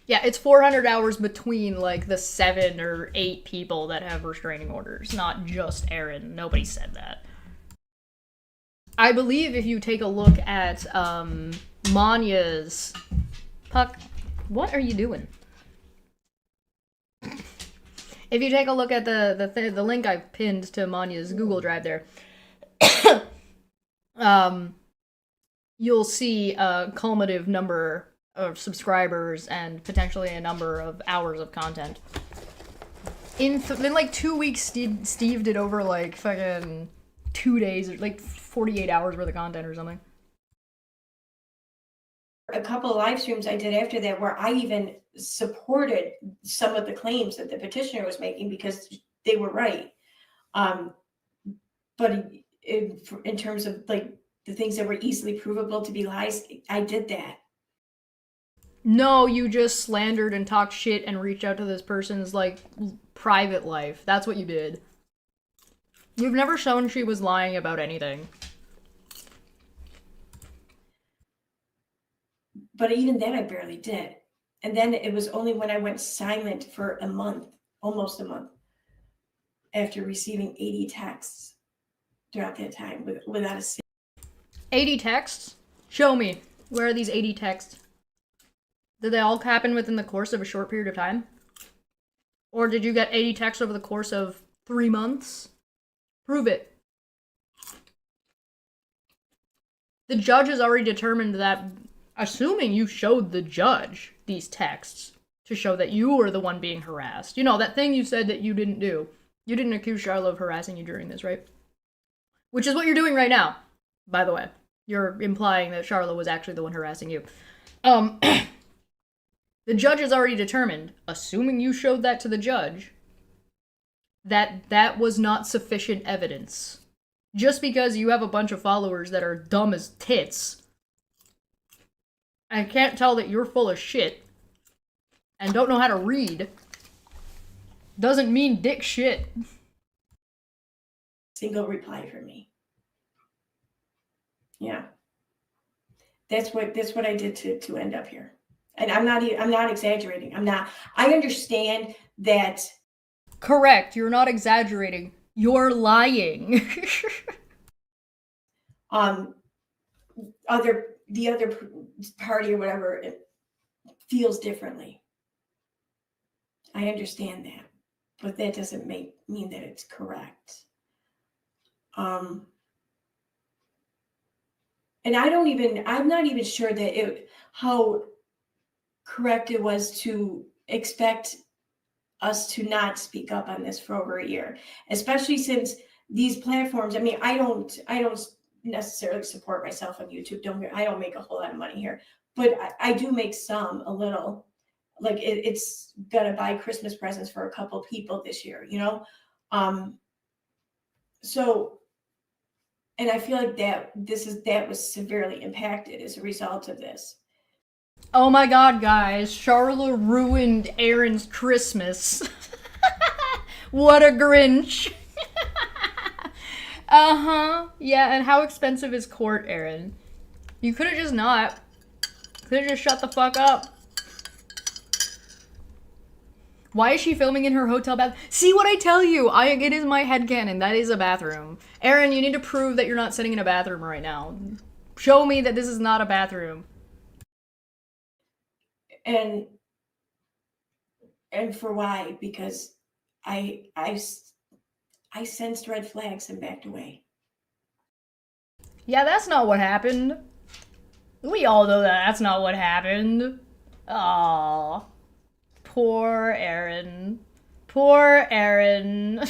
Yeah, it's 400 hours between, like, the 7 or 8 people that have restraining orders, not just Erin. Nobody said that. I believe if you take a look at, Maanyaa's... Puck, what are you doing? If you take a look at the link I've pinned to Maanyaa's Google Drive there, you'll see a cumulative number of subscribers and potentially a number of hours of content. In like 2 weeks, Steve did over like fucking 2 days, like 48 hours worth of content or something. A couple of live streams I did after that where I even supported some of the claims that the petitioner was making because they were right. But in terms of like the things that were easily provable to be lies, I did that. No, you just slandered and talked shit and reached out to this person's like private life. That's what you did. You've never shown she was lying about anything. But even then, I barely did. And then it was only when I went silent for a month, almost a month, after receiving 80 texts throughout that time without a single. 80 texts? Show me. Where are these 80 texts? Did they all happen within the course of a short period of time? Or did you get 80 texts over the course of 3 months? Prove it. The judge has already determined that, assuming you showed the judge these texts to show that you were the one being harassed. You know, that thing you said that you didn't do. You didn't accuse Charlotte of harassing you during this, right? Which is what you're doing right now, by the way. You're implying that Charlotte was actually the one harassing you. The judge has already determined, assuming you showed that to the judge, that that was not sufficient evidence. Just because you have a bunch of followers that are dumb as tits and can't tell that you're full of shit and don't know how to read doesn't mean dick shit. Single reply from me. Yeah. That's what I did to end up here. And I'm not exaggerating. I understand that. Correct. You're not exaggerating. You're lying. The other party or whatever it feels differently. I understand that, but that doesn't mean that it's correct. And I'm not even sure that how correct it was to expect us to not speak up on this for over a year, especially since these platforms, I mean, I don't necessarily support myself on YouTube. I don't make a whole lot of money here, but I do make a little. Like it's gonna buy Christmas presents for a couple people this year, you know? So, and I feel like that was severely impacted as a result of this. Oh my god, guys. Charlotte ruined Erin's Christmas. What a Grinch. Uh-huh. Yeah, and how expensive is court, Erin? You could have just not They just shut the fuck up. Why is she filming in her hotel bath? See what I tell you? It is my headcanon. That is a bathroom. Erin, you need to prove that you're not sitting in a bathroom right now. Show me that this is not a bathroom. And for why? Because I sensed red flags and backed away. Yeah, that's not what happened. We all know that that's not what happened. Aww. Poor Erin. Poor Erin.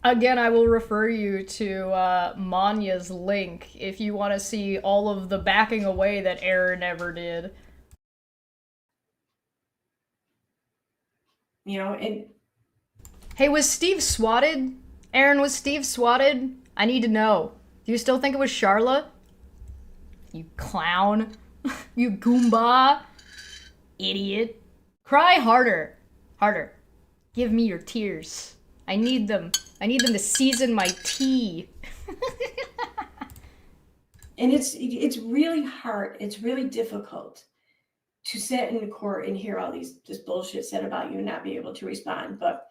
Again, I will refer you to Maanyaa's link if you want to see all of the backing away that Erin ever did. You know, and Hey, was Steve swatted? Erin, was Steve swatted? I need to know. Do you still think it was Charla? You clown. You goomba. Idiot. Cry harder. Harder. Give me your tears. I need them. I need them to season my tea. And it's really hard. It's really difficult to sit in court and hear all this bullshit said about you and not be able to respond. But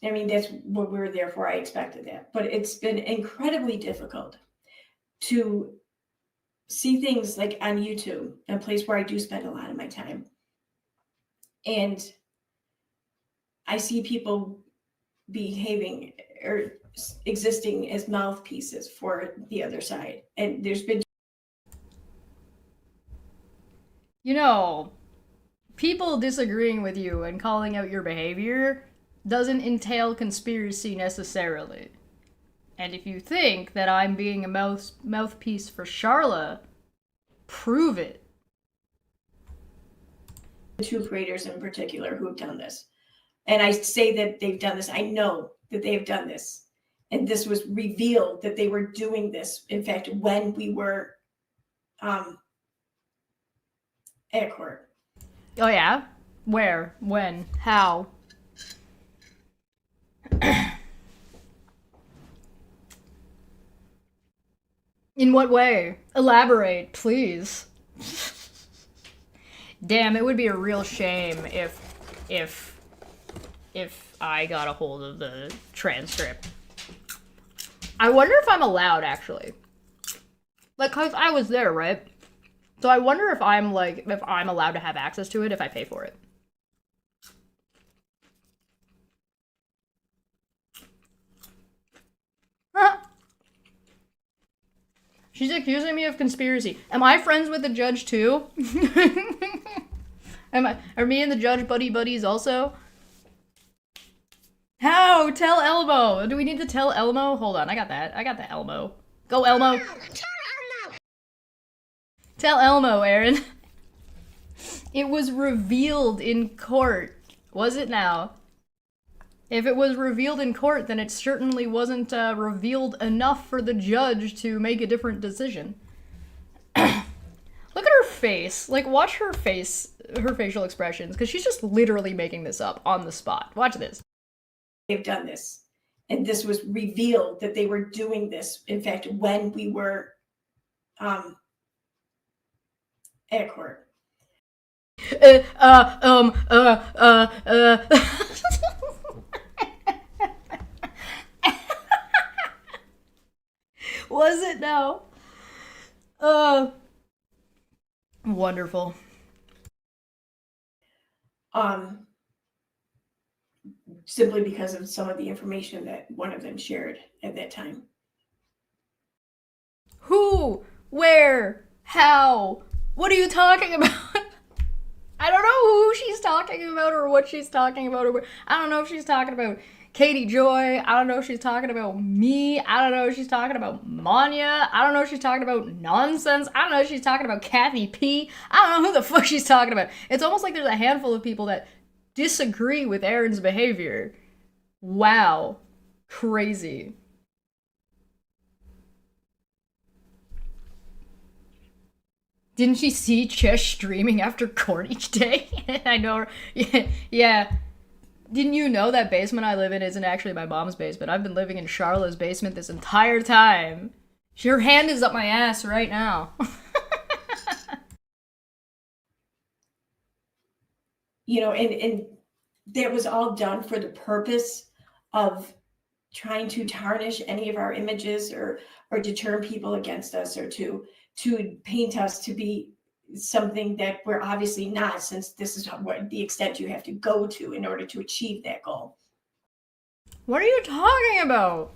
I mean, that's what we were there for. I expected that. But it's been incredibly difficult to see things like on YouTube, a place where I do spend a lot of my time. And I see people behaving or existing as mouthpieces for the other side. And there's been... You know, people disagreeing with you and calling out your behavior doesn't entail conspiracy necessarily. And if you think that I'm being a mouthpiece for Charla, prove it. Two creators in particular who have done this. And I say that they've done this. I know that they have done this. And this was revealed that they were doing this, in fact, when we were at court. Oh yeah? Where? When? How? In what way? Elaborate, please. Damn, it would be a real shame if I got a hold of the transcript. I wonder if I'm allowed, actually. Like, 'cause I was there, right? So I wonder if I'm allowed to have access to it if I pay for it. Huh. She's accusing me of conspiracy. Am I friends with the judge too? Are me and the judge buddies also? How? Tell Elmo. Do we need to tell Elmo? Hold on, I got that. I got the Elmo. Go Elmo. Tell Elmo, Erin. It was revealed in court. Was it now? If it was revealed in court, then it certainly wasn't revealed enough for the judge to make a different decision. Look at her face. Like, watch her face, her facial expressions, because she's just literally making this up on the spot. Watch this. They've done this. And this was revealed that they were doing this, in fact, when we were at court. Was it now? Wonderful. Simply because of some of the information that one of them shared at that time. Who? Where? How? What are you talking about? I don't know who she's talking about or what she's talking about. I don't know if she's talking about Katie Joy. I don't know if she's talking about me. I don't know if she's talking about Maanyaa. I don't know if she's talking about nonsense. I don't know if she's talking about Kathy P. I don't know who the fuck she's talking about. It's almost like there's a handful of people that disagree with Erin's behavior. Wow. Crazy. Didn't she see Ches streaming after court each day? I know her. Yeah. Didn't you know that basement I live in isn't actually my mom's basement? I've been living in Charlotte's basement this entire time. Her hand is up my ass right now. and that was all done for the purpose of trying to tarnish any of our images or deter people against us, or to paint us to be something that we're obviously not, since this is what the extent you have to go to in order to achieve that goal. What are you talking about?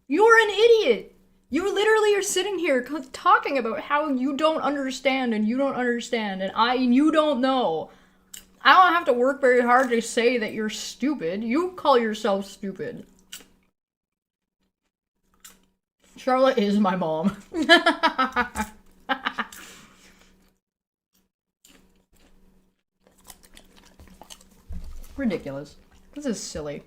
You're an idiot. You literally are sitting here talking about how you don't understand and you don't understand and you don't know. I don't have to work very hard to say that you're stupid. You call yourself stupid. Charlotte is my mom. Ridiculous. This is silly.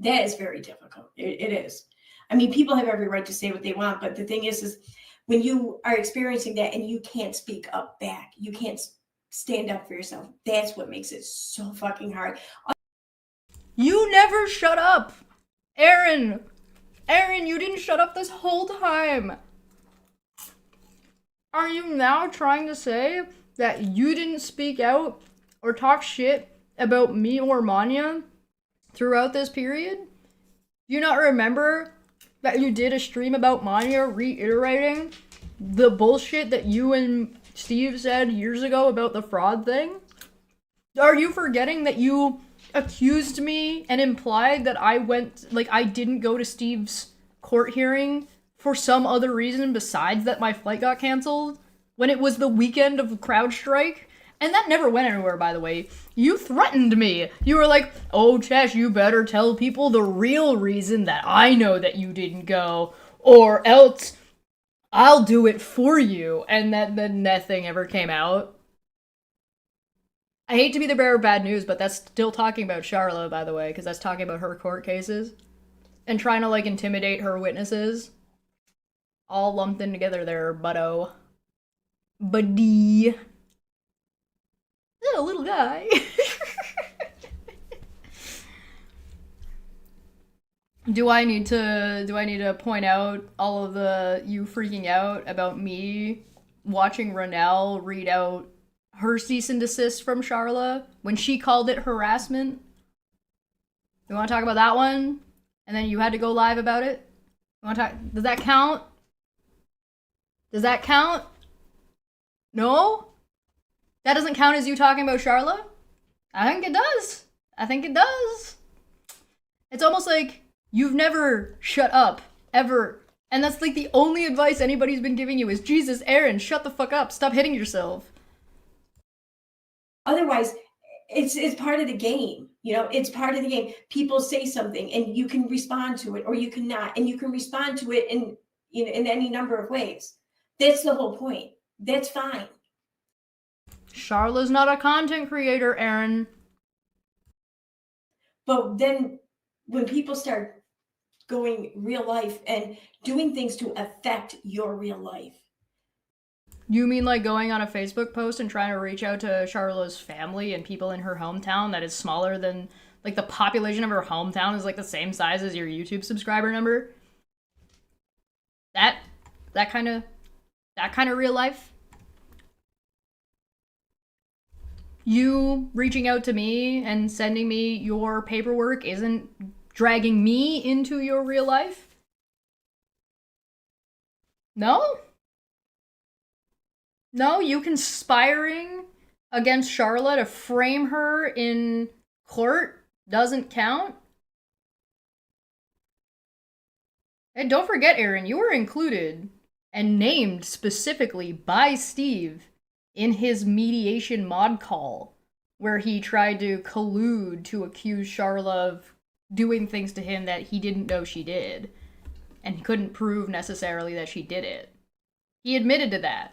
That is very difficult. It is. I mean, people have every right to say what they want, but the thing is when you are experiencing that and you can't speak up back, you can't stand up for yourself, that's what makes it so fucking hard. You never shut up! Erin! Erin, you didn't shut up this whole time! Are you now trying to say that you didn't speak out or talk shit about me or Maanyaa throughout this period? Do you not remember that you did a stream about Maanyaa reiterating the bullshit that you and Steve said years ago about the fraud thing? Are you forgetting that you accused me and implied that I didn't go to Steve's court hearing for some other reason besides that my flight got canceled when it was the weekend of CrowdStrike? And that never went anywhere, by the way. You threatened me. You were like, oh, Chesh, you better tell people the real reason that I know that you didn't go, or else I'll do it for you. And then nothing ever came out. I hate to be the bearer of bad news, but that's still talking about Charlotte, by the way, because that's talking about her court cases and trying to, intimidate her witnesses. All lumped in together there, buddy. A little guy. Do I need to point out all of you freaking out about me watching Ronell read out her cease and desist from Charla when she called it harassment? You want to talk about that one? And then you had to go live about it? You want to talk? Does that count? Does that count? No? That doesn't count as you talking about Charla? I think it does. I think it does. It's almost like you've never shut up, ever. And that's the only advice anybody's been giving you is, Jesus, Erin, shut the fuck up. Stop hitting yourself. Otherwise, it's part of the game. It's part of the game. People say something and you can respond to it or you cannot. And you can respond to it in any number of ways. That's the whole point. That's fine. Charla's not a content creator, Erin. But then when people start going real life and doing things to affect your real life. You mean going on a Facebook post and trying to reach out to Charla's family and people in her hometown that is smaller than, the population of her hometown is the same size as your YouTube subscriber number? That kind of real life? You reaching out to me and sending me your paperwork isn't dragging me into your real life? No? No, you conspiring against Charla to frame her in court doesn't count? And don't forget, Erin, you were included and named specifically by Steve in his mediation mod call, where he tried to collude to accuse Charla of doing things to him that he didn't know she did, and he couldn't prove necessarily that she did it. He admitted to that.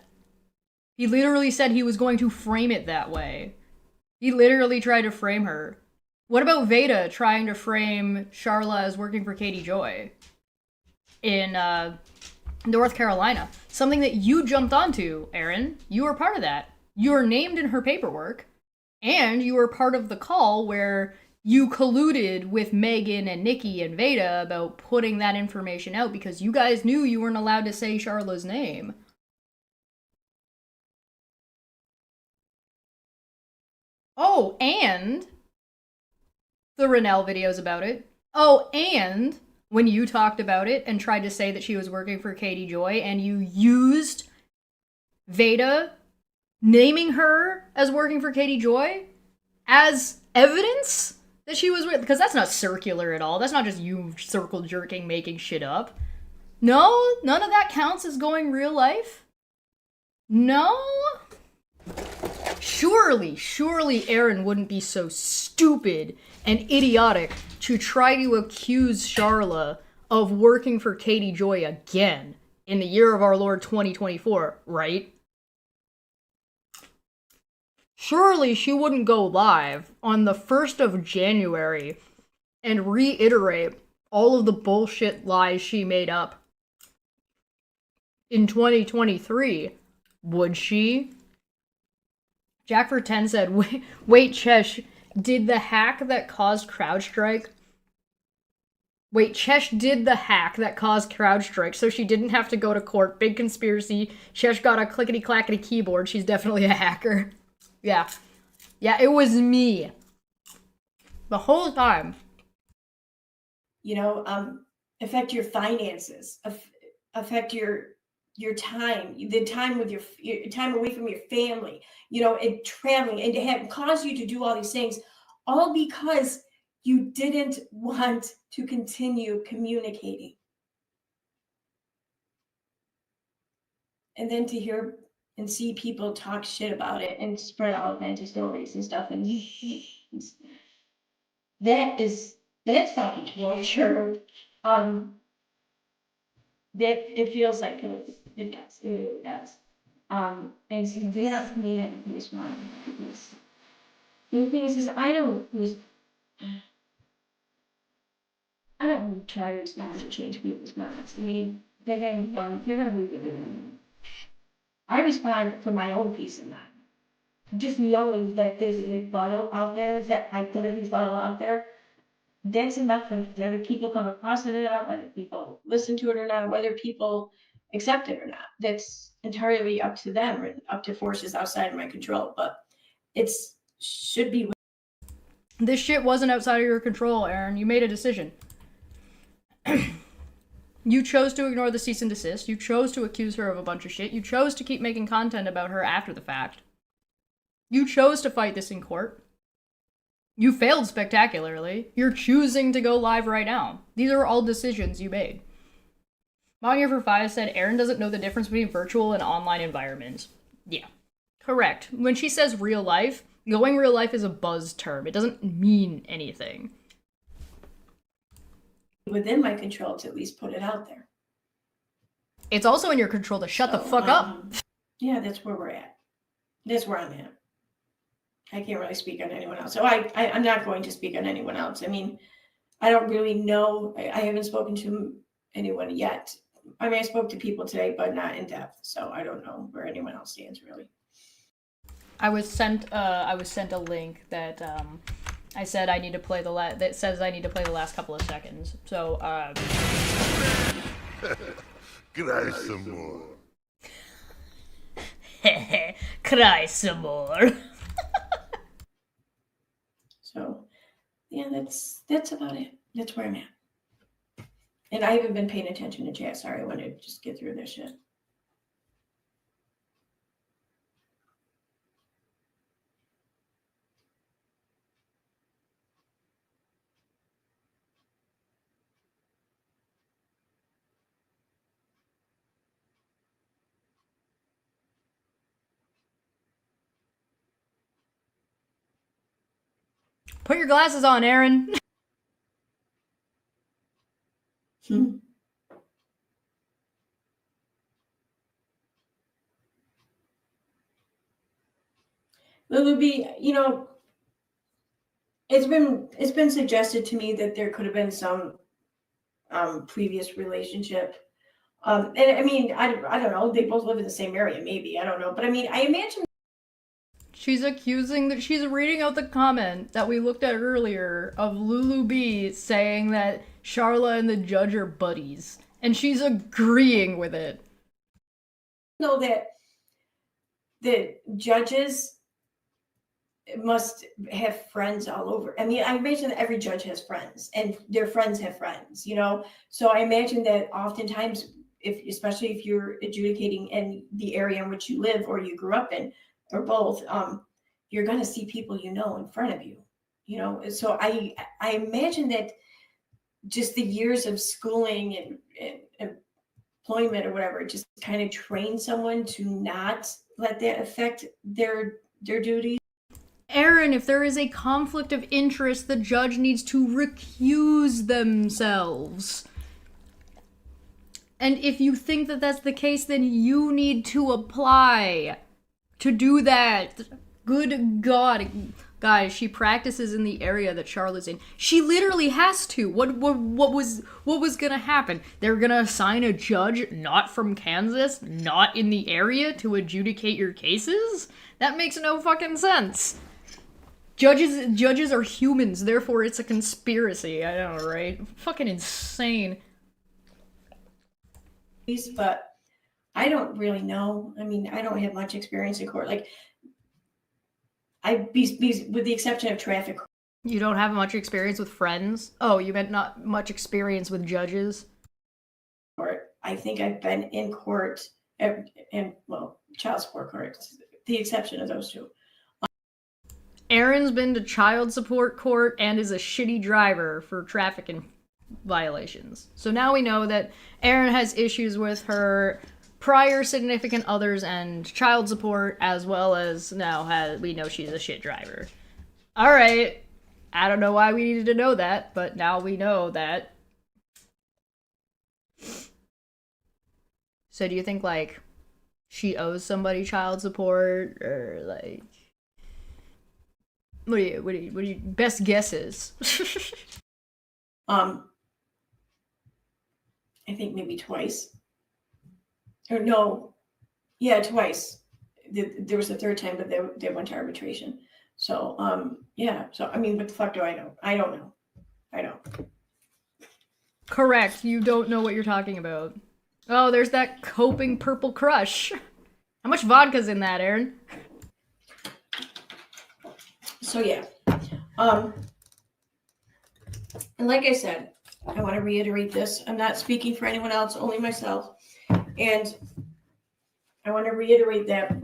He literally said he was going to frame it that way. He literally tried to frame her. What about Veda trying to frame Charla as working for Katie Joy in North Carolina? Something that you jumped onto, Erin. You were part of that. You were named in her paperwork, and you were part of the call where you colluded with Megan and Nikki and Veda about putting that information out because you guys knew you weren't allowed to say Charla's name. Oh, and the Rennell videos about it. Oh, and when you talked about it and tried to say that she was working for Katie Joy and you used Veda naming her as working for Katie Joy as evidence that she was with, because that's not circular at all. That's not just you circle jerking making shit up. No, none of that counts as going real life. No? Surely Erin wouldn't be so stupid and idiotic to try to accuse Charla of working for Katie Joy again in the year of our Lord 2024, right? Surely she wouldn't go live on the 1st of January and reiterate all of the bullshit lies she made up in 2023, would she? Jack for 10 said, wait, Chesh, did the hack that caused CrowdStrike? Wait, Chesh did the hack that caused CrowdStrike, so she didn't have to go to court. Big conspiracy. Chesh got a clickety-clackety keyboard. She's definitely a hacker. Yeah. Yeah, it was me. The whole time. You know, affect your finances, affect your time, the time with your time away from your family, you know, and traveling, and to have cause you to do all these things, all because you didn't want to continue communicating. And then to hear and see people talk shit about it and spread all kinds of stories and stuff, and that's fucking torture. That it feels like it does. It does. And so they have made it this one. The thing is I don't try to change people's minds. I mean, they're gonna be good. I respond for my own peace of mind. Just knowing that there's a bottle out there, that I put this bottle out there, that's enough for whether people come across it or not, whether people listen to it or not, whether people accept it or not. That's entirely up to them or up to forces outside of my control. But it's should be. This shit wasn't outside of your control, Erin. You made a decision. You chose to ignore the cease and desist. You chose to accuse her of a bunch of shit. You chose to keep making content about her after the fact. You chose to fight this in court. You failed spectacularly. You're choosing to go live right now. These are all decisions you made. Maanyaa for 5 said, Erin doesn't know the difference between virtual and online environments. Yeah, correct. When she says real life, going real life is a buzz term. It doesn't mean anything. Within my control to at least put it out there. It's also in your control to shut the fuck up. Yeah, that's where we're at. That's where I'm at. I can't really speak on anyone else. So I'm not going to speak on anyone else. I mean, I don't really know. I haven't spoken to anyone yet. I mean, I spoke to people today, but not in depth. So I don't know where anyone else stands really. I was sent a link that I said I need to play that says I need to play the last couple of seconds. So Cry some more. Cry some more. So yeah, that's about it. That's where I'm at. And I haven't been paying attention to chat. Sorry, I wanted to just get through this shit. Put your glasses on, Erin. It would be, you know, it's been suggested to me that there could have been some previous relationship. And I mean, I don't know. They both live in the same area, maybe. I don't know. But I mean, I imagine. She's accusing that she's reading out the comment that we looked at earlier of Lulu B saying that Charla and the judge are buddies. And she's agreeing with it. Know that the judges must have friends all over. I mean, I imagine that every judge has friends and their friends have friends, you know? So I imagine that oftentimes, especially if you're adjudicating in the area in which you live or you grew up in, or both, you're going to see people you know in front of you, you know? So I imagine that just the years of schooling and employment or whatever, just kind of train someone to not let that affect their duties. Erin, if there is a conflict of interest, the judge needs to recuse themselves. And if you think that that's the case, then you need to apply to do that. Good God. Guys, she practices in the area that Charlotte's in. She literally has to. What was gonna happen? They're gonna assign a judge not from Kansas, not in the area, to adjudicate your cases? That makes no fucking sense. Judges are humans, therefore it's a conspiracy. I know, right? Fucking insane. But I don't really know. I mean, I don't have much experience in court. Like, with the exception of traffic. You don't have much experience with friends? Oh, you meant not much experience with judges? Court. I think I've been in court and child support court, the exception of those two. Erin's been to child support court and is a shitty driver for traffic violations. So now we know that Erin has issues with her prior significant others and child support, as well as now we know she's a shit driver. Alright. I don't know why we needed to know that, but now we know that. So do you think, like, she owes somebody child support, or, like... What do you best guesses? I think maybe twice. Or no. Yeah, twice. There was a third time, but they went to arbitration. So, yeah. So, I mean, what the fuck do I know? I don't know. I don't. Correct. You don't know what you're talking about. Oh, there's that coping purple crush. How much vodka's in that, Erin? So, yeah. And like I said, I want to reiterate this. I'm not speaking for anyone else, only myself. And I want to reiterate that.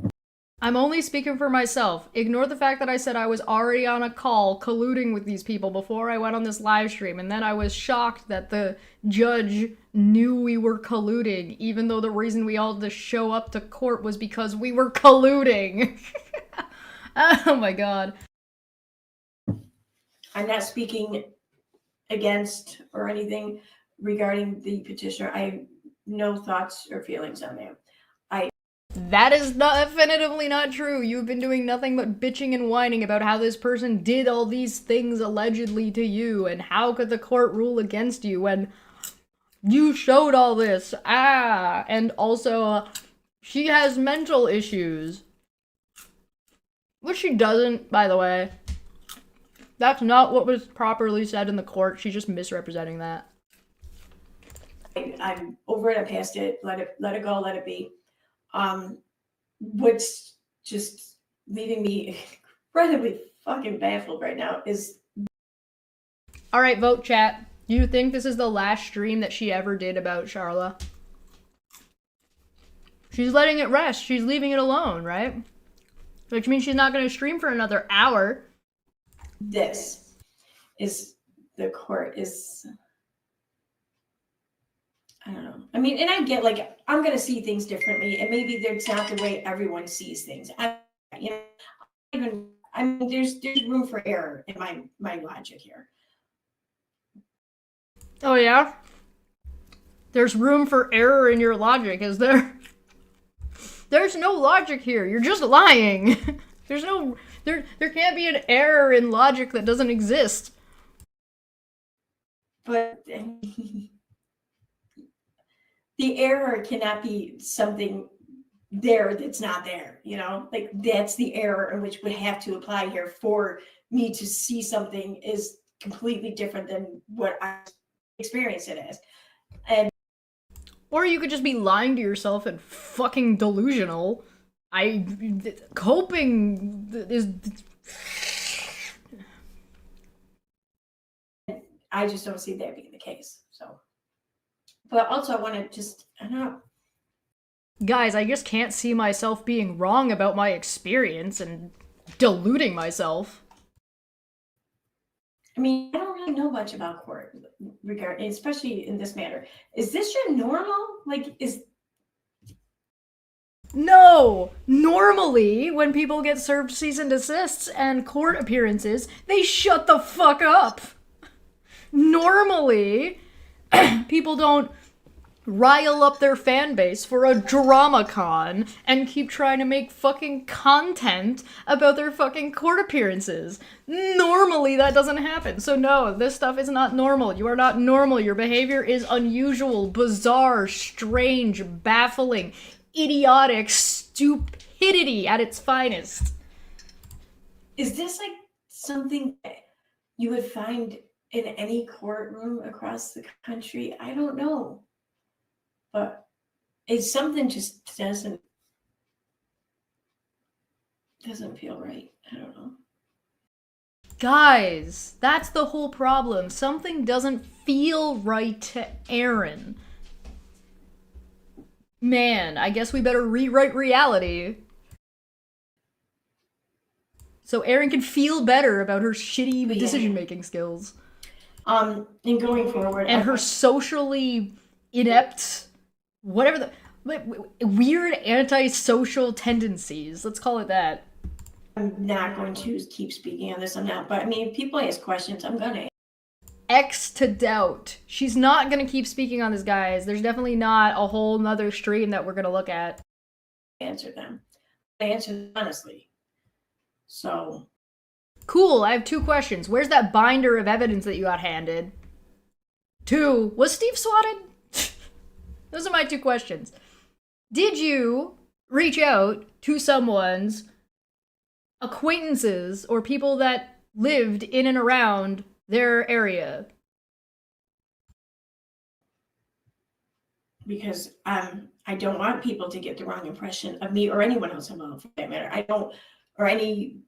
I'm only speaking for myself. Ignore the fact that I said I was already on a call colluding with these people before I went on this live stream, and then I was shocked that the judge knew we were colluding, even though the reason we all had to show up to court was because we were colluding. Oh my god. I'm not speaking against or anything regarding the petitioner. I have no thoughts or feelings on that. That is definitively not true. You've been doing nothing but bitching and whining about how this person did all these things allegedly to you, and how could the court rule against you when you showed all this. And also, she has mental issues. Which she doesn't, by the way. That's not what was properly said in the court. She's just misrepresenting that. I'm over it. I passed it. Let it go. Let it be. What's just leaving me incredibly fucking baffled right now is... Alright, vote chat. Do you think this is the last stream that she ever did about Charla? She's letting it rest. She's leaving it alone, right? Which means she's not going to stream for another hour. This is... The court is... I don't know. I mean, and I get, like, I'm going to see things differently, and maybe that's not the way everyone sees things. I mean, there's room for error in my logic here. Oh, yeah? There's room for error in your logic, is there? There's no logic here. You're just lying. There's no... There can't be an error in logic that doesn't exist. But... the error cannot be something there that's not there, you know? Like, that's the error in which would have to apply here for me to see something is completely different than what I experience it as. And or you could just be lying to yourself and fucking delusional. Coping is... I just don't see that being the case. So, but also I want to just, I don't know. Guys, I just can't see myself being wrong about my experience and deluding myself. I mean, I don't really know much about court regard, especially in this matter. Is this your normal? Like, is No! Normally, when people get served cease and desists and court appearances, they shut the fuck up. Normally, people don't rile up their fan base for a drama con and keep trying to make fucking content about their fucking court appearances. Normally, that doesn't happen. So no, this stuff is not normal. You are not normal. Your behavior is unusual, bizarre, strange, baffling, idiotic stupidity at its finest. is this like something that you would find in any courtroom across the country? I don't know. But it's something just doesn't feel right. I don't know. Guys, that's the whole problem. Something doesn't feel right to Erin. Man, I guess we better rewrite reality. So Erin can feel better about her shitty Yeah. decision-making skills. And going forward, And her socially inept, whatever the weird antisocial tendencies. Let's call it that. I'm not going to keep speaking on this. I'm not. But I mean, if people ask questions, I'm gonna X to doubt. She's not gonna keep speaking on this, guys. There's definitely not a whole nother stream that we're gonna look at. answer them. I answer them honestly. So Cool, I have 2 questions. Where's that binder of evidence that you got handed? 2, was Steve swatted? Those are my 2 questions. Did you reach out to someone's acquaintances or people that lived in and around their area? because I don't want people to get the wrong impression of me or anyone else involved for that matter. I don't, or anything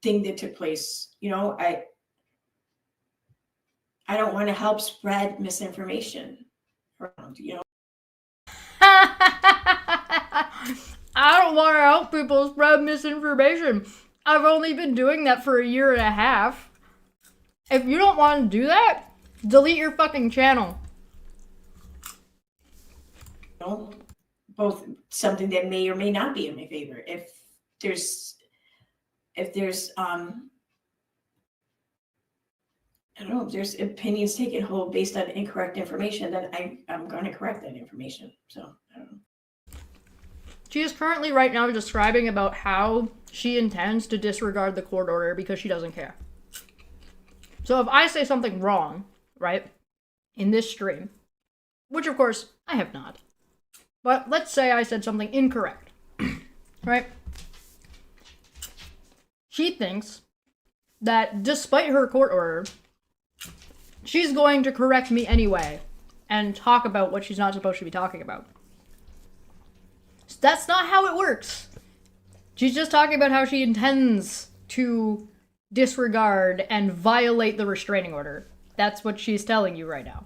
that took place, you know, I don't want to help spread misinformation around, you know. I don't want to help people spread misinformation. I've only been doing that for 1.5 years. If you don't want to do that, delete your fucking channel. You know, both something that may or may not be in my favor. If there's I don't know, if there's opinions taken hold based on incorrect information, then I'm going to correct that information. So I don't know. She is currently right now describing about how she intends to disregard the court order because she doesn't care. So if I say something wrong, right, in this stream, which of course I have not, but let's say I said something incorrect, right? She thinks that despite her court order, she's going to correct me anyway and talk about what she's not supposed to be talking about. That's not how it works. She's just talking about how she intends to disregard and violate the restraining order. That's what she's telling you right now.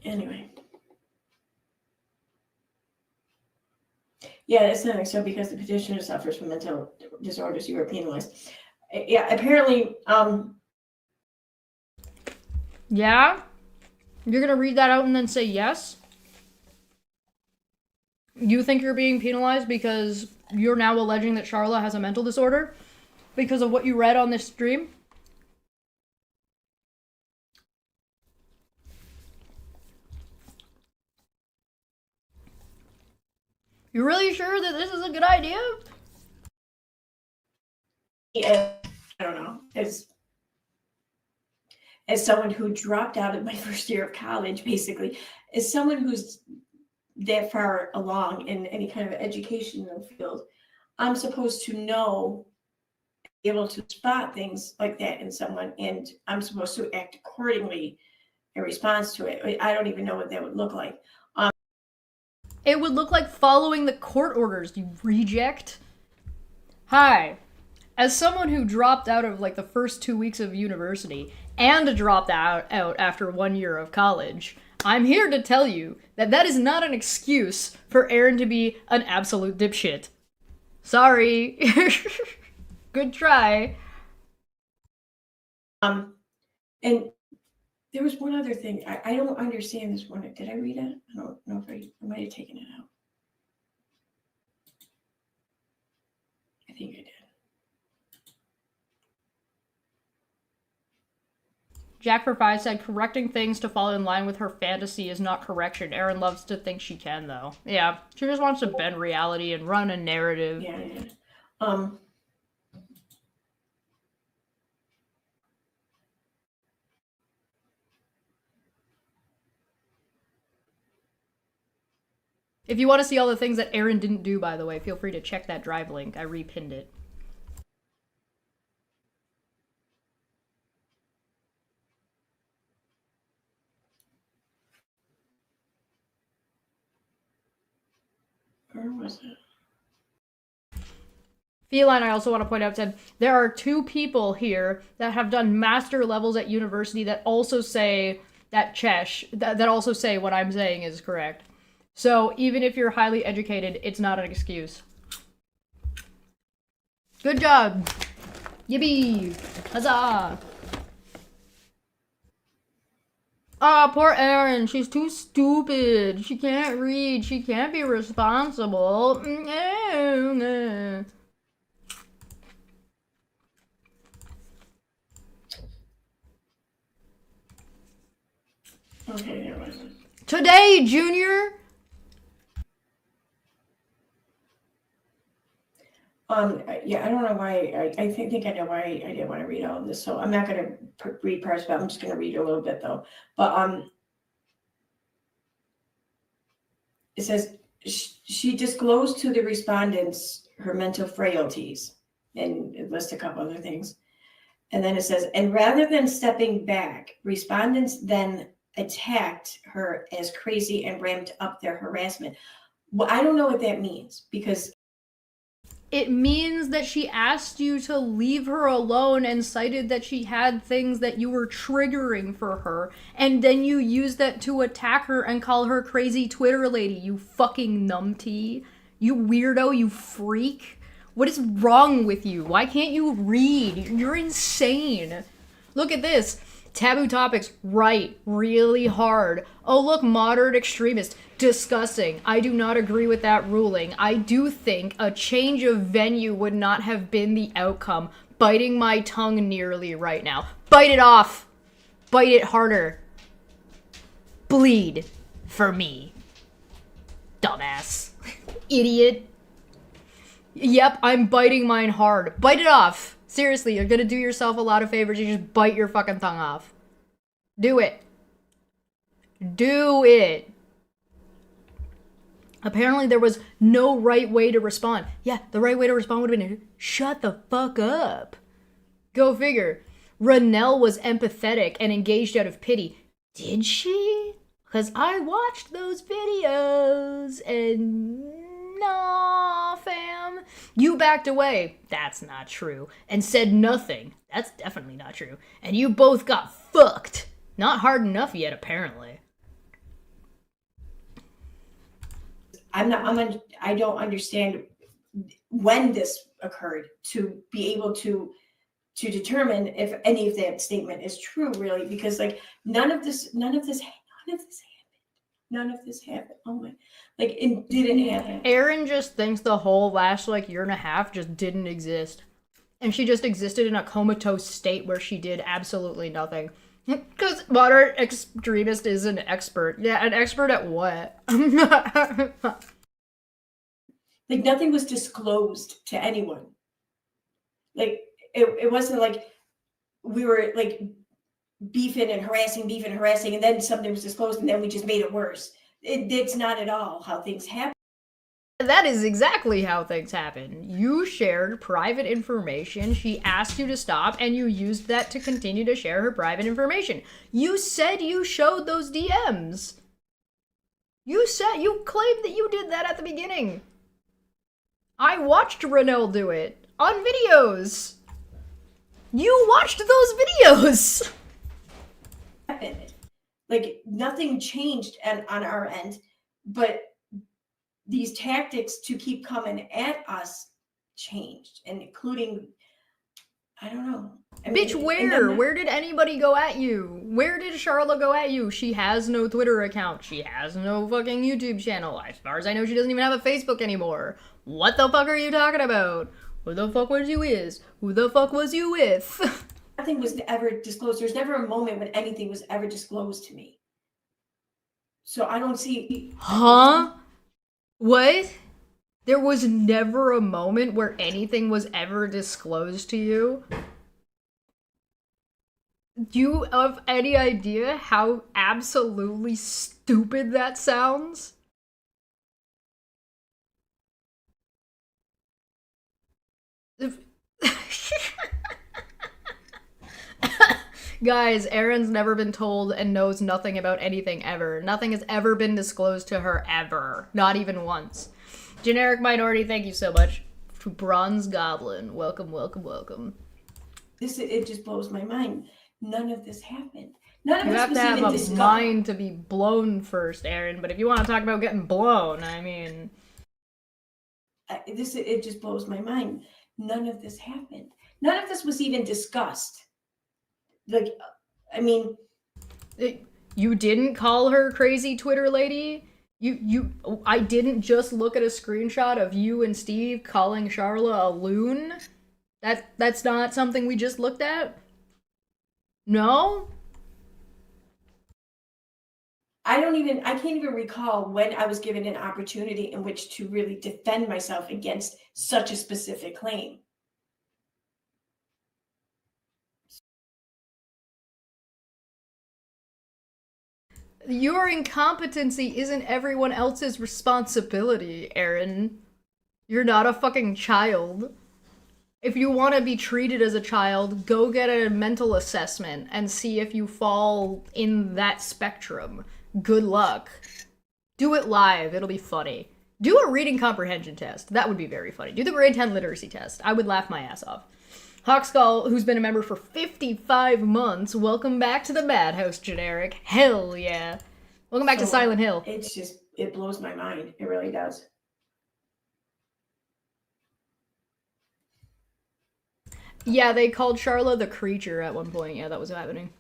Anyway. Yeah, it's not so because the petitioner suffers from mental disorders, you are penalized. Yeah, apparently, Yeah? You're gonna read that out and then say yes? You think you're being penalized because you're now alleging that Charla has a mental disorder? Because of what you read on this stream? You really sure that this is a good idea? yeah, I don't know, as someone who dropped out of my first year of college, basically, as someone who's that far along in any kind of educational field, I'm supposed to know, be able to spot things like that in someone, and I'm supposed to act accordingly in response to it. I don't even know what that would look like. It would look like following the court orders, you reject. Hi, as someone who dropped out of like the first 2 weeks of university and dropped out after 1 year of college, I'm here to tell you that that is not an excuse for Erin to be an absolute dipshit. Sorry. Good try. And there was one other thing. I don't understand this one. Did I read it? I don't know if I might have taken it out. I think I did. Jack for 5 said, correcting things to fall in line with her fantasy is not correction. Erin loves to think she can, though. Yeah, she just wants to bend reality and run a narrative. Yeah. If you want to see all the things that Erin didn't do, by the way, feel free to check that drive link. I repinned it. Where was it? Feline, I also want to point out, said, there are 2 people here that have done master levels at university that also say that that also say what I'm saying is correct. So even if you're highly educated, it's not an excuse. Good job. Yippee. Huzzah. Ah, poor Erin. She's too stupid. She can't read. She can't be responsible. Okay, there was it. Today, Junior. Yeah, I don't know why. I think I know why I didn't want to read all of this. So I'm not going to read parts, but I'm just going to read a little bit though. But it says she disclosed to the respondents her mental frailties, and it lists a couple other things. And then it says, and rather than stepping back, respondents then attacked her as crazy and ramped up their harassment. Well, I don't know what that means, because It means that she asked you to leave her alone and cited that she had things that you were triggering for her, and then you used that to attack her and call her crazy Twitter lady, you fucking numpty. You weirdo, you freak. What is wrong with you? Why can't you read? You're insane. Look at this. Taboo topics, right, really hard. Oh look, moderate extremist, disgusting. I do not agree with that ruling. I do think a change of venue would not have been the outcome. Biting my tongue nearly right now. Bite it off. Bite it harder. Bleed for me. Dumbass. Idiot. Yep, I'm biting mine hard. Bite it off. Seriously, you're gonna do yourself a lot of favors. You just bite your fucking tongue off. Do it. Do it. Apparently there was no right way to respond. Yeah, the right way to respond would have been, shut the fuck up. Go figure. Ranelle was empathetic and engaged out of pity. Did she? Because I watched those videos and... Nah, fam. You backed away. That's not true. And said nothing. That's definitely not true. And you both got fucked. Not hard enough yet, apparently. I don't understand when this occurred to be able to determine if any of that statement is true, really, because like none of this happened. Oh my, like it didn't happen. Erin just thinks the whole last like year and a half just didn't exist. And she just existed in a comatose state where she did absolutely nothing. Because moderate extremist is an expert. Yeah, an expert at what? Like nothing was disclosed to anyone. Like it wasn't like we were like beefing and harassing, and then something was disclosed and then we just made it worse. It's not at all how things happen. That is exactly how things happen. You shared private information, she asked you to stop, and you used that to continue to share her private information. You said you showed those DMs. You claimed that you did that at the beginning. I watched Ranelle do it. on videos. You watched those videos. Happened. Like nothing changed on our end, but these tactics to keep coming at us changed, and including, I don't know. I mean, Bitch, where? Where did anybody go at you? Where did Charlotte go at you? She has no Twitter account. She has no fucking YouTube channel. As far as I know, she doesn't even have a Facebook anymore. What the fuck are you talking about? Who the fuck was you with? Who the fuck was you with? Nothing was ever disclosed. There's never a moment when anything was ever disclosed to me. So I don't see. Huh? What? There was never a moment where anything was ever disclosed to you? Do you have any idea how absolutely stupid that sounds? Guys, Erin's never been told and knows nothing about anything ever. Nothing has ever been disclosed to her ever. Not even once. Generic Minority, thank you so much. To Bronze Goblin, welcome, welcome, welcome. It just blows my mind. None of this happened. None of You this have was to have even a discussed. mind to be blown first, Erin, but if you want to talk about getting blown, I mean... It just blows my mind. None of this happened. None of this was even discussed. Like, I mean... You didn't call her crazy Twitter lady? I didn't just look at a screenshot of you and Steve calling Charla a loon? That's not something we just looked at? No? I can't even recall when I was given an opportunity in which to really defend myself against such a specific claim. Your incompetency isn't everyone else's responsibility, Erin. You're not a fucking child. If you want to be treated as a child, go get a mental assessment and see if you fall in that spectrum. Good luck. Do it live, it'll be funny. Do a reading comprehension test. That would be very funny. Do the grade 10 literacy test. I would laugh my ass off. Hawkskull, who's been a member for 55 months, welcome back to the Madhouse, Generic. Hell yeah. Welcome back to Silent Hill. It blows my mind. It really does. Yeah, they called Charla the creature at one point. Yeah, that was happening.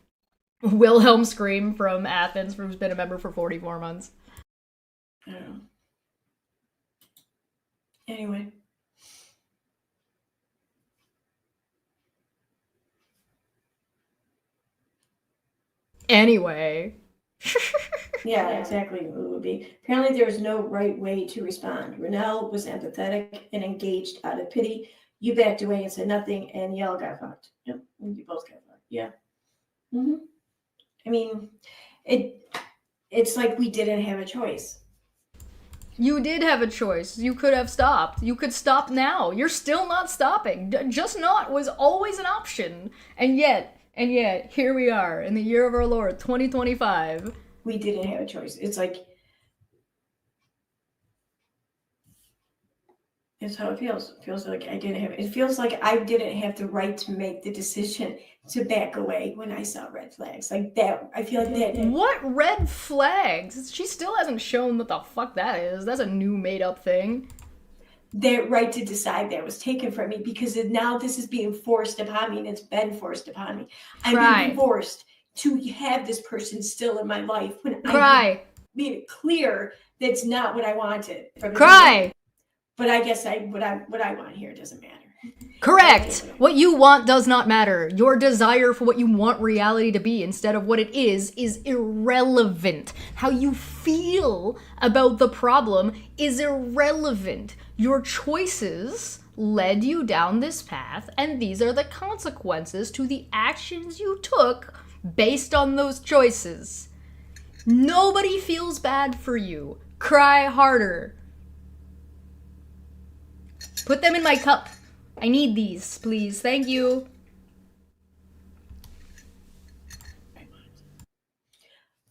Wilhelm Scream from Athens, who's been a member for 44 months. I don't know. Anyway. Yeah, exactly. It would be. Apparently, there was no right way to respond. Rennell was empathetic and engaged out of pity. You backed away and said nothing, and y'all got fucked. Yep, you both got fucked. Yeah. I mean, it's like we didn't have a choice. You did have a choice. You could have stopped. You could stop now. You're still not stopping. Just not was always an option. And yet, here we are in the year of our Lord, 2025. We didn't have a choice. It's like, it's how it feels. It feels like I didn't have, it feels like I didn't have the right to make the decision to back away when I saw red flags. Like that, I feel like that. What red flags? She still hasn't shown what the fuck that is. That's a new made up thing. That right to decide that was taken from me because now this is being forced upon me, and it's been forced upon me. I'm being forced to have this person still in my life when I made it clear that's not what I wanted. But I guess what I want here doesn't matter. Correct. What you want does not matter. Your desire for what you want reality to be instead of what it is irrelevant. How you feel about the problem is irrelevant. Your choices led you down this path, and these are the consequences to the actions you took based on those choices. Nobody feels bad for you. Cry harder. Put them in my cup. I need these, please. Thank you.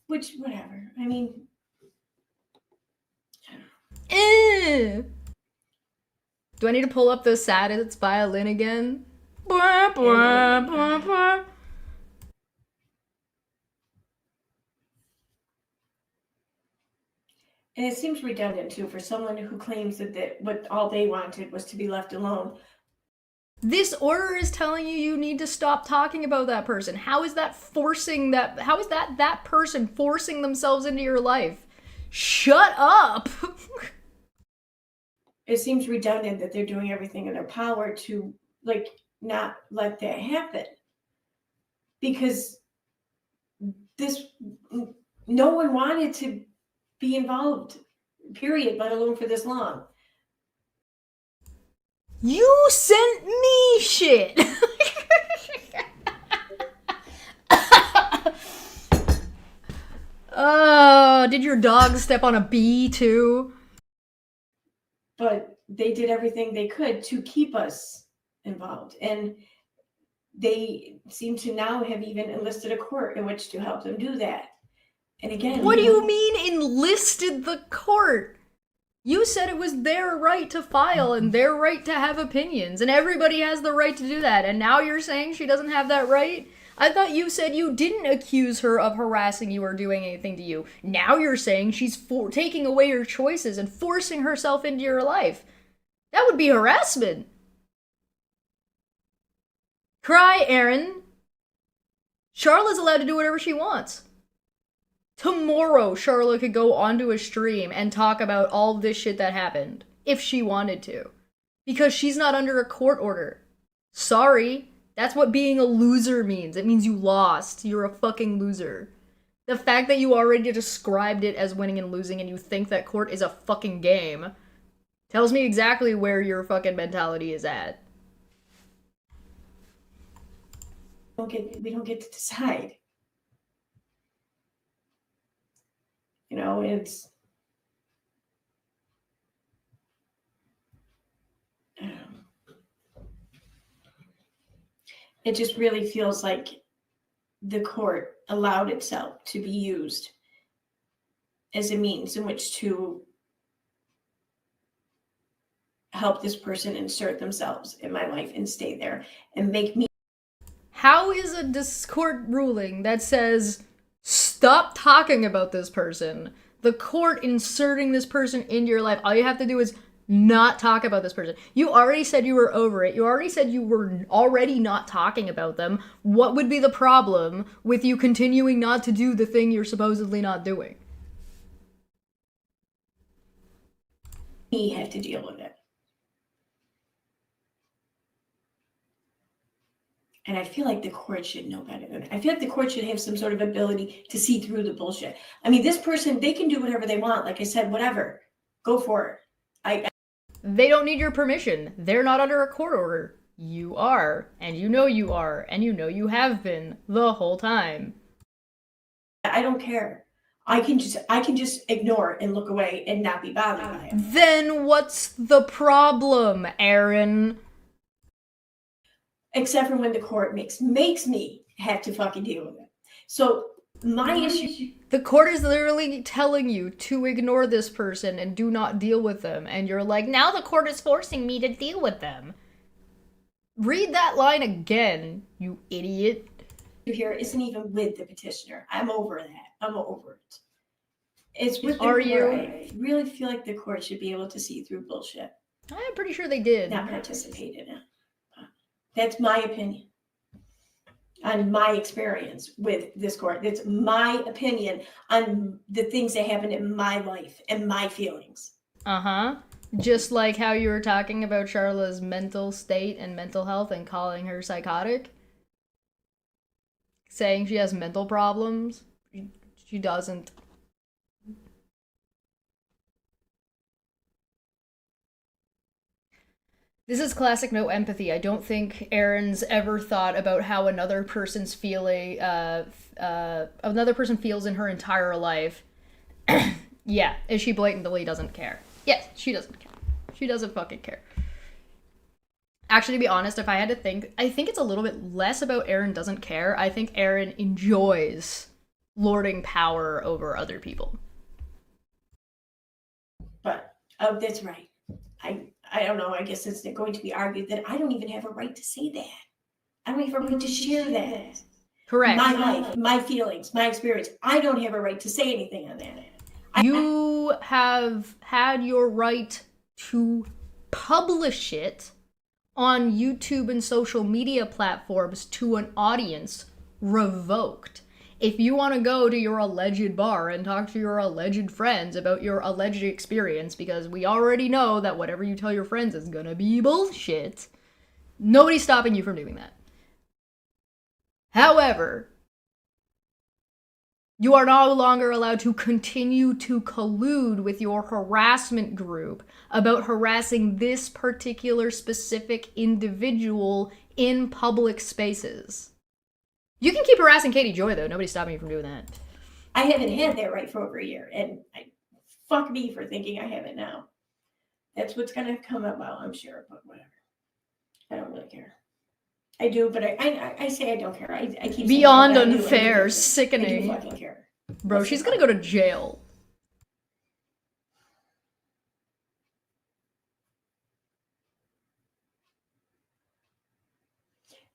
Which, whatever. I mean, Do I need to pull up the saddest violin again? Blah, blah, blah, blah. And it seems redundant too for someone who claims that what all they wanted was to be left alone. This order is telling you need to stop talking about that person. How is that that person forcing themselves into your life? Shut up! It seems redundant that they're doing everything in their power to, like, not let that happen. Because no one wanted to be involved, period, let alone for this long. You sent me shit! Oh, did your dog step on a bee too? But they did everything they could to keep us involved. And they seem to now have even enlisted a court in which to help them do that. And again, what do you mean enlisted the court? You said it was their right to file and their right to have opinions, and everybody has the right to do that, and now you're saying she doesn't have that right? I thought you said you didn't accuse her of harassing you or doing anything to you. Now you're saying she's taking away your choices and forcing herself into your life. That would be harassment. Cry, Erin. Charlotte's allowed to do whatever she wants. Tomorrow, Charlotte could go onto a stream and talk about all this shit that happened, if she wanted to. Because she's not under a court order. Sorry, that's what being a loser means. It means you lost. You're a fucking loser. The fact that you already described it as winning and losing and you think that court is a fucking game tells me exactly where your fucking mentality is at. We don't get to decide. You know, it just really feels like the court allowed itself to be used as a means in which to help this person insert themselves in my life and stay there and make me. How is a court ruling that says stop talking about this person, the court inserting this person into your life, all you have to do is not talk about this person? You already said you were over it. You already said you were already not talking about them. What would be the problem with you continuing not to do the thing you're supposedly not doing? We have to deal with it. And I feel like the court should know better than that. I feel like the court should have some sort of ability to see through the bullshit. I mean, this person, they can do whatever they want. Like I said, whatever. Go for it. They don't need your permission. They're not under a court order. You are, and you know you are, and you know you have been the whole time. I don't care. I can just ignore and look away and not be bothered by it. Then what's the problem, Erin? Except for when the court makes me have to fucking deal with it. So my issue. The court is literally telling you to ignore this person and do not deal with them. And you're like, now the court is forcing me to deal with them. Read that line again, you idiot. Here isn't even with the petitioner. I'm over that. I'm over it. It's with the Are court. you? I really feel like the court should be able to see through bullshit. I'm pretty sure they did. Not participate in it. That's my opinion on my experience with this court. That's my opinion on the things that happen in my life and my feelings. Uh-huh. Just like how you were talking about Charlotte's mental state and mental health and calling her psychotic. Saying she has mental problems. She doesn't. This is classic no empathy. I don't think Erin's ever thought about how another person's feeling, another person feels in her entire life. Yeah, and she blatantly doesn't care. Yes, she doesn't care. She doesn't fucking care. Actually, to be honest, if I had to think, I think it's a little bit less about Erin doesn't care. I think Erin enjoys lording power over other people. But that's right. I don't know, I guess it's going to be argued that I don't even have a right to say that. I don't have a right to share that. Correct. My life, my feelings, my experience. I don't have a right to say anything on that. You have had your right to publish it on YouTube and social media platforms to an audience revoked. If you want to go to your alleged bar and talk to your alleged friends about your alleged experience, because we already know that whatever you tell your friends is gonna be bullshit, nobody's stopping you from doing that. However, you are no longer allowed to continue to collude with your harassment group about harassing this particular specific individual in public spaces. You can keep harassing Katie Joy, though. Nobody's stopping you from doing that. I haven't had that right for over a year, and fuck me for thinking I have it now. That's what's going to come about, I'm sure, but whatever. I don't really care. I do, but I say I don't care. I keep Beyond saying unfair, I sickening. do fucking care. Bro, she's gonna go to jail.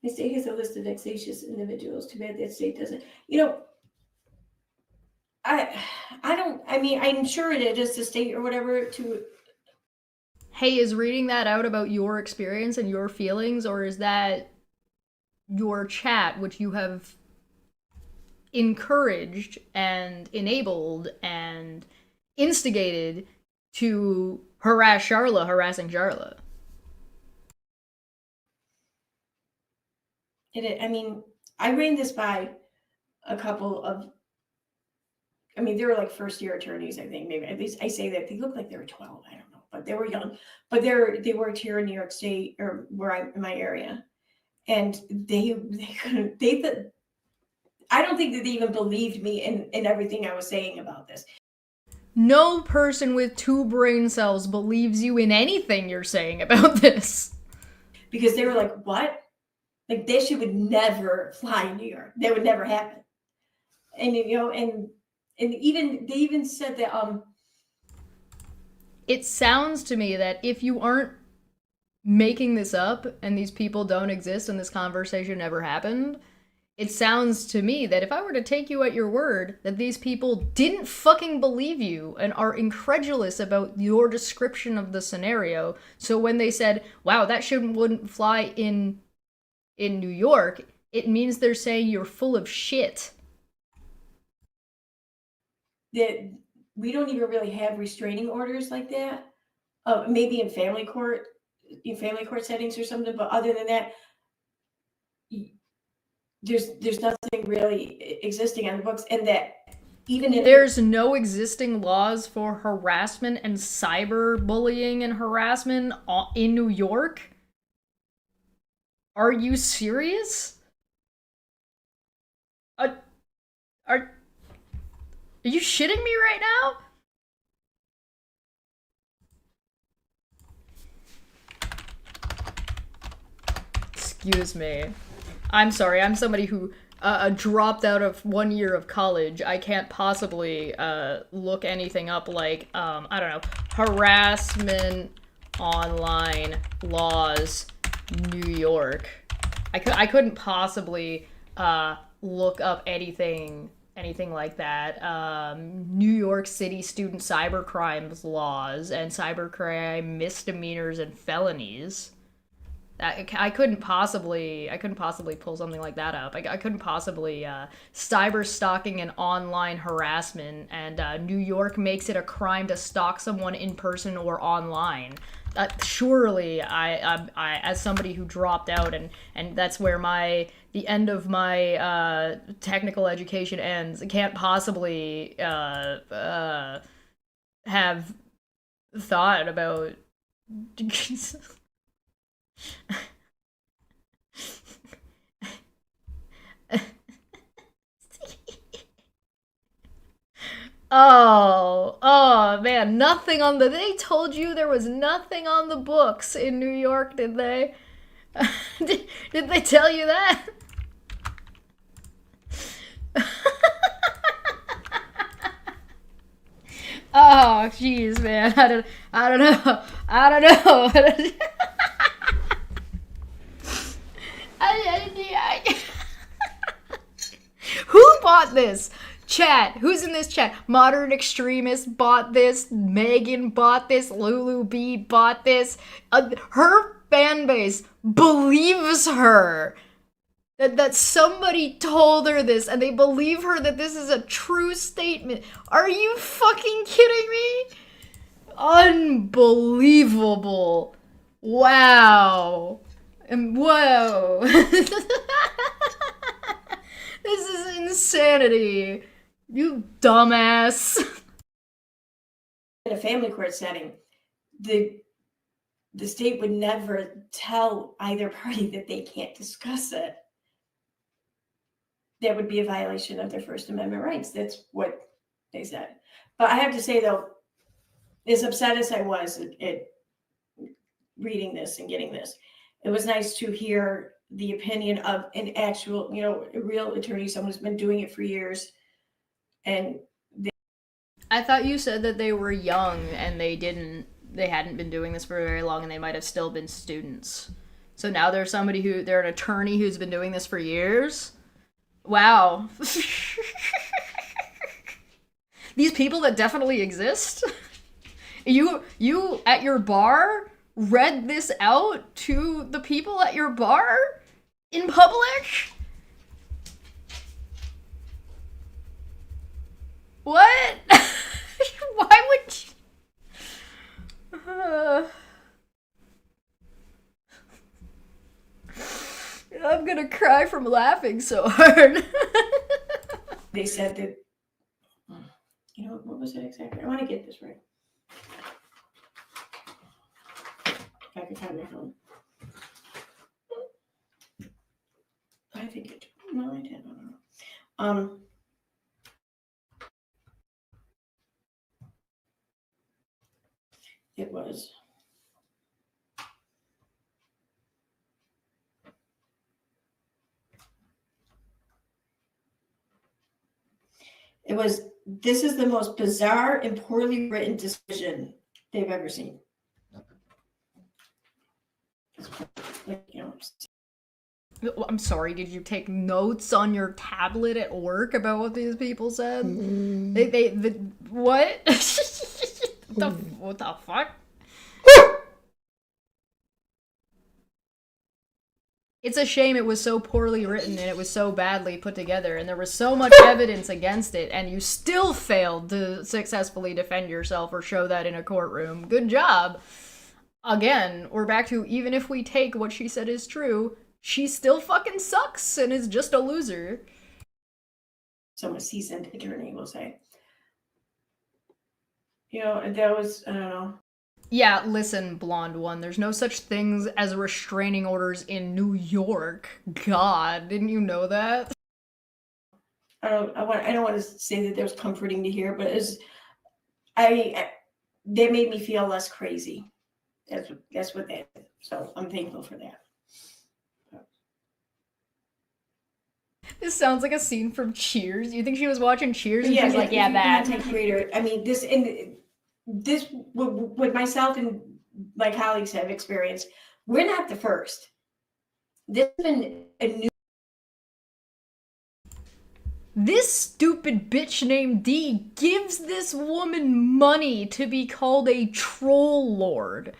The state has a list of vexatious individuals. Too bad that state doesn't. You know, I'm sure it is the state or whatever to. Hey, is reading that out about your experience and your feelings, or is that your chat, which you have encouraged and enabled and instigated to harass Charla, harassing Charla? I ran this by a couple of, they were like first year attorneys, I think, maybe. At least I say that they look like they were 12, I don't know, but they were young. But they worked here in New York State, or where I'm in my area. And they I don't think that they even believed me in everything I was saying about this. No person with 2 brain cells believes you in anything you're saying about this. Because they were like, what? Like, this shit would never fly in New York. That would never happen. And, and even, they even said that, It sounds to me that if you aren't making this up and these people don't exist and this conversation never happened, it sounds to me that if I were to take you at your word that these people didn't fucking believe you and are incredulous about your description of the scenario, so when they said, wow, that shit wouldn't fly in New York, it means they're saying you're full of shit. That we don't even really have restraining orders like that. Maybe in family court settings or something, but other than that, there's nothing really existing on the books. And that even if there's no existing laws for harassment and cyberbullying and harassment in New York? Are you serious? Are you shitting me right now? Excuse me. I'm sorry, I'm somebody who dropped out of 1 year of college. I can't possibly look anything up like, I don't know, harassment online laws, New York. I couldn't possibly look up anything like that. New York City student cybercrimes laws and cybercrime misdemeanors and felonies. I couldn't possibly pull something like that up. I couldn't possibly cyber stalking and online harassment, and New York makes it a crime to stalk someone in person or online. Surely, I as somebody who dropped out, and that's where the end of my technical education ends, can't possibly have thought about. Oh man, nothing on they told you there was nothing on the books in New York, did they? Did they tell you that? Oh, jeez, man. I don't know. I don't know. Who bought this? Chat. Who's in this chat? Modern Extremist bought this. Megan bought this. Lulu B bought this. Her fan base believes her. That somebody told her this, and they believe her that this is a true statement. Are you fucking kidding me? Unbelievable. Wow. And whoa. This is insanity. You dumbass. In a family court setting, the state would never tell either party that they can't discuss it. That would be a violation of their First Amendment rights. That's what they said. But I have to say, though, as upset as I was at reading this and getting this, it was nice to hear the opinion of an actual, a real attorney, someone who's been doing it for years. And I thought you said that they were young and they hadn't been doing this for very long and they might have still been students. So now they're they're an attorney who's been doing this for years? Wow. These people that definitely exist? You at your bar read this out to the people at your bar in public? What? Why would you? I'm gonna cry from laughing so hard. they said that, what was it exactly? I want to get this right. If I can find my phone. I think it. No, I didn't. It was. This is the most bizarre and poorly written decision they've ever seen. I'm sorry, did you take notes on your tablet at work about what these people said? What? What the fuck? It's a shame it was so poorly written and it was so badly put together and there was so much evidence against it and you still failed to successfully defend yourself or show that in a courtroom. Good job. Again, we're back to even if we take what she said is true, she still fucking sucks and is just a loser. Some seasoned attorney will say. That was, I don't know. Yeah, listen, blonde one, there's no such things as restraining orders in New York. God, didn't you know that? I don't want to say that that was comforting to hear, but they made me feel less crazy. That's what they did. So I'm thankful for that. This sounds like a scene from Cheers. You think she was watching Cheers and yeah, she's like, yeah, that. Content creator. I mean, this what myself and my colleagues have experienced. We're not the first. This has been a new. This stupid bitch named D gives this woman money to be called a troll lord.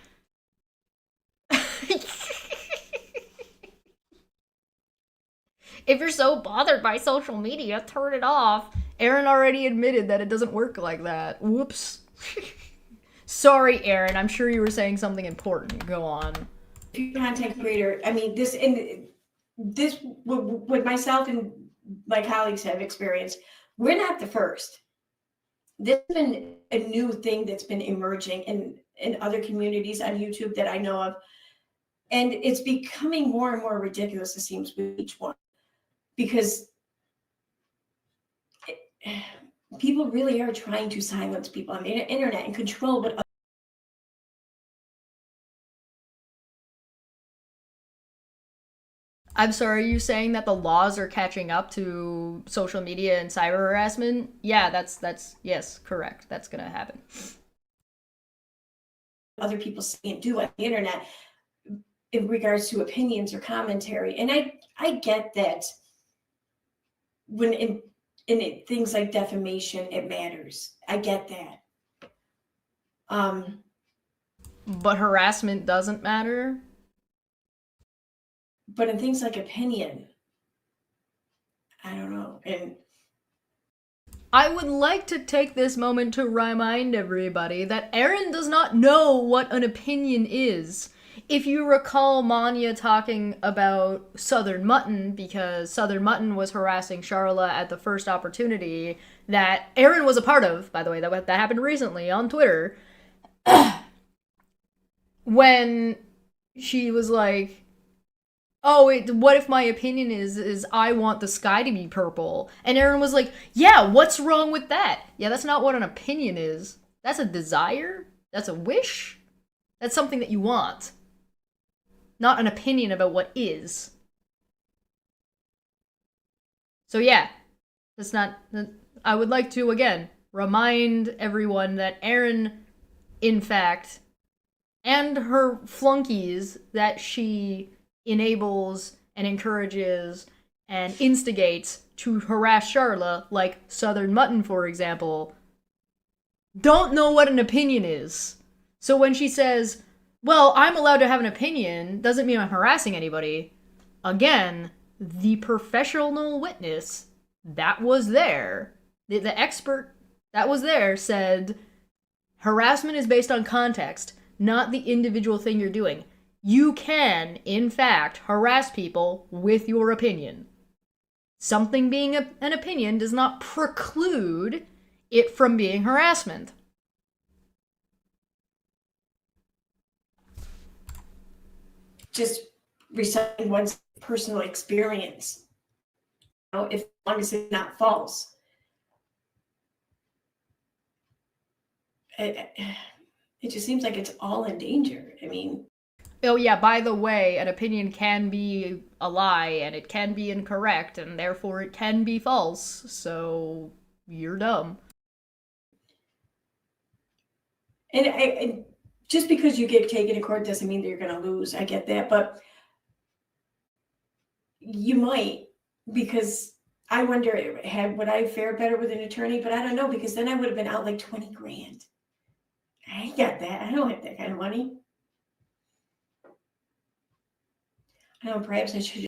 If you're so bothered by social media, turn it off. Erin already admitted that it doesn't work like that. Whoops. Sorry, Erin. I'm sure you were saying something important. Go on. Content creator. I mean, this what myself and my colleagues have experienced. We're not the first. This has been a new thing that's been emerging in other communities on YouTube that I know of. And it's becoming more and more ridiculous, it seems, with each one. Because people really are trying to silence people on the internet and control what. I'm sorry, are you saying that the laws are catching up to social media and cyber harassment? Yeah, that's yes, correct. That's gonna happen. other people say and do on the internet in regards to opinions or commentary. And I get that when things like defamation, it matters. I get that. But harassment doesn't matter? But in things like opinion, I don't know. And I would like to take this moment to remind everybody that Erin does not know what an opinion is. If you recall Maanyaa talking about Southern Mutton, because Southern Mutton was harassing Charla at the first opportunity that Erin was a part of, by the way, that happened recently on Twitter, when she was like, oh, what if my opinion is I want the sky to be purple? And Erin was like, yeah, what's wrong with that? Yeah, that's not what an opinion is. That's a desire. That's a wish. That's something that you want. Not an opinion about what is. So yeah, that's not... I would like to, again, remind everyone that Erin, in fact, and her flunkies that she enables and encourages and instigates to harass Charla, like Southern Mutton, for example, don't know what an opinion is. So when she says, well, I'm allowed to have an opinion, doesn't mean I'm harassing anybody. Again, the professional witness that was there, the expert that was there said, harassment is based on context, not the individual thing you're doing. You can, in fact, harass people with your opinion. Something being an opinion does not preclude it from being harassment. just reciting one's personal experience, as long as it's not false. It just seems like it's all in danger. I mean, oh yeah, by the way, an opinion can be a lie, and it can be incorrect, and therefore it can be false, so you're dumb. And just because you get taken to court doesn't mean that you're going to lose. I get that, but you might, because I wonder, would I fare better with an attorney? But I don't know, because then I would have been out like 20 grand. I ain't got that. I don't have that kind of money. I know, perhaps I should.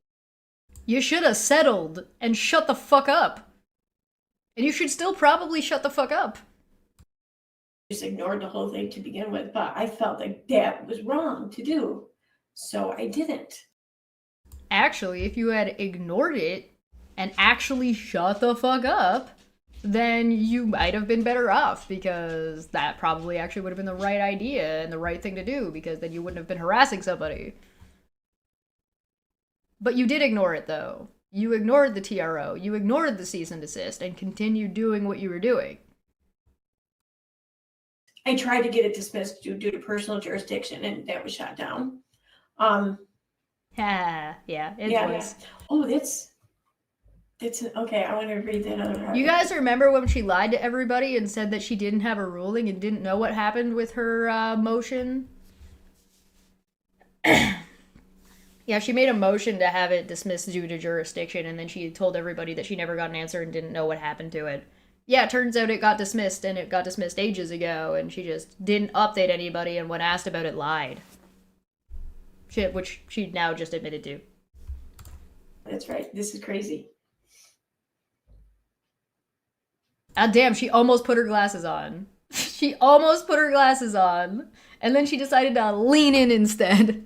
You should have settled and shut the fuck up. And you should still probably shut the fuck up. Just ignored the whole thing to begin with, but I felt like that was wrong to do, so I didn't. Actually, if you had ignored it and actually shut the fuck up, then you might have been better off, because that probably actually would have been the right idea and the right thing to do, because then you wouldn't have been harassing somebody. But you did ignore it, though. You ignored the TRO, you ignored the cease and desist, and continued doing what you were doing. I tried to get it dismissed due to personal jurisdiction, and that was shot down. Yeah, it was. Yeah. Oh, that's okay. I want to read that other part. You guys remember when she lied to everybody and said that she didn't have a ruling and didn't know what happened with her motion? Yeah, she made a motion to have it dismissed due to jurisdiction, and then she told everybody that she never got an answer and didn't know what happened to it. Yeah, it turns out it got dismissed, and it got dismissed ages ago, and she just didn't update anybody, and when asked about it, lied. Shit, which she now just admitted to. That's right. This is crazy. Ah, damn, she almost put her glasses on. She almost put her glasses on, and then she decided to lean in instead.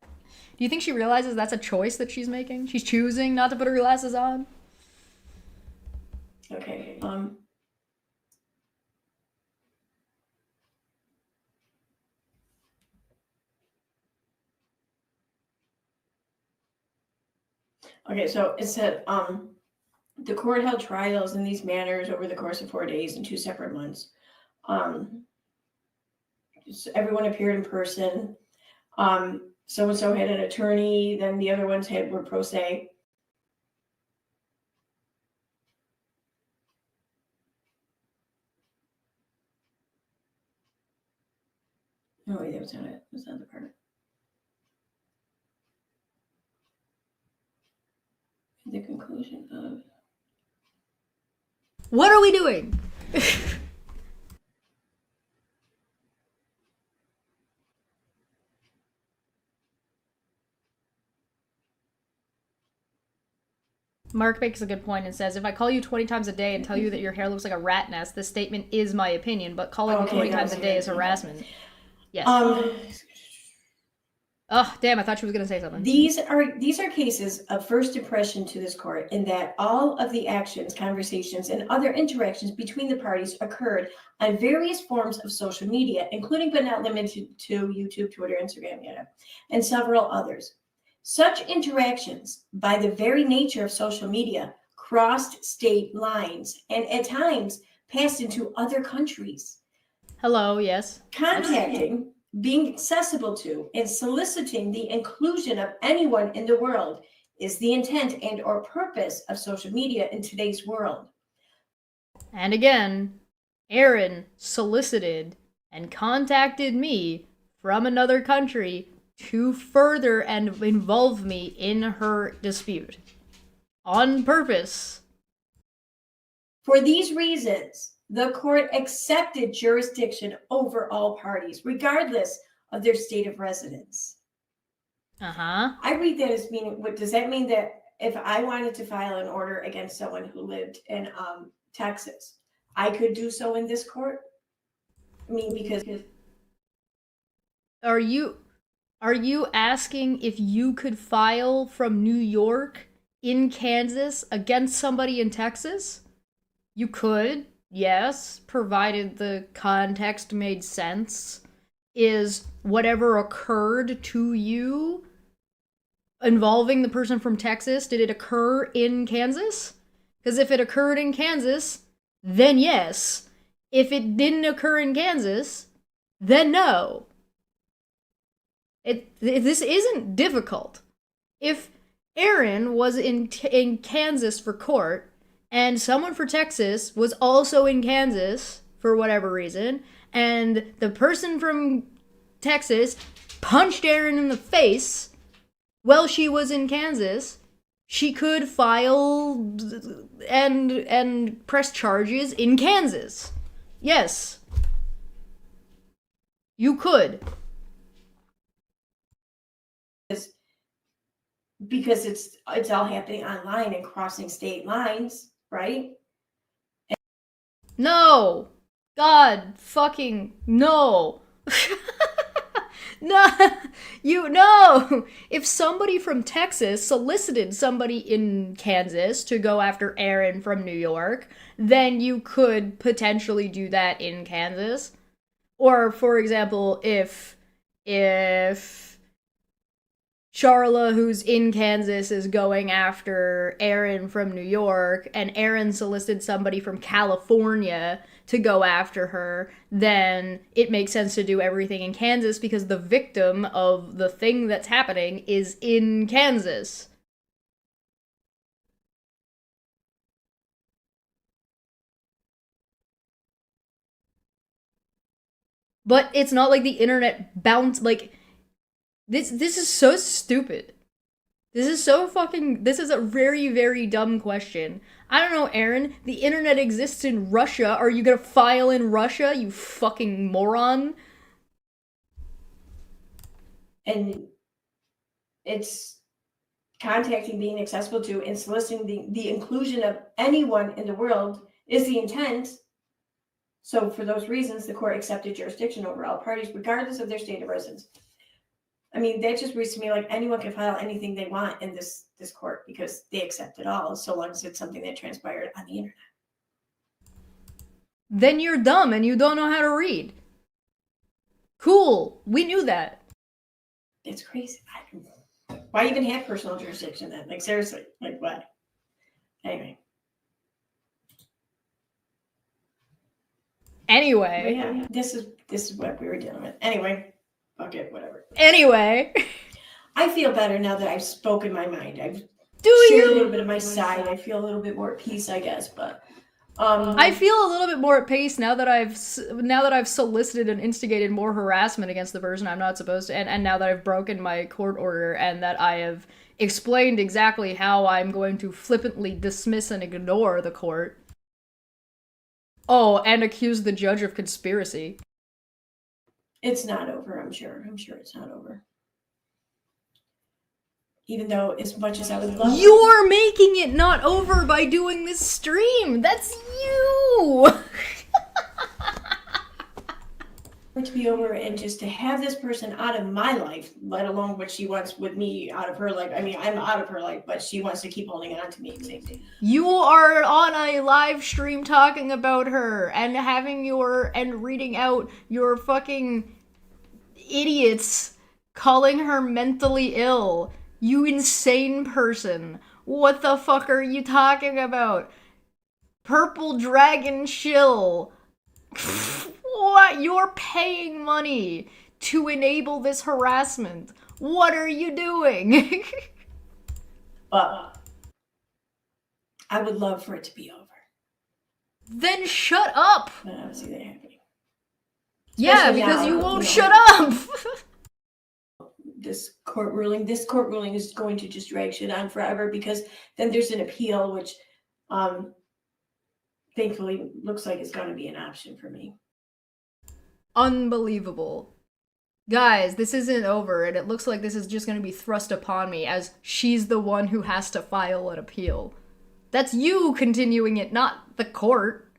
Do you think she realizes that's a choice that she's making? She's choosing not to put her glasses on? Okay. Okay, so it said, the court held trials in these matters over the course of 4 days in 2 separate months. Everyone appeared in person. So-and-so had an attorney, then the other ones were pro se. Oh wait, that was not it. That's not the part. The conclusion of. What are we doing? Mark makes a good point and says, if I call you 20 times a day and tell you that your hair looks like a rat nest, this statement is my opinion, but calling me 20 times a day is harassment. Yes. Oh, damn, I thought she was going to say something. These are cases of first impression to this court in that all of the actions, conversations, and other interactions between the parties occurred on various forms of social media, including but not limited to YouTube, Twitter, Instagram, and several others. Such interactions, by the very nature of social media, crossed state lines and at times passed into other countries. Hello, yes. Contacting, being accessible to, and soliciting the inclusion of anyone in the world is the intent and or purpose of social media in today's world. And again, Erin solicited and contacted me from another country to further and involve me in her dispute. On purpose. For these reasons, the court accepted jurisdiction over all parties, regardless of their state of residence. Uh-huh. I read that as meaning, what does that mean? That if I wanted to file an order against someone who lived in Texas, I could do so in this court? I mean, because... Are you asking if you could file from New York in Kansas against somebody in Texas? You could, yes, provided the context made sense. Is whatever occurred to you involving the person from Texas, did it occur in Kansas? Because if it occurred in Kansas, then yes. If it didn't occur in Kansas, then no. This isn't difficult. If Erin was in Kansas for court, and someone for Texas was also in Kansas for whatever reason, and the person from Texas punched Erin in the face while she was in Kansas, she could file and press charges in Kansas. Yes. You could. Because it's all happening online and crossing state lines, right? No. God fucking no. No. If somebody from Texas solicited somebody in Kansas to go after Erin from New York, then you could potentially do that in Kansas. Or, for example, if Charla, who's in Kansas, is going after Erin from New York, and Erin solicited somebody from California to go after her, then it makes sense to do everything in Kansas because the victim of the thing that's happening is in Kansas. But it's not like the internet bounced, like... This is so stupid. This is a very, very dumb question. I don't know, Erin. The internet exists in Russia. Are you gonna file in Russia, you fucking moron? And it's contacting, being accessible to, and soliciting the inclusion of anyone in the world is the intent. So for those reasons, the court accepted jurisdiction over all parties, regardless of their state of residence. I mean, that just reads to me like anyone can file anything they want in this court because they accept it all, so long as it's something that transpired on the internet. Then you're dumb and you don't know how to read. Cool, we knew that. It's crazy. Why even have personal jurisdiction then? Like, seriously, like what? Anyway. Anyway. Yeah, this is what we were dealing with. Anyway. Okay, whatever. Anyway. I feel better now that I've spoken my mind. I've shared a little bit of my side. I feel a little bit more at peace, I guess. But I feel a little bit more at pace now that I've solicited and instigated more harassment against the person I'm not supposed to, and now that I've broken my court order and that I have explained exactly how I'm going to flippantly dismiss and ignore the court. Oh, and accuse the judge of conspiracy. It's not over, I'm sure. I'm sure it's not over. Even though, as much as I would love... You're making it not over by doing this stream! That's you! For it to be over and just to have this person out of my life, let alone what she wants with me out of her life. I mean, I'm out of her life, but she wants to keep holding on to me. Same thing. You are on a live stream talking about her and and reading out your fucking idiots calling her mentally ill. You insane person. What the fuck are you talking about? Purple Dragon Shill. What? You're paying money to enable this harassment. What are you doing? But I would love for it to be over. Then shut up. But I don't see that happening. Yeah, Especially because now, you won't know, shut up. This court ruling is going to just drag shit on forever, because then there's an appeal, which thankfully looks like it's going to be an option for me. Unbelievable. Guys, this isn't over, and it looks like this is just going to be thrust upon me as she's the one who has to file an appeal. That's you continuing it, not the court.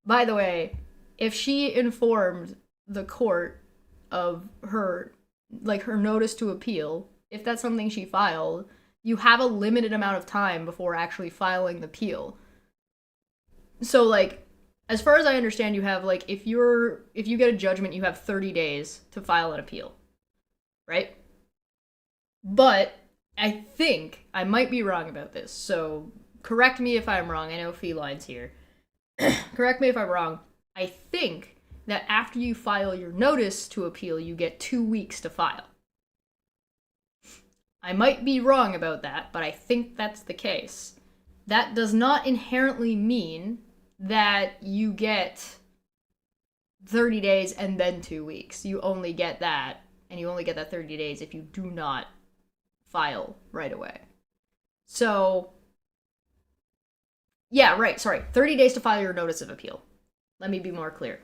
By the way, if she informed the court of her notice to appeal, if that's something she filed, you have a limited amount of time before actually filing the appeal. So, like, as far as I understand, you have, like, if you get a judgment, you have 30 days to file an appeal, right? But I think, I might be wrong about this, so correct me if I'm wrong. I know Feline's here. Correct me if I'm wrong. I think that after you file your notice to appeal, you get 2 weeks to file. I might be wrong about that, but I think that's the case. That does not inherently mean that you get 30 days and then 2 weeks. You only get that, and you only get that 30 days if you do not file right away. So, yeah, right, sorry. 30 days to file your notice of appeal. Let me be more clear.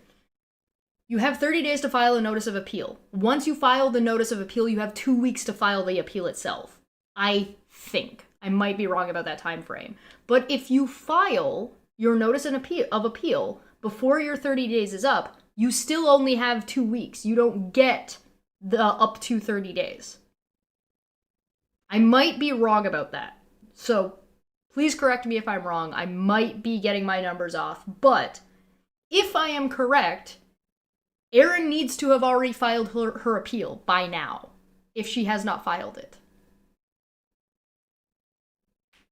You have 30 days to file a notice of appeal. Once you file the notice of appeal, you have 2 weeks to file the appeal itself. I think. I might be wrong about that time frame. But if you file your notice of appeal before your 30 days is up, you still only have 2 weeks. You don't get the up to 30 days. I might be wrong about that. So please correct me if I'm wrong. I might be getting my numbers off. But if I am correct, Erin needs to have already filed her appeal by now, if she has not filed it.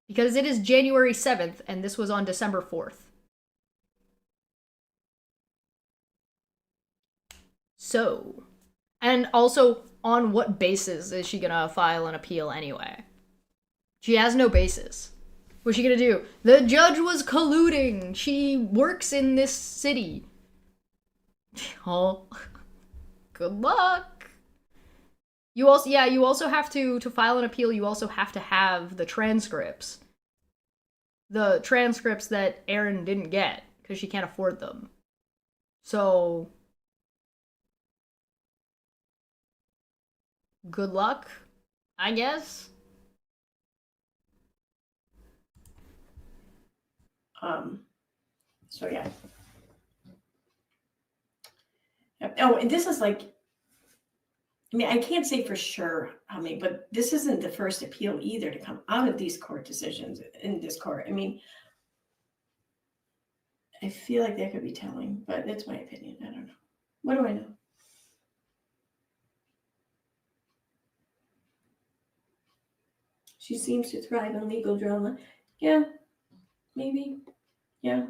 Because it is January 7th, and this was on December 4th. So, and also, on what basis is she gonna file an appeal anyway? She has no basis. What's she gonna do? The judge was colluding! She works in this city. Oh, good luck. You also have to file an appeal, you also have to have the transcripts. The transcripts that Erin didn't get, because she can't afford them. So, good luck, I guess. So yeah. Oh, and this is like, I mean, I can't say for sure how many, but this isn't the first appeal either to come out of these court decisions in this court. I mean, I feel like that could be telling, but that's my opinion. I don't know. What do I know? She seems to thrive on legal drama. Yeah, maybe. Yeah.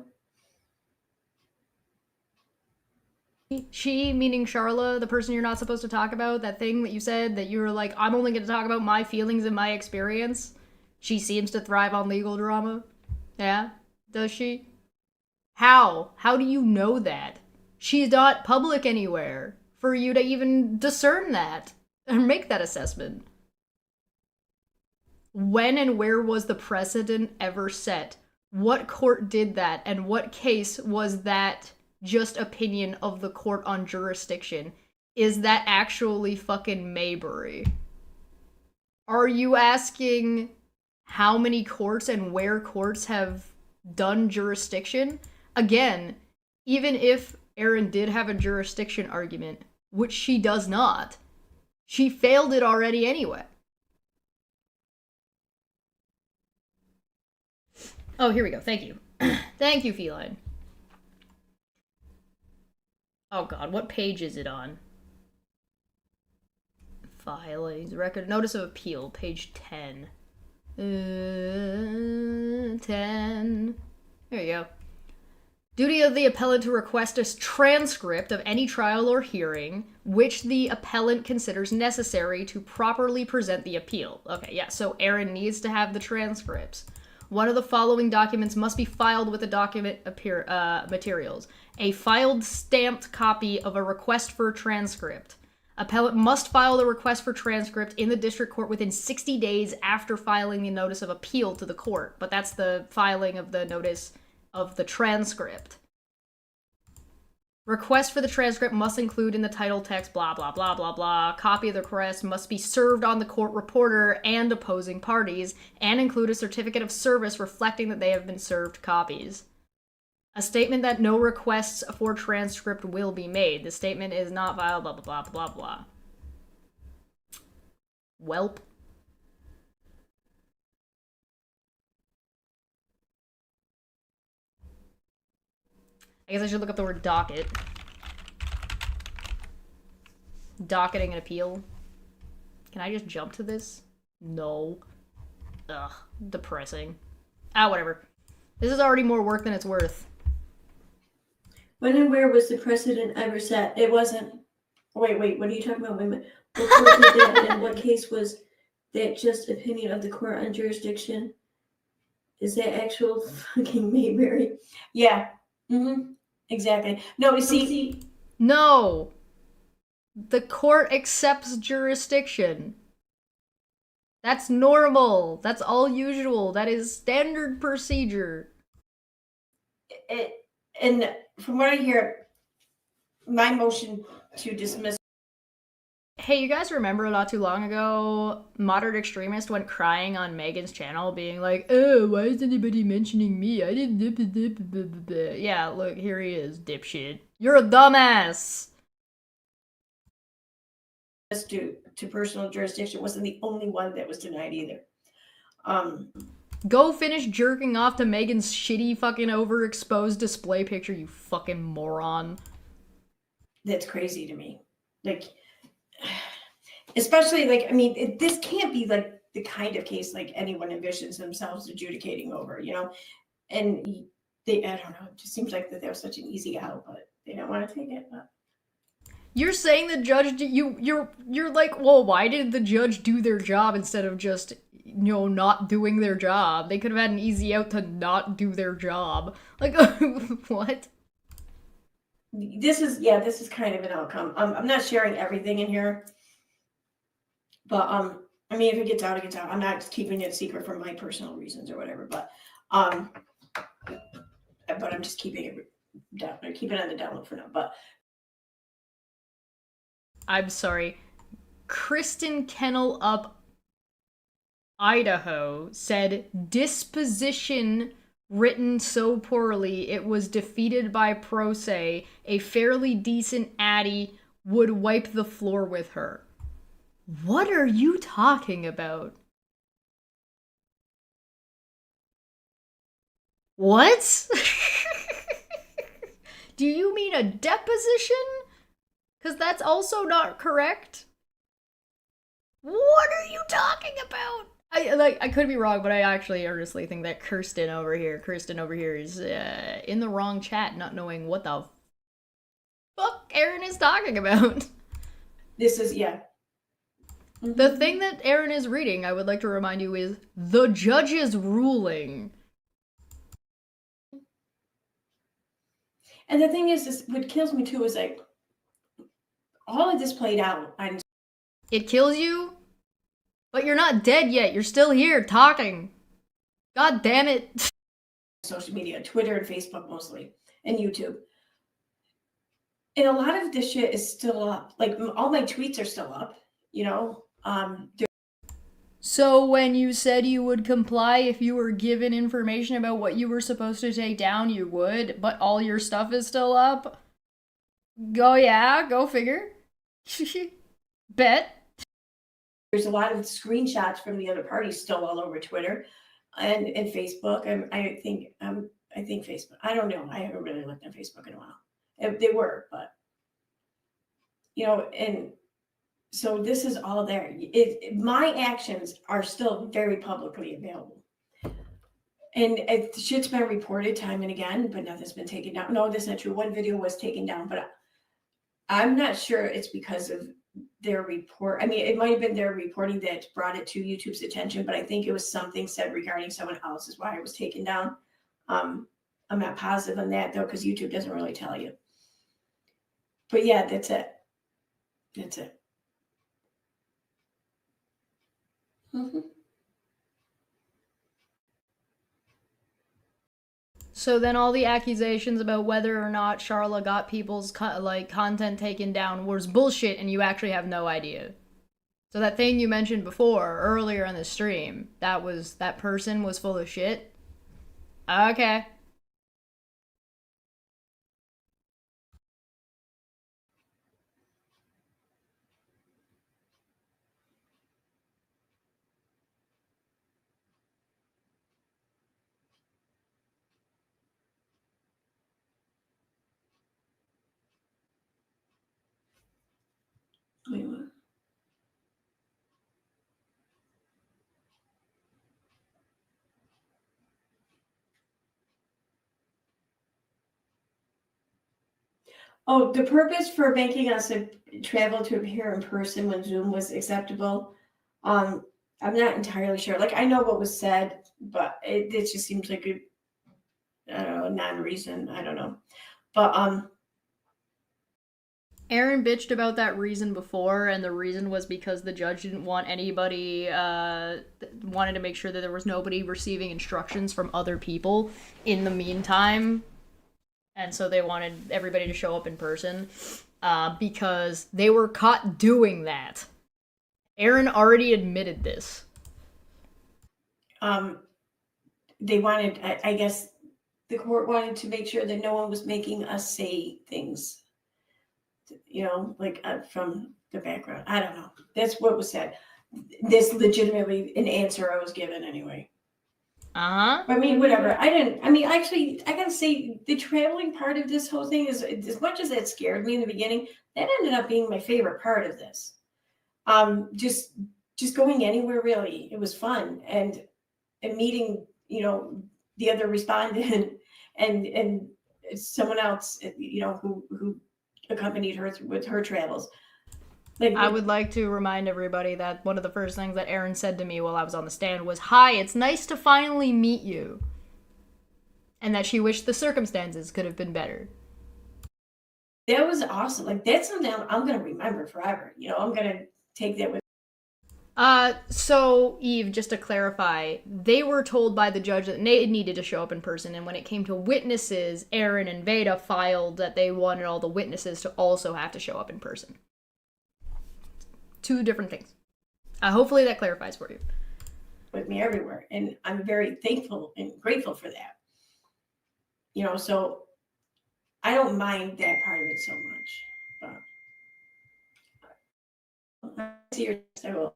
She, meaning Charla, the person you're not supposed to talk about, that thing that you said that you were like, I'm only going to talk about my feelings and my experience. She seems to thrive on legal drama. Yeah? Does she? How? How do you know that? She's not public anywhere for you to even discern that or make that assessment. When and where was the precedent ever set? What court did that? And what case was that just opinion of the court on jurisdiction? Is that actually fucking Maybury? Are you asking how many courts and where courts have done jurisdiction? Again, even if Erin did have a jurisdiction argument, which she does not, she failed it already anyway. Oh, here we go. Thank you. Thank you, Feline. Oh god, what page is it on? Filings, record, notice of appeal, page 10. 10. There you go. Duty of the appellant to request a transcript of any trial or hearing which the appellant considers necessary to properly present the appeal. Okay, yeah, so Erin needs to have the transcripts. One of the following documents must be filed with the document materials. A filed stamped copy of a request for a transcript. Appellant must file the request for transcript in the district court within 60 days after filing the notice of appeal to the court. But that's the filing of the notice of the transcript. Request for the transcript must include in the title text blah blah blah blah blah. Copy of the request must be served on the court reporter and opposing parties and include a certificate of service reflecting that they have been served copies. A statement that no requests for transcript will be made. The statement is not filed blah blah blah blah blah. Welp. I guess I should look up the word docket. Docketing an appeal. Can I just jump to this? No. Ugh. Depressing. Ah, whatever. This is already more work than it's worth. When and where was the precedent ever set? It wasn't. Wait, what are you talking about? Wait a minute. What court did that, and what case was that just opinion of the court on jurisdiction? Is that actual fucking Mayberry? Yeah. Mm-hmm. Exactly. No, you see. No! The court accepts jurisdiction. That's normal. That's all usual. That is standard procedure. And from what I hear, my motion to dismiss. Hey, you guys remember not too long ago, Moderate Extremist went crying on Megan's channel being like, oh, why is anybody mentioning me? I didn't... Yeah, look, here he is, dipshit. You're a dumbass! To personal jurisdiction wasn't the only one that was denied either. Go finish jerking off to Megan's shitty fucking overexposed display picture, you fucking moron. That's crazy to me. Like, especially, like, I mean, this can't be, like, the kind of case, like, anyone envisions themselves adjudicating over, you know? And they, I don't know, it just seems like that they're such an easy out, but they don't want to take it. But. You're saying the judge, you're like, well, why did the judge do their job instead of just, you know, not doing their job? They could have had an easy out to not do their job. Like, what? This is kind of an outcome. I'm not sharing everything in here, but I mean, if it gets out, it gets out. I'm not keeping it secret for my personal reasons or whatever, but I'm just keeping it down, keeping it on the down low for now. But I'm sorry, Kristen Kennel Up Idaho said disposition written so poorly it was defeated by pro se, a fairly decent Addie would wipe the floor with her. What are you talking about? What? Do you mean a deposition? Because that's also not correct. What are you talking about? I could be wrong, but I actually earnestly think that Kirsten over here is in the wrong chat, not knowing what the fuck Erin is talking about. This is, yeah. The thing that Erin is reading, I would like to remind you, is the judge's ruling. And the thing is what kills me too is like, all of this played out on It kills you, but you're not dead yet. You're still here talking. God damn it. social media, Twitter and Facebook mostly, and YouTube. And a lot of this shit is still up. Like, all my tweets are still up, you know? So when you said you would comply if you were given information about what you were supposed to take down, you would, but all your stuff is still up? Go figure. Bet. There's a lot of screenshots from the other parties still all over Twitter and Facebook. I think Facebook. I don't know. I haven't really looked at Facebook in a while. They were, but you know, and so this is all there. My actions are still very publicly available, and shit's been reported time and again, but nothing's been taken down. No, that's not true. One video was taken down, but I'm not sure it's because of their report. I mean, it might have been their reporting that brought it to YouTube's attention, but I think it was something said regarding someone else is why it was taken down. I'm not positive on that though, because YouTube doesn't really tell you. But yeah, that's it. That's it. Mm-hmm. So then all the accusations about whether or not Charla got people's content taken down was bullshit and you actually have no idea. So that thing you mentioned before, earlier in the stream, that person was full of shit? Okay. Wait, what? Oh, the purpose for making us travel to appear in person when Zoom was acceptable. I'm not entirely sure. Like, I know what was said, but it just seems like I don't know, non-reason. I don't know. But Erin bitched about that reason before, and the reason was because the judge didn't want anybody, wanted to make sure that there was nobody receiving instructions from other people in the meantime. And so they wanted everybody to show up in person, because they were caught doing that. Erin already admitted this. they wanted, I guess the court wanted to make sure that no one was making us say things, you know, like from the background. I don't know. That's what was said. This legitimately an answer I was given anyway. Uh-huh. I mean, whatever. Actually, I gotta say, the traveling part of this whole thing is, as much as it scared me in the beginning, that ended up being my favorite part of this. Just going anywhere, really. It was fun. And meeting, you know, the other respondent and someone else, you know, who accompanied her with her travels. Like, I would like to remind everybody that one of the first things that Erin said to me while I was on the stand was, "Hi, it's nice to finally meet you." And that she wished the circumstances could have been better. that was awesome. Like, that's something I'm going to remember forever. You know, I'm going to take that with. So, Eve, just to clarify, they were told by the judge that they needed to show up in person, and when it came to witnesses, Erin and Veda filed that they wanted all the witnesses to also have to show up in person. Two different things. Hopefully that clarifies for you. With me everywhere. And I'm very thankful and grateful for that. You know, so I don't mind that part of it so much. But I see your text, I will.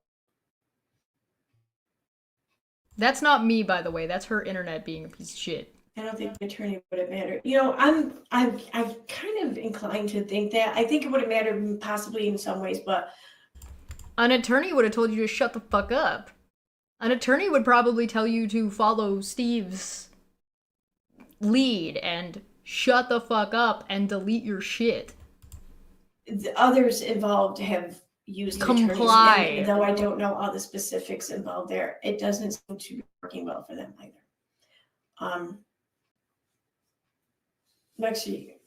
That's not me, by the way. That's her internet being a piece of shit. I don't think the attorney would have mattered. You know, I'm kind of inclined to think that. I think it would have mattered possibly in some ways, but An attorney would have told you to shut the fuck up. An attorney would probably tell you to follow Steve's lead and shut the fuck up and delete your shit. the others involved have used Comply. attorneys, and though I don't know all the specifics involved there, it doesn't seem to be working well for them either. Actually,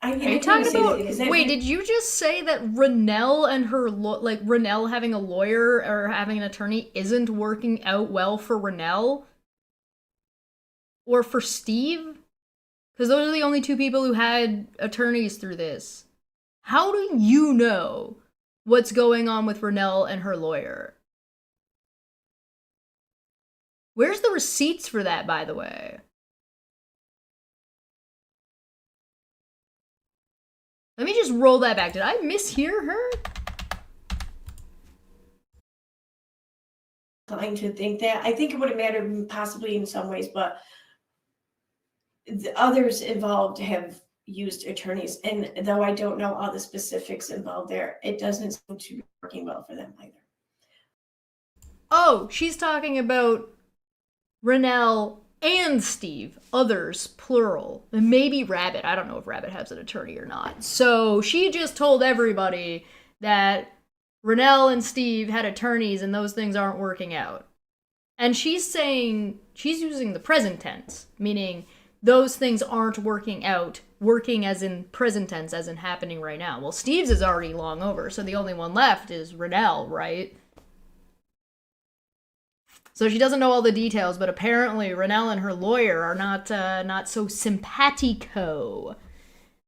Are you talking about? Wait, did you just say that Renelle and her Renelle having a lawyer or having an attorney isn't working out well for Renelle or for Steve? Because those are the only two people who had attorneys through this. How do you know what's going on with Renelle and her lawyer? Where's the receipts for that, by the way? Let me just roll that back. Did I mishear her? Trying to think that. I think it would have mattered possibly in some ways, but the others involved have used attorneys, and though I don't know all the specifics involved there, it doesn't seem to be working well for them either. Oh, she's talking about Renelle and Steve, others, plural. And maybe Rabbit. I don't know if Rabbit has an attorney or not. So she just told everybody that Renelle and Steve had attorneys and those things aren't working out. And she's saying, she's using the present tense, meaning those things aren't working out, working as in present tense, as in happening right now. Well, Steve's is already long over, so the only one left is Renelle, right? So she doesn't know all the details, but apparently Renelle and her lawyer are not so simpatico.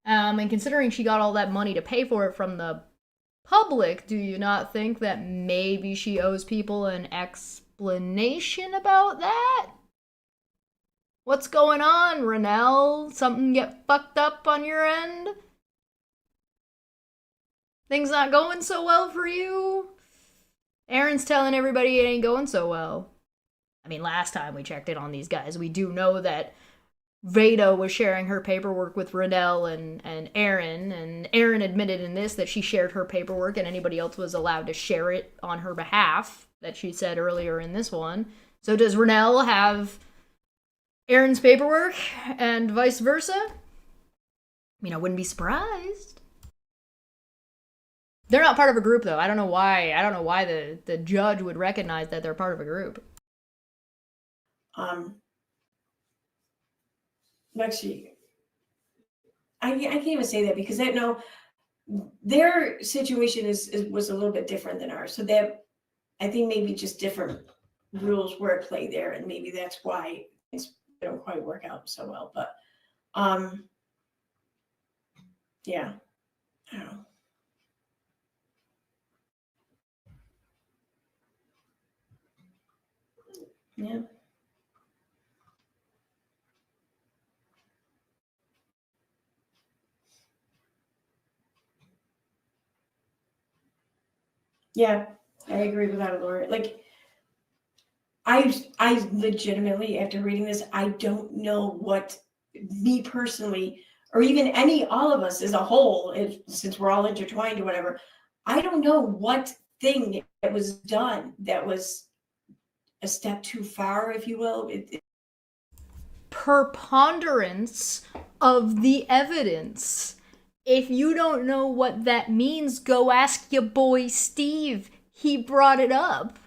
And considering she got all that money to pay for it from the public, do you not think that maybe she owes people an explanation about that? What's going on, Renelle? Something get fucked up on your end? Things not going so well for you? Erin's telling everybody it ain't going so well. I mean, last time we checked in on these guys, we do know that Veda was sharing her paperwork with Renelle and Erin, and Erin admitted in this that she shared her paperwork and anybody else was allowed to share it on her behalf, that she said earlier in this one. So does Renelle have Erin's paperwork and vice versa? I mean, I wouldn't be surprised. They're not part of a group, though. I don't know why. I don't know why the judge would recognize that they're part of a group. Actually, I can't even say that because I know their situation was a little bit different than ours. So that I think maybe just different rules were at play there, and maybe that's why things don't quite work out so well. But yeah, I don't know. Yeah. Yeah, I agree with that, Laura. Like, I legitimately, after reading this, I don't know what me personally, or even all of us as a whole, since we're all intertwined or whatever, I don't know what thing that was done that was a step too far, if you will. Preponderance of the evidence. If you don't know what that means, go ask your boy Steve. He brought it up.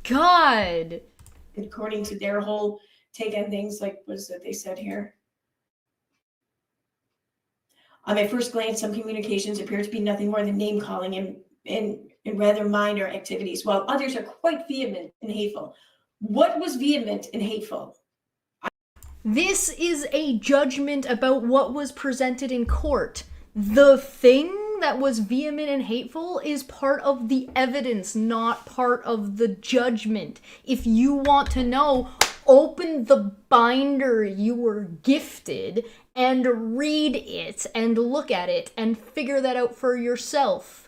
God. According to their whole take on things, like was that they said here. At first glance, some communications appear to be nothing more than name calling and rather minor activities, while others are quite vehement and hateful. What was vehement and hateful? This is a judgment about what was presented in court. The thing that was vehement and hateful is part of the evidence, not part of the judgment. If you want to know, open the binder you were gifted and read it and look at it and figure that out for yourself.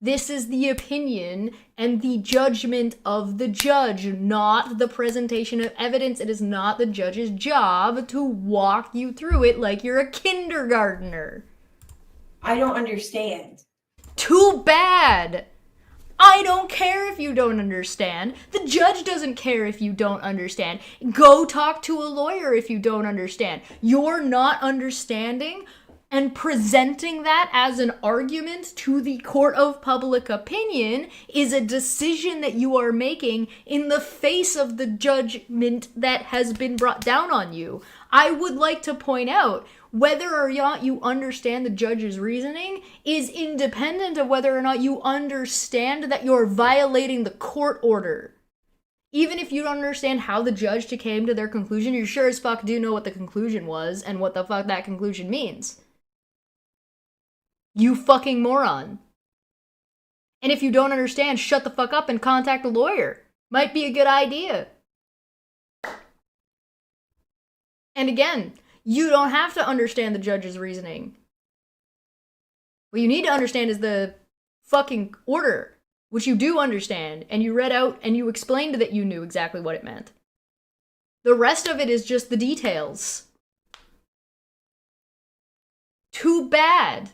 This is the opinion and the judgment of the judge, not the presentation of evidence. It is not the judge's job to walk you through it like you're a kindergartner. I don't understand. Too bad. I don't care if you don't understand. The judge doesn't care if you don't understand. Go talk to a lawyer if you don't understand. You're not understanding, And presenting that as an argument to the court of public opinion is a decision that you are making in the face of the judgment that has been brought down on you. I would like to point out, whether or not you understand the judge's reasoning is independent of whether or not you understand that you're violating the court order. Even if you don't understand how the judge came to their conclusion, you sure as fuck do know what the conclusion was and what the fuck that conclusion means. You fucking moron. And if you don't understand, shut the fuck up and contact a lawyer. Might be a good idea. And again, you don't have to understand the judge's reasoning. What you need to understand is the fucking order, which you do understand, and you read out and you explained that you knew exactly what it meant. The rest of it is just the details. Too bad.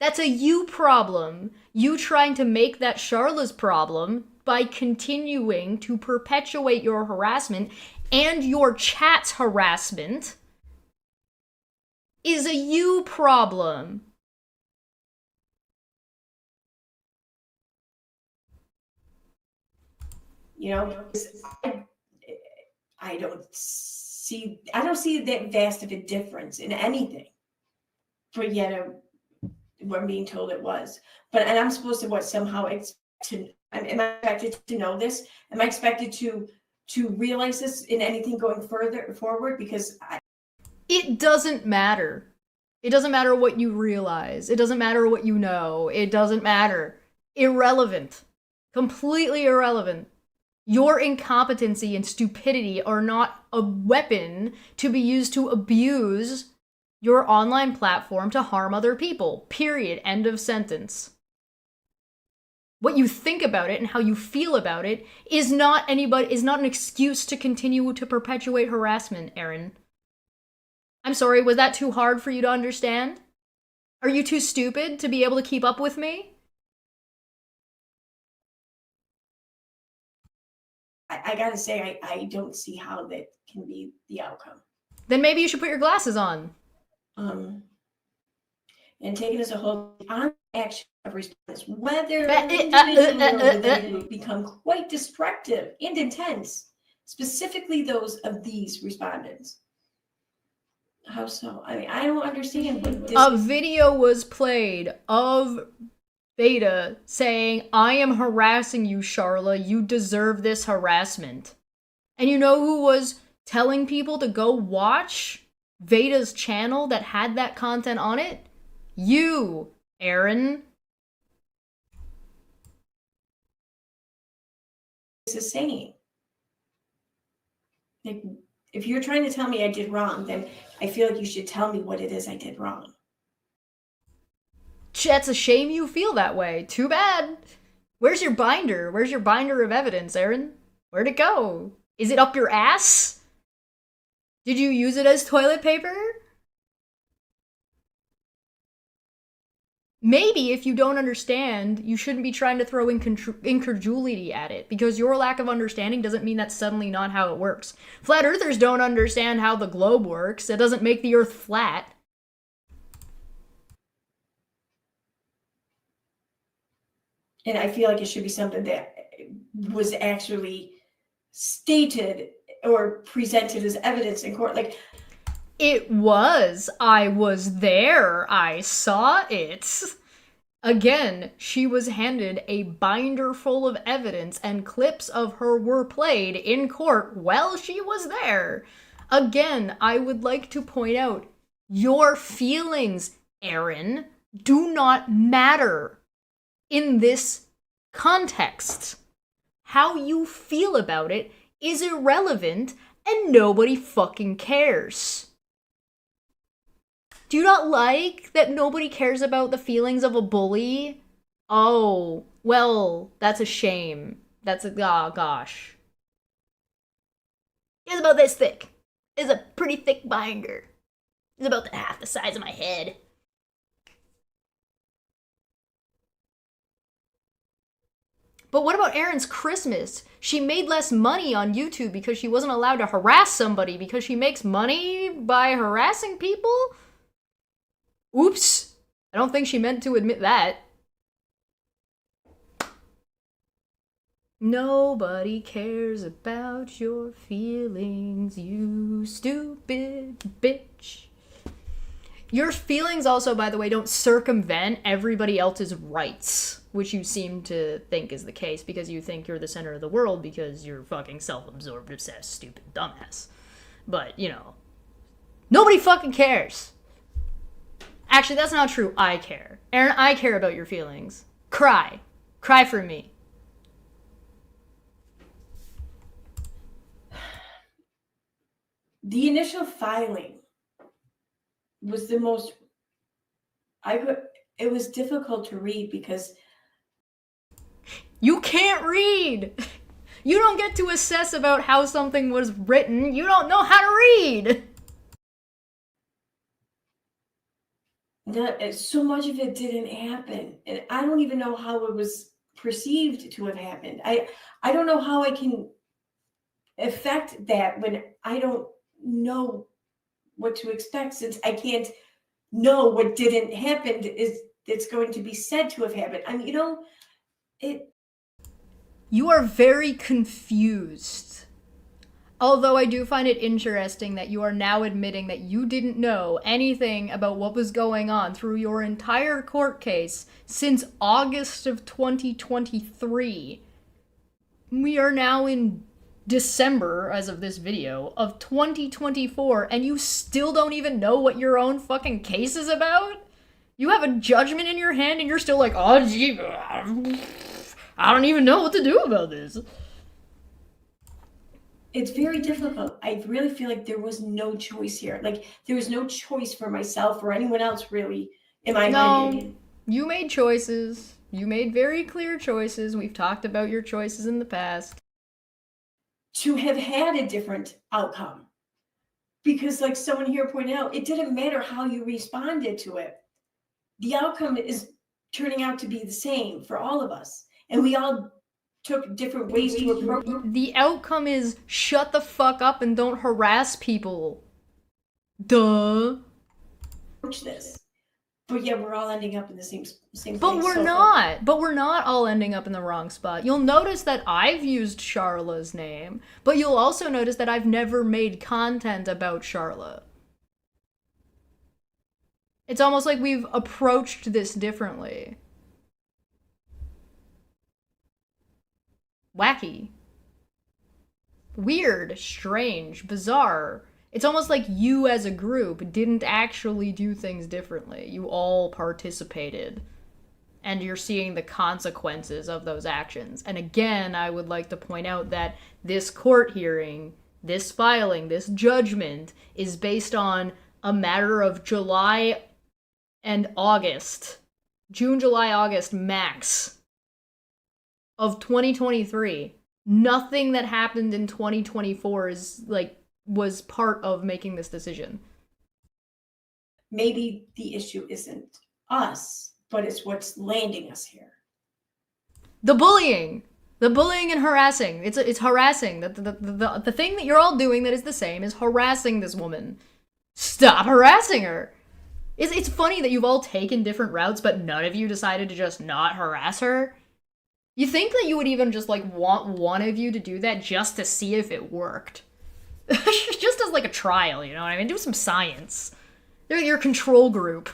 That's a you problem. You trying to make that Charla's problem by continuing to perpetuate your harassment and your chat's harassment is a you problem. You know, I don't see that vast of a difference in anything. But yet, I'm being told it was. And I'm supposed to somehow am I expected to know this? Am I expected to realize this in anything going forward? Because it doesn't matter. It doesn't matter what you realize. It doesn't matter what you know. It doesn't matter. Irrelevant. Completely irrelevant. Your incompetency and stupidity are not a weapon to be used to abuse your online platform to harm other people. Period. End of sentence. What you think about it and how you feel about it is not an excuse to continue to perpetuate harassment, Erin. I'm sorry, was that too hard for you to understand? Are you too stupid to be able to keep up with me? I gotta say, I don't see how that can be the outcome. Then maybe you should put your glasses on. And taken as a whole, on action of response, whether individuals become quite destructive and intense, specifically those of these respondents. How so? I mean, I don't understand what this. A video was played of Beta saying, "I am harassing you, Charla. You deserve this harassment." And you know who was telling people to go watch Veda's channel that had that content on it? You, Erin. This is saying, like, if you're trying to tell me I did wrong, then I feel like you should tell me what it is I did wrong. That's a shame you feel that way. Too bad. Where's your binder? Where's your binder of evidence, Erin? Where'd it go? Is it up your ass? Did you use it as toilet paper? Maybe if you don't understand, you shouldn't be trying to throw incredulity at it, because your lack of understanding doesn't mean that's suddenly not how it works. Flat earthers don't understand how the globe works. It doesn't make the earth flat. And I feel like it should be something that was actually stated or presented as evidence in court. Like, it was. I was there. I saw it. Again, she was handed a binder full of evidence, and clips of her were played in court while she was there. Again, I would like to point out, your feelings, Erin, do not matter in this context. How you feel about it is irrelevant, and nobody fucking cares. Do you not like that nobody cares about the feelings of a bully? Oh, well, that's a shame. That's a, oh gosh. It's about this thick. It's a pretty thick binder. It's about half the size of my head. But what about Erin's Christmas? She made less money on YouTube because she wasn't allowed to harass somebody because she makes money by harassing people? Oops! I don't think she meant to admit that. Nobody cares about your feelings, you stupid bitch. Your feelings also, by the way, don't circumvent everybody else's rights, which you seem to think is the case because you think you're the center of the world because you're fucking self-absorbed, obsessed, stupid dumbass. But, you know, nobody fucking cares. Actually, that's not true. I care. Erin, I care about your feelings. Cry. Cry for me. The initial filing was the most, it was difficult to read because You can't read! You don't get to assess about how something was written. You don't know how to read! so much of it didn't happen. And I don't even know how it was perceived to have happened. I don't know how I can affect that when I don't know what to expect, since I can't know what didn't happen is it's going to be said to have happened. I mean, you know, You are very confused. Although I do find it interesting that you are now admitting that you didn't know anything about what was going on through your entire court case since August of 2023. We are now in December, as of this video, of 2024, and you still don't even know what your own fucking case is about? You have a judgment in your hand and you're still like, oh gee, I don't even know what to do about this. it's very difficult. I really feel like there was no choice here. Like, there was no choice for myself or anyone else, really, in my opinion. You made choices. You made very clear choices. We've talked about your choices in the past. To have had a different outcome. Because, like someone here pointed out, it didn't matter how you responded to it. The outcome is turning out to be the same for all of us. And we all took different ways to approach The outcome is shut the fuck up and don't harass people. Duh. this. But yeah, we're all ending up in the same But place. we're not. But we're not all ending up in the wrong spot. You'll notice that I've used Charla's name, but you'll also notice that I've never made content about Charla. It's almost like we've approached this differently. Wacky. Weird, strange, bizarre. It's almost like you as a group didn't actually do things differently. You all participated. And you're seeing the consequences of those actions. And again, I would like to point out that this court hearing, this filing, this judgment is based on a matter of July and August. June, July, August max of 2023. Nothing that happened in 2024 is was part of making this decision. Maybe the issue isn't us, but it's what's landing us here. The bullying and harassing. It's harassing. The thing that you're all doing that is the same is harassing this woman. Stop harassing her. It's funny that you've all taken different routes, but none of you decided to just not harass her. You think that you would even just want one of you to do that just to see if it worked. Just as a trial, you know what I mean? Do some science. They're your control group.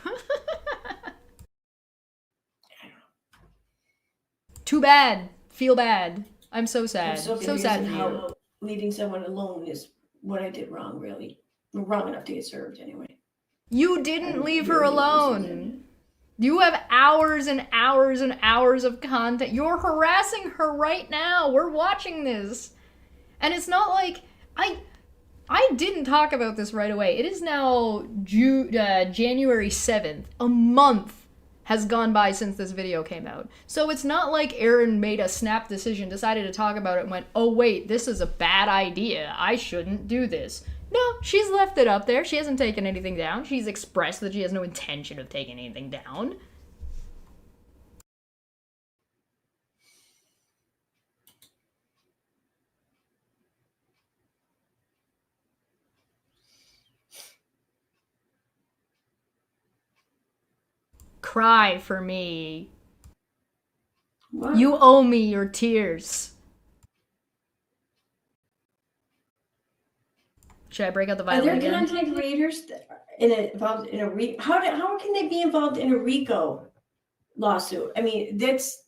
Too bad. Feel bad. I'm so sad. I'm so sad for you. how leaving someone alone is what I did wrong, really. Wrong enough to get served, anyway. You didn't leave her alone. You have hours and hours and hours of content. You're harassing her right now. We're watching this. And it's not like... I didn't talk about this right away. It is now January 7th. A month has gone by since this video came out. So it's not like Erin made a snap decision, decided to talk about it, and went, oh wait, this is a bad idea. I shouldn't do this. No, she's left it up there. She hasn't taken anything down. She's expressed that she has no intention of taking anything down. cry for me. What? You owe me your tears. Should I break out the Are violin there again? content creators that are involved in a how can they be involved in a RICO lawsuit? I mean, that's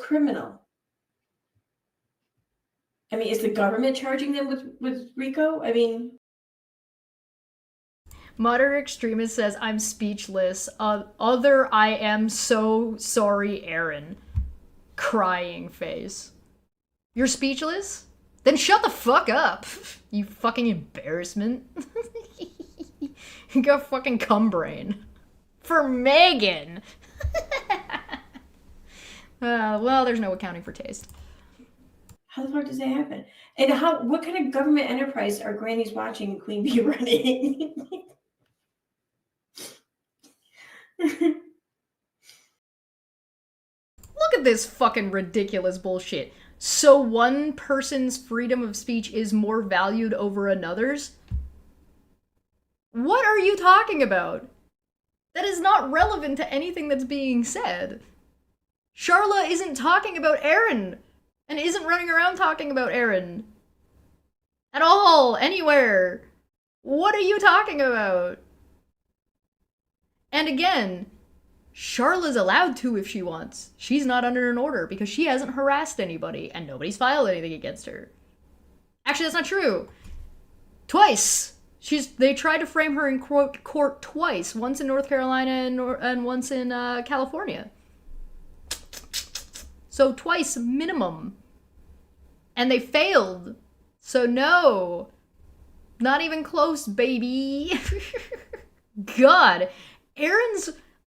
criminal. I mean, is the government charging them with RICO? I mean, Moderate extremist says, I'm speechless. Other, I am so sorry, Erin. Crying face. You're speechless? Then shut the fuck up. You fucking embarrassment. You got fucking cum brain. For Megan. Well, there's no accounting for taste. how the fuck does that happen? And what kind of government enterprise are grannies watching Queen Bee running? Look at this fucking ridiculous bullshit. So one person's freedom of speech is more valued over another's? What are you talking about? That is not relevant to anything that's being said. Charla isn't talking about Erin, and isn't running around talking about Erin. At all, anywhere. What are you talking about? And again, Charla's allowed to if she wants. She's not under an order because she hasn't harassed anybody and nobody's filed anything against her. Actually, that's not true. Twice. They tried to frame her in court twice. Once in North Carolina and once in California. So twice minimum. And they failed. So no. Not even close, baby. God.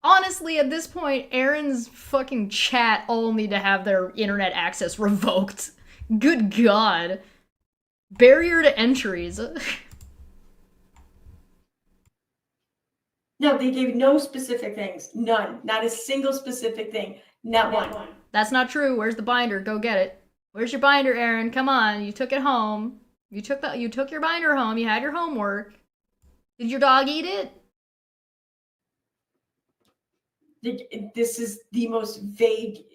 Honestly, at this point, Erin's fucking chat all need to have their internet access revoked. Good God. Barrier to entries. No, they gave no specific things. None. Not a single specific thing. Not one. That's not true. Where's the binder? Go get it. Where's your binder, Erin? Come on. You took it home. You took your binder home. You had your homework. Did your dog eat it? This is the most vague,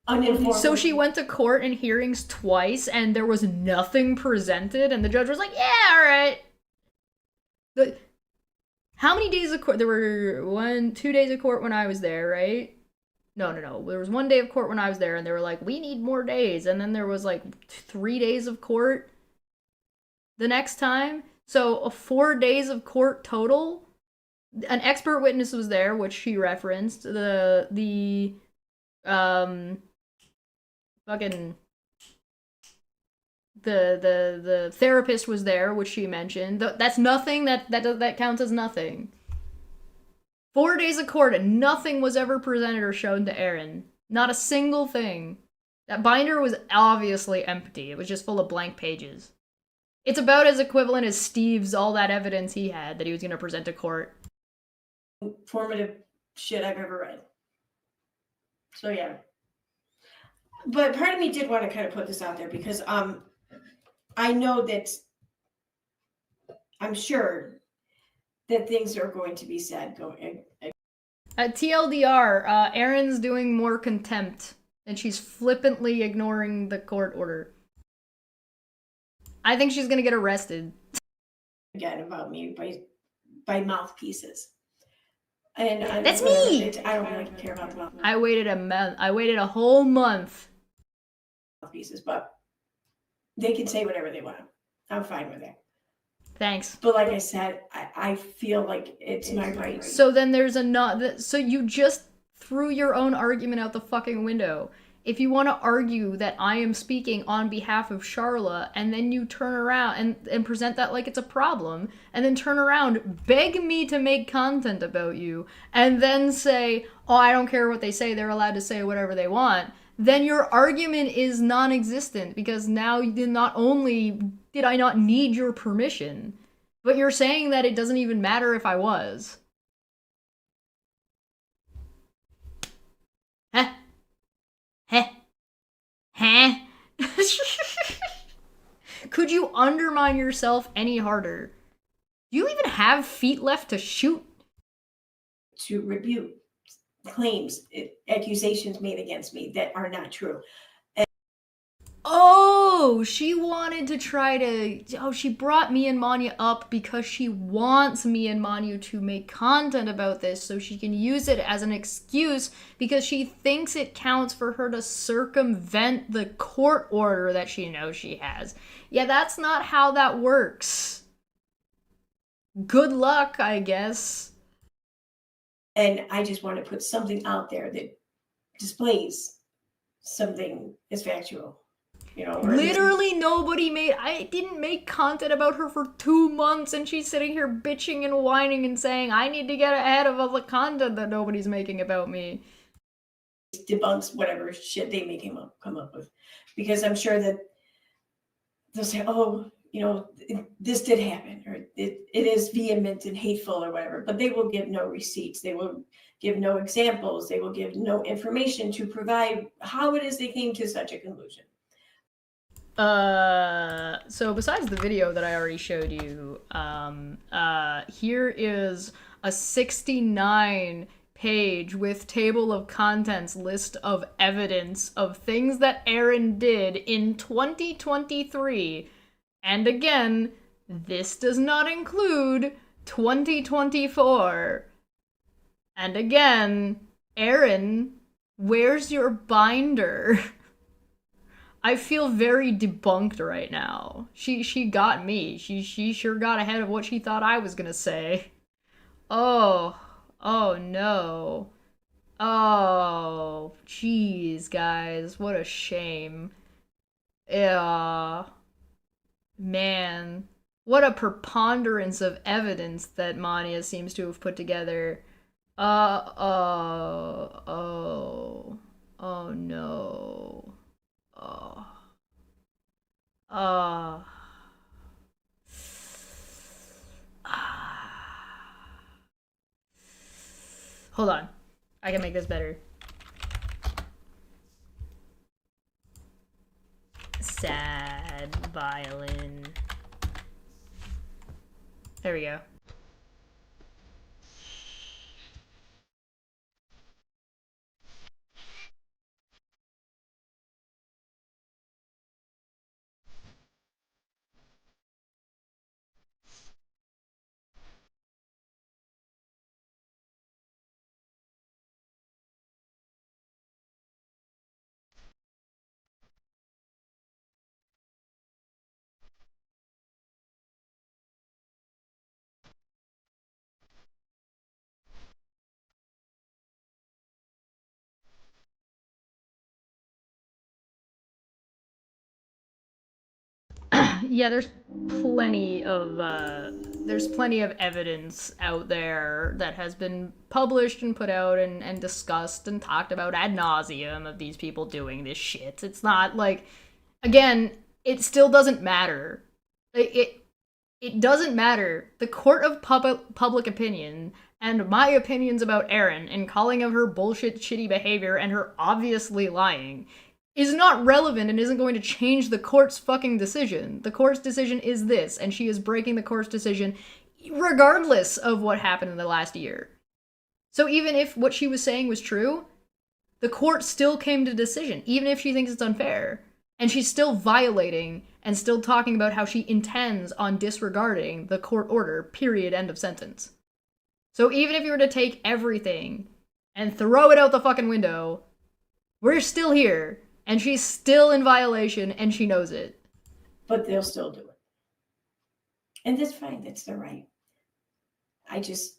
uninformed. So she went to court and hearings twice, and there was nothing presented, and the judge was like, yeah, all right. How many days of court? There were 2 days of court when I was there, right? No. There was 1 day of court when I was there, and they were like, we need more days. And then there was like 3 days of court the next time. So 4 days of court total. An expert witness was there, which she referenced. The therapist was there, which she mentioned. That's nothing. That counts as nothing. 4 days of court and nothing was ever presented or shown to Erin. Not a single thing. That binder was obviously empty. It was just full of blank pages. It's about as equivalent as Steve's all that evidence he had that he was going to present to court. Informative shit I've ever read. So yeah. But part of me did want to kind of put this out there because I know that I'm sure that things are going to be said going. TLDR, Erin's doing more contempt, and she's flippantly ignoring the court order. I think she's gonna get arrested. Again, about me by mouthpieces. And that's me. I don't really care about the mouthpieces. I waited a month. I waited a whole month. Mouthpieces, but they can say whatever they want. I'm fine with it. Thanks. But like I said, I feel like it's my right. So then there's so you just threw your own argument out the fucking window. If you want to argue that I am speaking on behalf of Charla, and then you turn around and present that like it's a problem, and then turn around, beg me to make content about you, and then say, oh, I don't care what they say, they're allowed to say whatever they want, then your argument is non-existent, because now not only did I not need your permission, but you're saying that it doesn't even matter if I was. Huh? Huh? Could you undermine yourself any harder? Do you even have feet left to shoot? to rebuke claims, accusations made against me that are not true. Oh, she wanted to try to. Oh, she brought me and Maanyaa up because she wants me and Maanyaa to make content about this so she can use it as an excuse because she thinks it counts for her to circumvent the court order that she knows she has. Yeah, that's not how that works. Good luck, I guess. And I just want to put something out there that displays something as factual. You know, Literally nobody made. I didn't make content about her for 2 months, and she's sitting here bitching and whining and saying, I need to get ahead of all the content that nobody's making about me. Debunks whatever shit they may come up with. Because I'm sure that they'll say, oh, you know, this did happen, or it is vehement and hateful or whatever, but they will give no receipts. They will give no examples. They will give no information to provide how it is they came to such a conclusion. So besides the video that I already showed you, here is a 69 page with table of contents list of evidence of things that Erin did in 2023. And again, this does not include 2024. And again, Erin, where's your binder? I feel very debunked right now. She got me. She sure got ahead of what she thought I was gonna say. Oh no. Oh, jeez, guys, what a shame. Yeah. Man, what a preponderance of evidence that Maanyaa seems to have put together. Oh no. Hold on. I can make this better. Sad violin. There we go. Yeah, there's plenty of evidence out there that has been published and put out and discussed and talked about ad nauseum of these people doing this shit. It's not like, again, it still doesn't matter. It doesn't matter. The court of public opinion and my opinions about Erin and calling of her bullshit shitty behavior and her obviously lying is not relevant and isn't going to change the court's fucking decision. The court's decision is this, and she is breaking the court's decision regardless of what happened in the last year. So even if what she was saying was true, the court still came to a decision, even if she thinks it's unfair. And she's still violating and still talking about how she intends on disregarding the court order, period, end of sentence. So even if you were to take everything and throw it out the fucking window, we're still here. And she's still in violation, and she knows it. But they'll still do it. And that's fine. That's their right. I just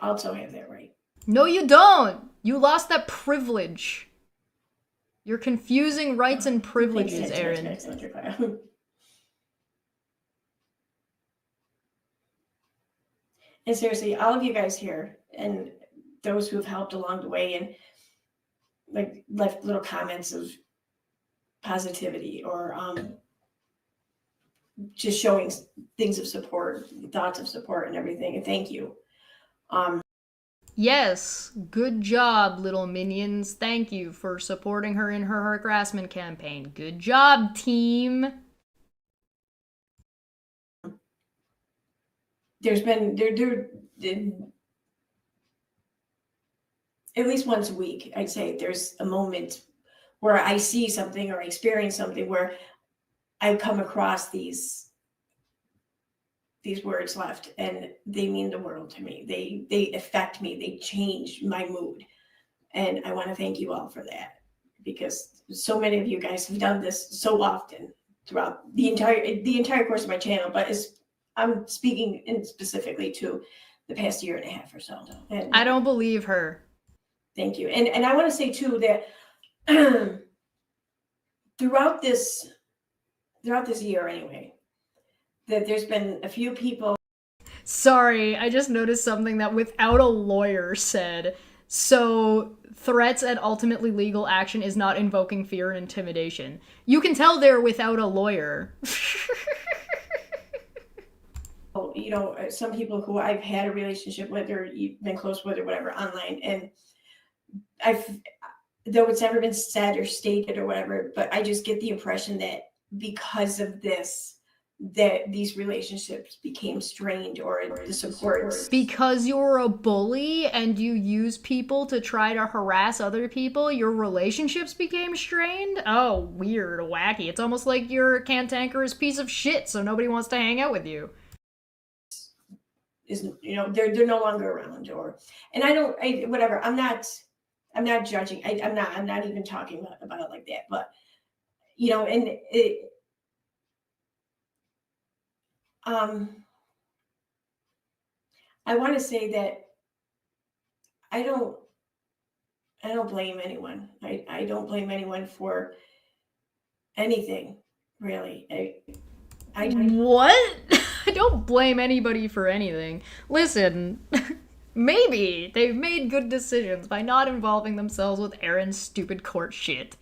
also have that right. No, you don't. You lost that privilege. You're confusing rights and privileges, Erin. And seriously, all of you guys here and those who have helped along the way and like left little comments of positivity or just showing things of support, thoughts of support and everything. And thank you. Yes, good job, little minions. Thank you for supporting her in her harassment campaign. Good job, team. There's been at least once a week, I'd say there's a moment where I see something or I experience something where I come across these words left, and they mean the world to me. They affect me. They change my mood. And I want to thank you all for that, because so many of you guys have done this so often throughout the entire course of my channel. But I'm speaking in specifically to the past year and a half or so. And I don't believe her. thank you. And I want to say too that throughout this year anyway, that there's been a few people. Sorry, I just noticed something that Without a Lawyer said. So, threats and ultimately legal action is not invoking fear and intimidation. You can tell they're without a lawyer. You know, some people who I've had a relationship with or you've been close with or whatever online, and though it's never been said or stated or whatever, but I just get the impression that because of this, that these relationships became strained, or the support. Because you're a bully and you use people to try to harass other people, your relationships became strained? Oh, weird, wacky. It's almost like you're a cantankerous piece of shit, so nobody wants to hang out with you. Isn't, you know, they're no longer around, whatever. I'm not judging. I'm not even talking about it like that. But you know, and it. I want to say that I don't blame anyone. I don't blame anyone for anything, really. What? I don't blame anybody for anything. Listen, maybe they've made good decisions by not involving themselves with Erin's stupid court shit.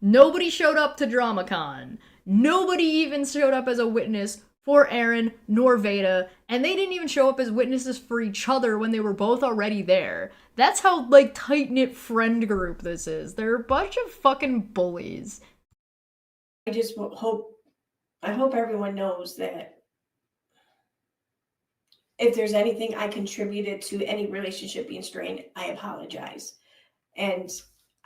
Nobody showed up to DramaCon. Nobody even showed up as a witness for Erin nor Veda, and they didn't even show up as witnesses for each other when they were both already there. That's how, like, tight-knit friend group this is. They're a bunch of fucking bullies. I just hope everyone knows that if there's anything I contributed to any relationship being strained, I apologize. And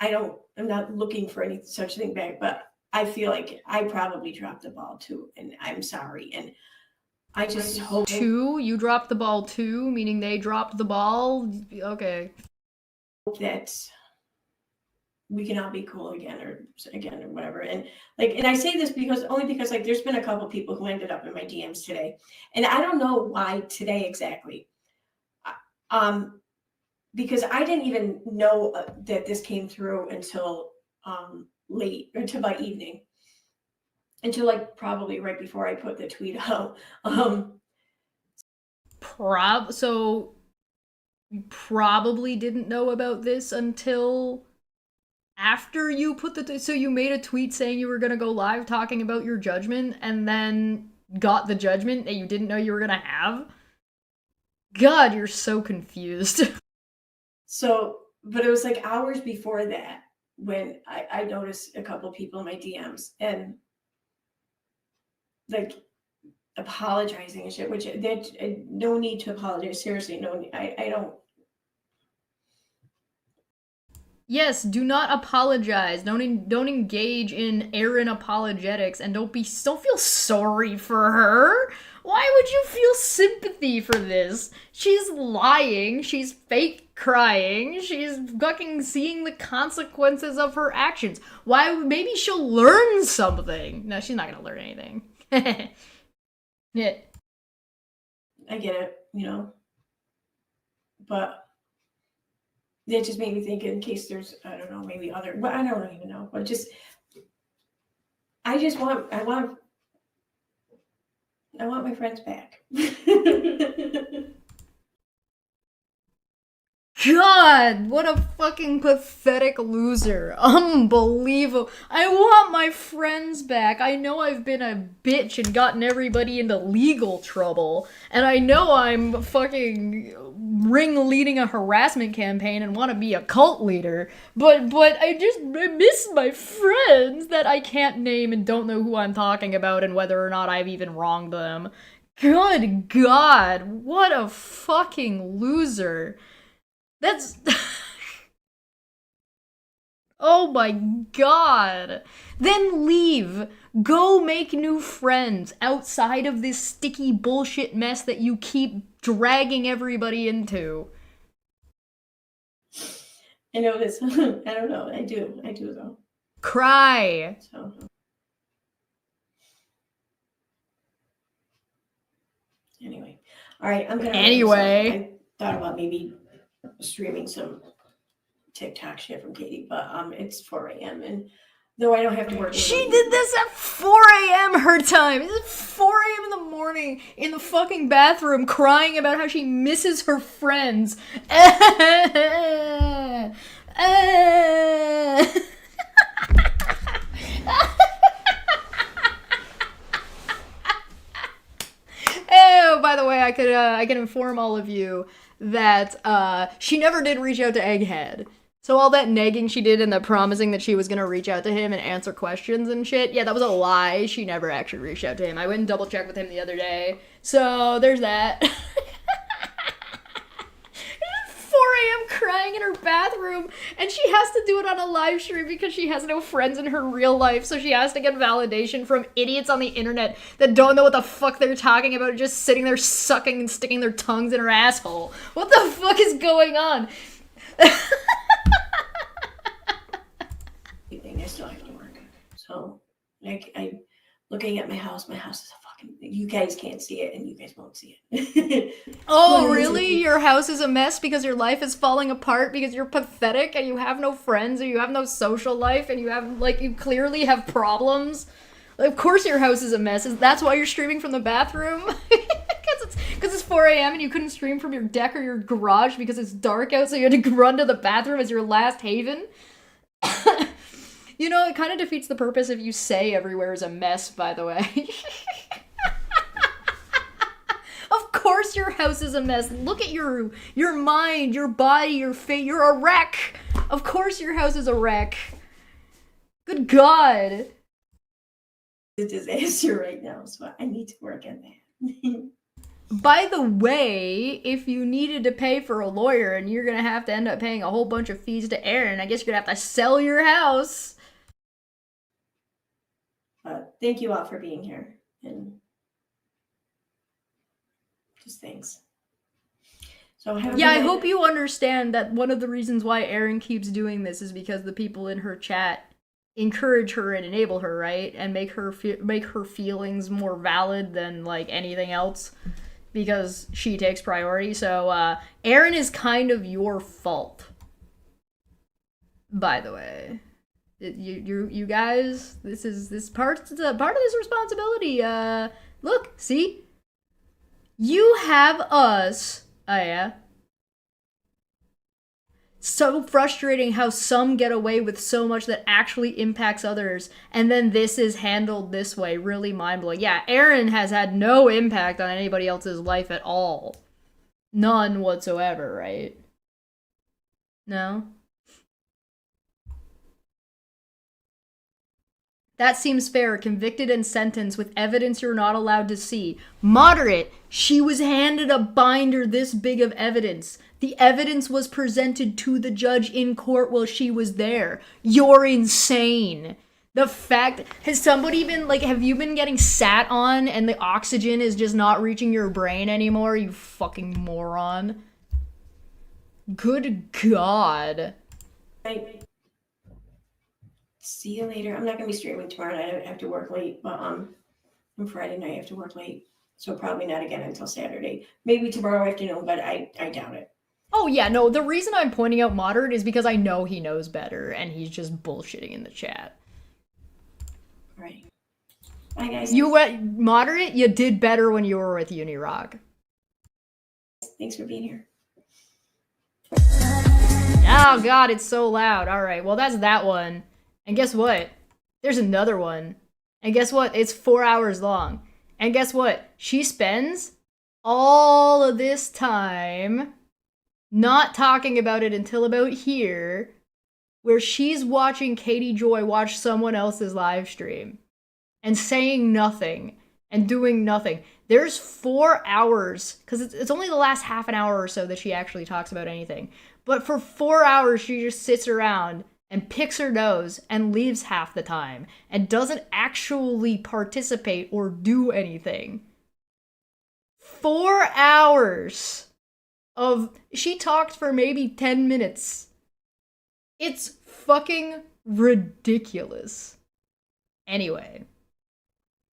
I'm not looking for any such thing back, but I feel like I probably dropped the ball too, and I'm sorry. And I just hope you dropped the ball too, meaning they dropped the ball. Okay. That we can all be cool again or whatever. And I say this because like there's been a couple people who ended up in my DMs today, and I don't know why today exactly. Because I didn't even know that this came through until late, until by evening, until like probably right before I put the tweet out. So you probably didn't know about this until after you put so you made a tweet saying you were gonna go live talking about your judgment, and then got the judgment that you didn't know you were gonna have? God, you're so confused. So, but it was like hours before that when I noticed a couple people in my DMs and like apologizing and shit, which no need to apologize. Seriously, no, I don't. Yes, do not apologize. Don't engage in Erin apologetics, and don't feel sorry for her. Why would you feel sympathy for this? She's lying. She's fake crying. She's fucking seeing the consequences of her actions. Why? Maybe she'll learn something. No, she's not gonna learn anything. Yeah. I get it, you know, but that just made me think in case there's, I don't know, maybe other, but I don't even know, but I want my friends back. God, what a fucking pathetic loser. Unbelievable. I want my friends back. I know I've been a bitch and gotten everybody into legal trouble. And I know I'm fucking ringleading a harassment campaign and want to be a cult leader. But I miss my friends that I can't name and don't know who I'm talking about and whether or not I've even wronged them. Good God, what a fucking loser. That's... Oh my god. Then leave. Go make new friends outside of this sticky bullshit mess that you keep dragging everybody into. I know this. I don't know. I do though. Cry. So. Anyway. All right. I'm gonna. Anyway. I thought about maybe streaming some TikTok shit from Katie, but it's 4 a.m. and though I don't have to work. She did this at 4 a.m. her time. It's 4 a.m. in the morning in the fucking bathroom crying about how she misses her friends. Oh, by the way, I can inform all of you that she never did reach out to Egghead. So all that negging she did and the promising that she was gonna reach out to him and answer questions and shit, yeah, that was a lie. She never actually reached out to him. I went and double checked with him the other day. So there's that. 4 a.m. crying in her bathroom, and she has to do it on a live stream because she has no friends in her real life, so she has to get validation from idiots on the internet that don't know what the fuck they're talking about, just sitting there sucking and sticking their tongues in her asshole. What the fuck is going on? I still have to work. So, like, I'm looking at my house is a fucking, you guys can't see it and you guys won't see it. Oh, really? Your house is a mess because your life is falling apart because you're pathetic and you have no friends or you have no social life and you have, like, you clearly have problems? Like, of course your house is a mess. That's why you're streaming from the bathroom? Because it's 4 a.m. and you couldn't stream from your deck or your garage because it's dark out, so you had to run to the bathroom as your last haven? You know, it kind of defeats the purpose if you say everywhere is a mess, by the way. Of course your house is a mess. Look at your mind, your body, your face. You're a wreck. Of course your house is a wreck. Good God. It's a disaster right now, so I need to work on that. By the way, if you needed to pay for a lawyer and you're going to have to end up paying a whole bunch of fees to Erin, I guess you're going to have to sell your house. Thank you all for being here, and just thanks. So I hope you understand that one of the reasons why Erin keeps doing this is because the people in her chat encourage her and enable her, right? And make her feelings more valid than, like, anything else, because she takes priority. So Erin is kind of your fault, by the way. You guys, this part of this responsibility. Look, see, you have us. Oh yeah. So frustrating how some get away with so much that actually impacts others, and then this is handled this way. Really mind-blowing. Yeah, Erin has had no impact on anybody else's life at all. None whatsoever, right? No? That seems fair. Convicted and sentenced with evidence you're not allowed to see. Moderate. She was handed a binder this big of evidence. The evidence was presented to the judge in court while she was there. You're insane. The fact... Has somebody been, like, have you been getting sat on and the oxygen is just not reaching your brain anymore, you fucking moron? Good God. See you later. I'm not going to be streaming tomorrow night. I have to work late, but on Friday night I have to work late. So probably not again until Saturday. Maybe tomorrow afternoon, but I doubt it. Oh yeah, no, the reason I'm pointing out Moderate is because I know he knows better and he's just bullshitting in the chat. All right. Bye, guys. You went Moderate, you did better when you were with Unirock. Thanks for being here. Oh god, it's so loud. Alright, well that's that one. And guess what? There's another one. And guess what? It's 4 hours long. And guess what? She spends all of this time not talking about it until about here, where she's watching Katie Joy watch someone else's live stream and saying nothing and doing nothing. There's 4 hours, because it's only the last half an hour or so that she actually talks about anything. But for 4 hours, she just sits around and picks her nose and leaves half the time and doesn't actually participate or do anything. 4 hours of... She talked for maybe 10 minutes. It's fucking ridiculous. Anyway,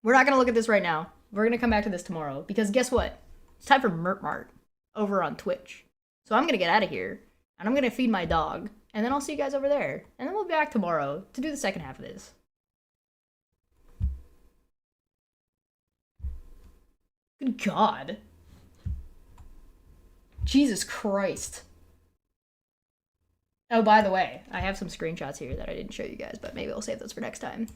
we're not gonna look at this right now. We're gonna come back to this tomorrow because guess what? It's time for Mert Mart over on Twitch. So I'm gonna get out of here and I'm gonna feed my dog and then I'll see you guys over there. And then we'll be back tomorrow to do the second half of this. Good God. Jesus Christ. Oh, by the way, I have some screenshots here that I didn't show you guys, but maybe I'll save those for next time.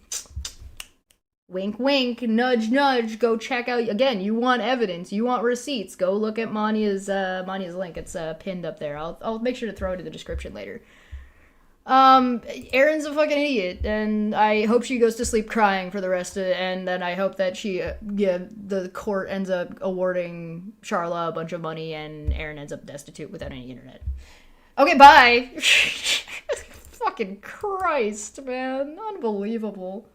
Wink, wink, nudge, nudge. Go check out, again, you want evidence, you want receipts. Go look at Maanya's link. It's pinned up there. I'll make sure to throw it in the description later. Erin's a fucking idiot, and I hope she goes to sleep crying for the rest of it, and then I hope that the court ends up awarding Charla a bunch of money, and Erin ends up destitute without any internet. Okay, bye! Fucking Christ, man. Unbelievable.